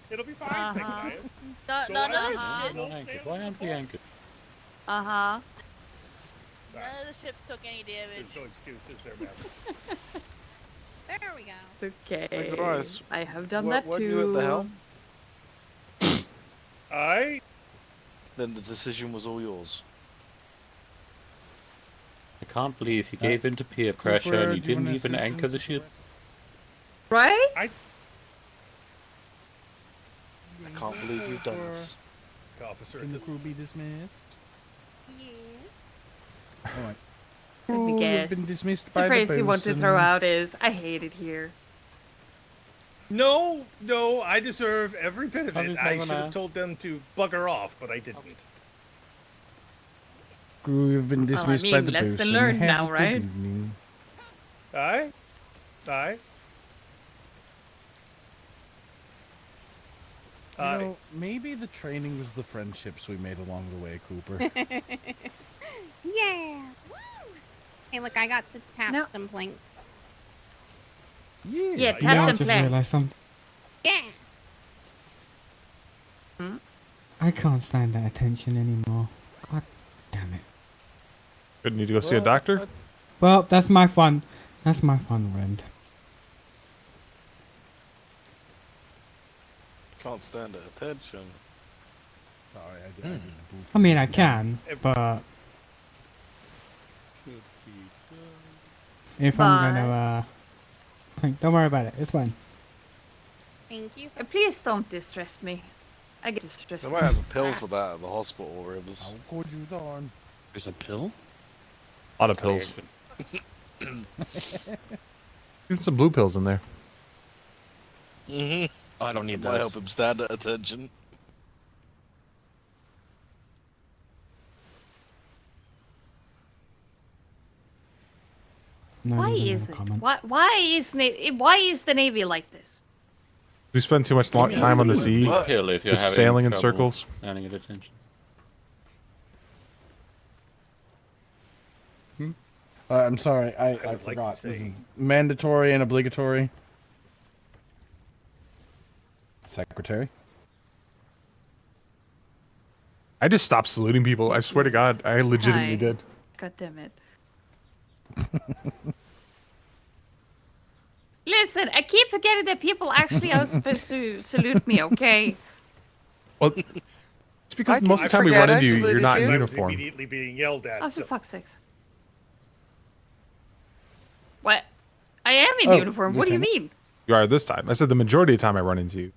It'll be fine, Sanguinius. None of the Uh-huh. shit. Why aren't we anchored? None of the ships took any damage. There's no excuses there, man. There we go. It's okay. Sanguinius, I have done weren't that too. you at the helm? Then the decision was all yours. I can't believe you gave in to peer pressure and you do you didn't want even assistance anchor the with ship. Right? I can't believe you've done this. Officer, Can the crew be dismissed? Alright. Let me Crew guess. have been dismissed The by phrase you want to bosun. throw out is, I hate it here. No, I deserve every bit of Honey, it. I should Savannah. have told them to bugger off, but I didn't. Crew have been Well, I dismissed by mean, the lesson bosun. learned Have now, a good right? evening. Aye? You know, maybe the training was the friendships we made along the way, Cooper. Yeah. Hey, look, I got to tap some planks. Yeah. Yeah, You know, I tap them just realized planks. something. Yeah. I can't stand that attention anymore. God damn it. Good. Need to go see a doctor? Well, that's my fun. That's my fun rent. Can't stand the attention. Sorry, I did. I mean, I can, but if I'm gonna, don't worry about it. It's fine. Thank you. Please don't distress me. I get distressed. They might have a pill for that at the hospital, Rivers. How could you darn? There's a pill? A lot of pills. Get some blue pills in there. I don't need Might those. help him stand at attention. No Why need is another it? comment. Why is the Navy like this? We spend too much time on the sea, Pill if you're just having sailing in trouble circles. standing at attention. I'm sorry, I would like to forgot. This say- is mandatory and obligatory. Secretary. I just stopped saluting people. I swear to God, I legitimately Hi. did. God damn it. Listen, I keep forgetting that people actually are supposed to salute me, okay? Well, it's because most of the time we run into you, you're not in I was uniform. immediately being yelled at. Oh, for so- fuck's sakes. What? I am in Oh, uniform. What do you Lieutenant. mean? You are this time. I said the majority of the time I run into you.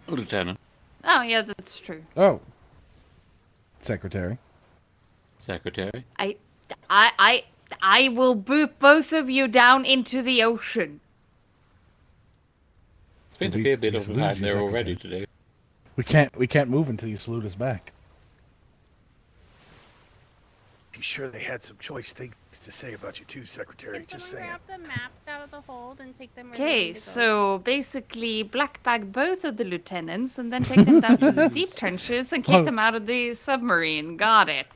Lieutenant. Oh, yeah, that's true. Oh. Secretary. Secretary. I will boot both of you down into the ocean. It's been a We- fair bit we of saluted time you, there already Secretary. today. We can't move until you salute us back. I'm sure they had some choice things to say about you too, Secretary. Just saying. Grab the maps out of the hold and take them where they Okay, need to go. so basically black bag both of the lieutenants and then take them down to the deep trenches and kick them out of the submarine. Got it.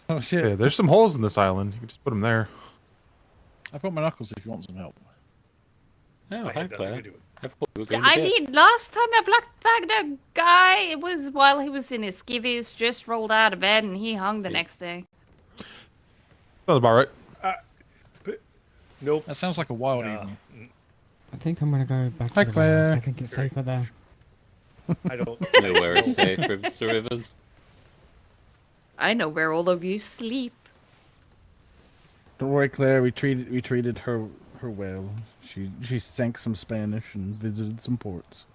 Oh shit. Yeah, there's some holes in this island. You can just put them there. I've got my knuckles if you want some help. Oh, I hi, had nothing Claire. to do with I thought you were going to I bed. mean, last time I black bagged a guy, it was while he was in his skivvies, just rolled out of bed, and he hung the next day. Sounds about right. Nope. That sounds like a wild evening. I think I'm gonna go back Hi, to the Claire. warehouse. I think it's safer there. I don't. Nowhere is safe, Mr. Rivers. I know where all of you sleep. Don't worry, Claire. We treated her well. She sank some Spanish and visited some ports.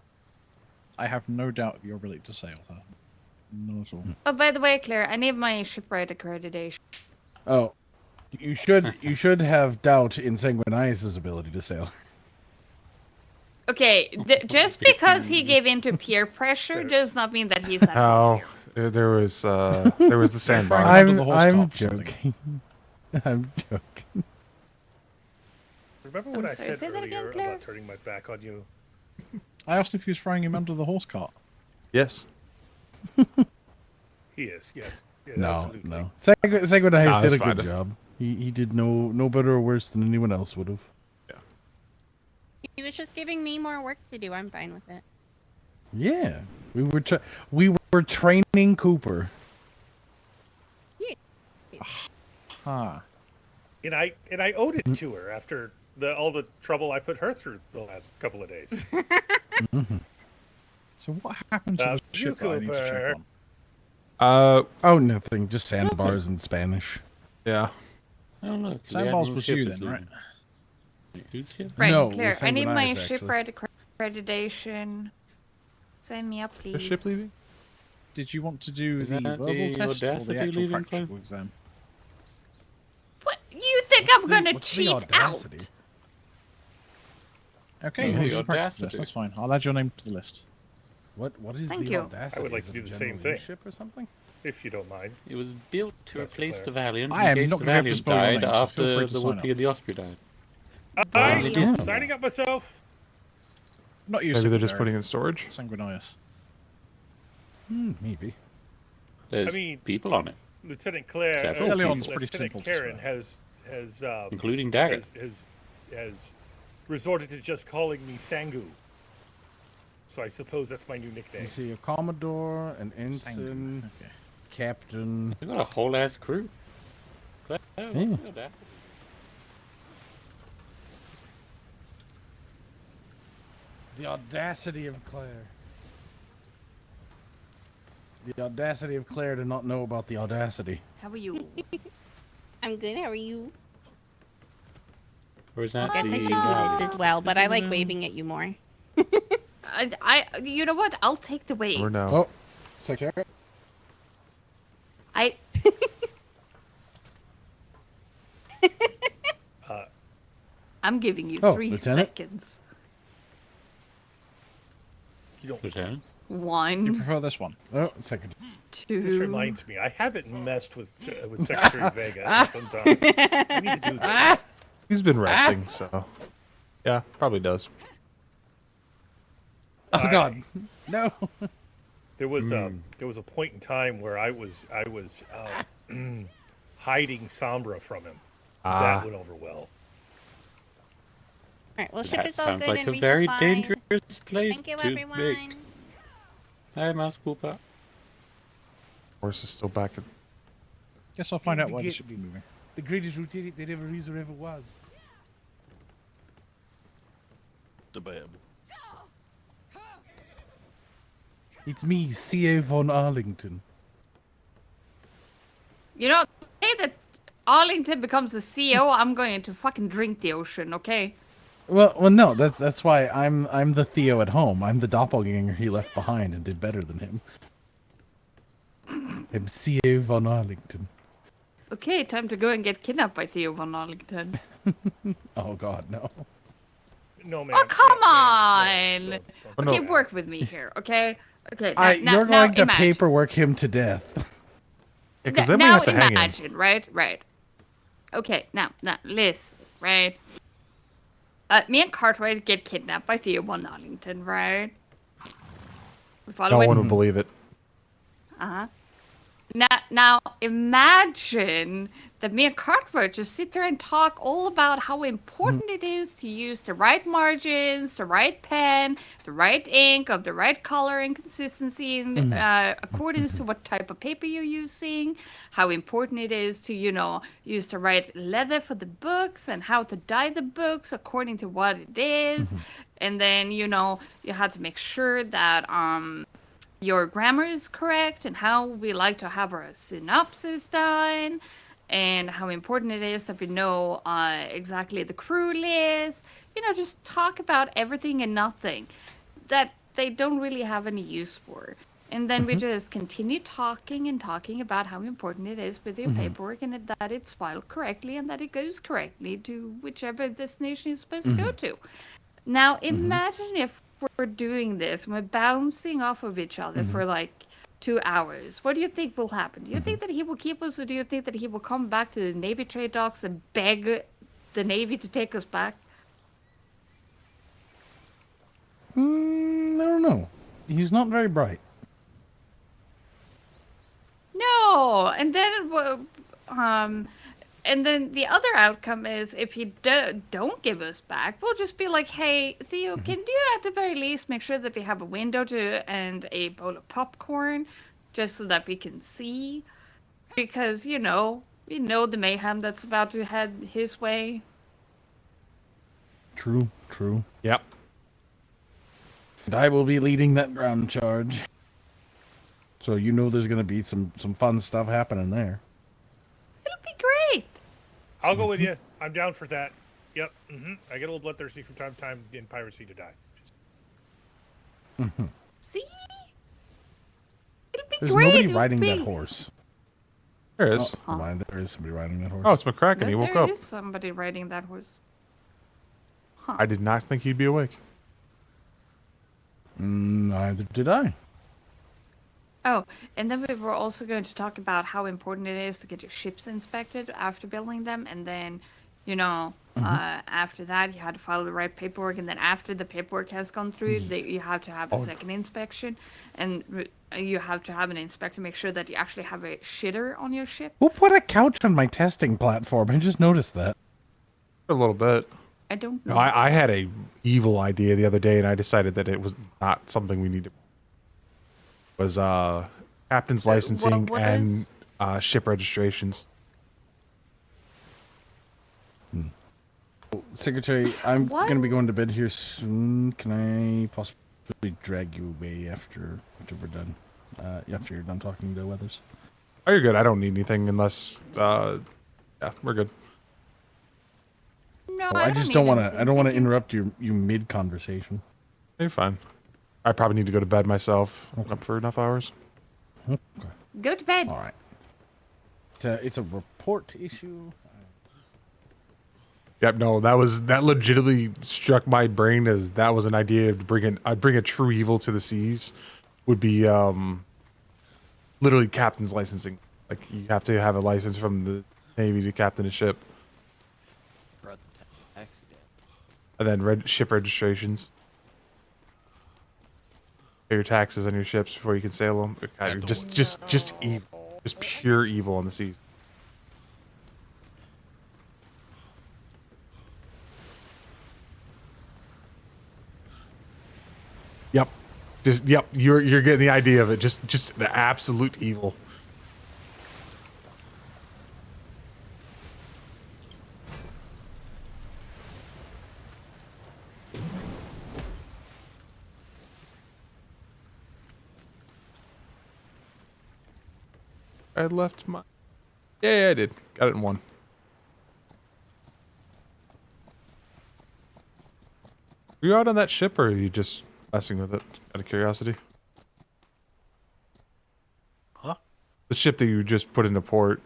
I have no doubt of your ability to sail her. Not at all. Oh, by the way, Claire, I need my shipwright accreditation. Oh, you should have doubt in Sanguinius's ability to sail. Okay, just because he gave in to peer pressure does not mean that he's at Oh, there was the sandbar. I'm joking. I'm joking. Remember I'm what I sorry, said say that again, earlier Claire? about turning my back on you? I asked if he was throwing him under the horse cart. Yes. He is, yes. Yeah, No, absolutely. no. Sanguinius Nah, did that's a good fine. job. He did no better or worse than anyone else would have. He was just giving me more work to do. I'm fine with it. Yeah, we were training Cooper. Huh. And I owed it to her after all the trouble I put her through the last couple of days. So what happened to the you, ship that I need to Cooper. check on? Oh, nothing. Just sandbars in Spanish. Yeah. Oh, look. the Sandbars Admiral was ship you is then, right? leaving. Who's here? Right, No, it Claire, was I need my Sanguinius, actually. shipwright accreditation. Sign me up, please. The ship leaving? Did you want to do Is the that verbal the test or Audacity the actual leaving, practical exam? What? You think I'm gonna what's the cheat Audacity? out? Okay, Oh, you the use the practical Audacity. test. That's fine. I'll add your name to the list. What is Thank the you. Audacity? I would like Is to it do a the general same thing. ship or something? If you don't mind. It was built to That's replace Claire. the Valiant I am in case not the gonna have to Valiant spell your died name, so feel after free to the sign Woodley and the Osprey died. I'm They did. signing up myself. Not you. Maybe they're just Secretary. putting it in storage. Sanguinius. Maybe. There's I mean, people on it, Lieutenant Claire, Several Leon's people. pretty Lieutenant simple to Karen spell. has including Dagger. has resorted to just calling me Sangu. So I suppose that's my new You nickname. see a commodore, an ensign, Okay. captain. They got a whole ass crew. Claire, what's Yeah. the Audacity? The audacity of Claire. The audacity of Claire to not know about the audacity. How are you? I'm good. How are you? Or is that I guess I should the... do this as well, but I like waving at you more. You know what? I'll take the wave. Or no. Oh, Secretary. I. I'm giving you Oh, 3 Lieutenant? seconds. You don't. Lieutenant? You 1, prefer this one? Oh, Secretary. 2. This reminds me, I haven't messed with Secretary Vega in some time. I need to do this. He's been resting, so yeah, probably does. Oh God, no. There was a point in time where I was hiding Sombra from him. That went over well. Alright, well, ship That is all sounds good like and a very resupplied. dangerous place Thank you, to everyone. make. Hi, Mouse Cooper. Horse is still back at. Guess I'll find out The why they ga- should be moving. The greatest routine that ever is or ever was. The bab. It's me, C.A. von Arlington. You know, the day that Arlington becomes the CEO, I'm going to fucking drink the ocean, okay? Well, no, that's why I'm the Theo at home. I'm the doppelganger he left behind and did better than him. I'm C.A. von Arlington. Okay, time to go and get kidnapped by Theo von Arlington. Oh God, no. No, man. Oh, come on! no. Okay, work with me here, okay? Okay, You're now going to imagine. paperwork him to death. Because then we now have to hang him. imagine, right? Okay, now, listen, right? Me and Cartwright get kidnapped by Theo von Arlington, right? We follow No it? one would believe it. Uh-huh. Now, imagine that me and Cartwright just sit there and talk all about how important it is to use the right margins, the right pen, the right ink of the right color and consistency in accordance to what type of paper you're using, how important it is to, use the right leather for the books and how to dye the books according to what it is. And then, you have to make sure that, your grammar is correct and how we like to have our synopsis done and how important it is that we know exactly the crew list. Just talk about everything and nothing that they don't really have any use for. And then we just continue talking and talking about how important it is with your paperwork and that it's filed correctly and that it goes correctly to whichever destination it's supposed to go to. Now, imagine if we're doing this and we're bouncing off of each other for like 2 hours. What do you think will happen? Do you think that he will keep us, or do you think that he will come back to the Navy trade docks and beg the Navy to take us back? I don't know. He's not very bright. No, and then the other outcome is if he don't give us back, we'll just be like, hey, Theo, can you at the very least make sure that we have a window and a bowl of popcorn just so that we can see? Because, we know the mayhem that's about to head his way. True. Yep. And I will be leading that ground charge. So there's going to be some fun stuff happening there. It'll be great. I'll go with you. I'm down for that. Yep. I get a little bloodthirsty from time to time in piracy to die. See? It'll be There's great. nobody It'll riding be... that horse. There is. Oh, never mind, there is somebody riding that horse. Oh, it's McCracken. He woke up. There is somebody riding that horse. Huh. I did not think he'd be awake. Neither did I. Oh, and then we were also going to talk about how important it is to get your ships inspected after building them, and then, after that you had to file the right paperwork, and then after the paperwork has gone through, you have to have a second inspection, and you have to have an inspector make sure that you actually have a shitter on your ship. Who put a couch on my testing platform? I just noticed that. A little bit. I don't know. No, I had a evil idea the other day, and I decided that it was not something we needed. Was captain's licensing what and ship registrations. Secretary, I'm going to be going to bed here soon. Can I possibly drag you away after we're done? After you're done talking to Weathers? Oh, you're good. I don't need anything unless, yeah, we're good. No, I just don't want to. I don't want to interrupt you mid conversation. You're fine. I probably need to go to bed myself. Up for enough hours. Okay. Go to bed. All right. It's a report issue. Yep. No, that legitimately struck my brain as that was an idea to bring a true evil to the seas. Would be literally captain's licensing. Like you have to have a license from the Navy to captain a ship. And then ship registrations. Pay your taxes on your ships before you can sail them. God, just evil. Just pure evil on the seas. Just yep, you're getting the idea of it. Just the absolute evil. I left my. Yeah, I did. Got it in one. Were you out on that ship, or are you just messing with it out of curiosity? Huh? The ship that you just put into port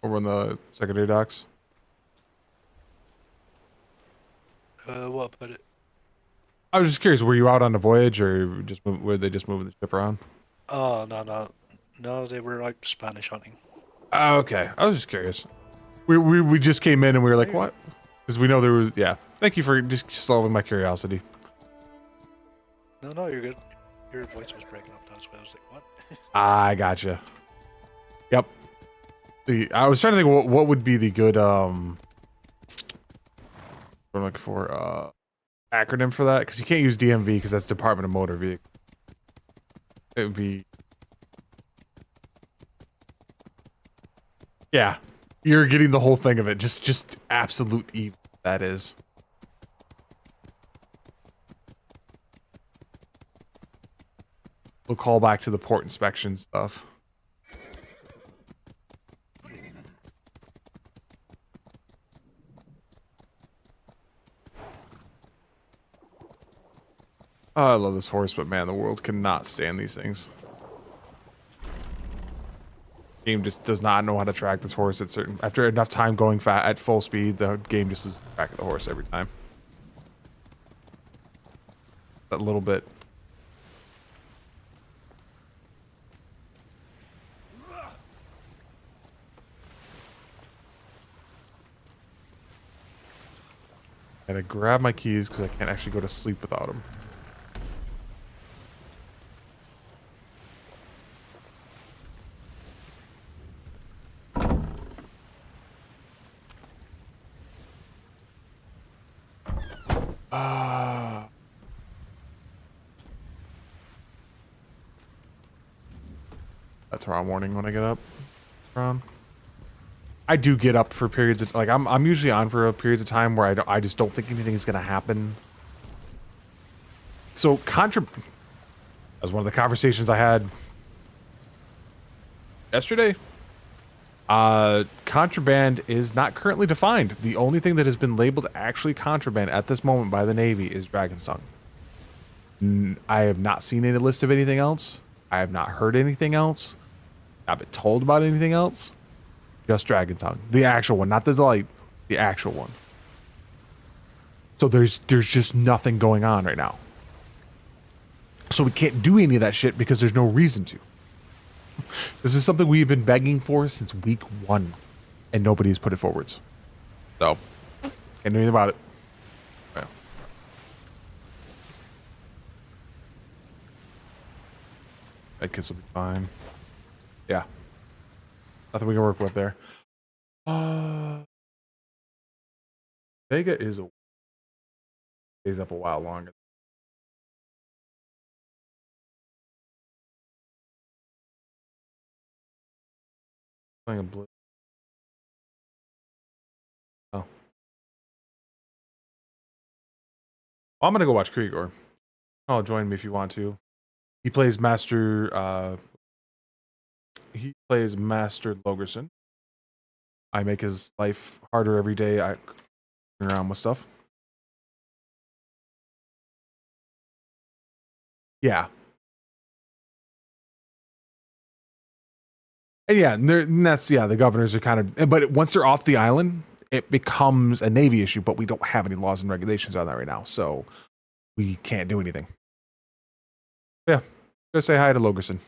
over on the secondary docks. What about it? I was just curious. Were you out on a voyage, or were they just moving the ship around? Oh, no, they were like Spanish hunting. Oh, okay. I was just curious. We just came in and we were like, what? Because we know there was, yeah. Thank you for just solving my curiosity. No, you're good. Your voice was breaking up. That's why I was like, what? I gotcha. Yep. I was trying to think what would be the good, what I'm looking for, acronym for that. Because you can't use DMV because that's Department of Motor Vehicle. It would be... Yeah. You're getting the whole thing of it. Just absolute evil, that is. We'll call back to the port inspection stuff. Oh, I love this horse, but man, the world cannot stand these things. Game just does not know how to track this horse at certain. After enough time going at full speed, the game just is back at the horse every time. That little bit. I gotta grab my keys because I can't actually go to sleep without them. That's tomorrow morning when I get up. I do get up for periods of like I'm usually on for periods of time where I just don't think anything is gonna happen. So that was one of the conversations I had yesterday. Contraband is not currently defined. The only thing that has been labeled actually contraband at this moment by the Navy is Dragon's Tongue. I have not seen any list of anything else. I have not heard anything else. I've been told about anything else. Just Dragon Tongue. The actual one, not the delight. The actual one. So there's just nothing going on right now. So we can't do any of that shit because there's no reason to. This is something we've been begging for since week 1. And nobody's put it forwards. So, can't do anything about it. Yeah. That kids will be fine. Yeah. Nothing we can work with there. Vega stays up a while longer. Playing a blue. Oh. I'm gonna go watch Krigor. Oh, join me if you want to. He plays Master Logerson. I make his life harder every day. I around with stuff. Yeah. And yeah, and that's, yeah, the governors are kind of, but once they're off the island, it becomes a Navy issue, but we don't have any laws and regulations on that right now, so we can't do anything. Yeah, go say hi to Logerson.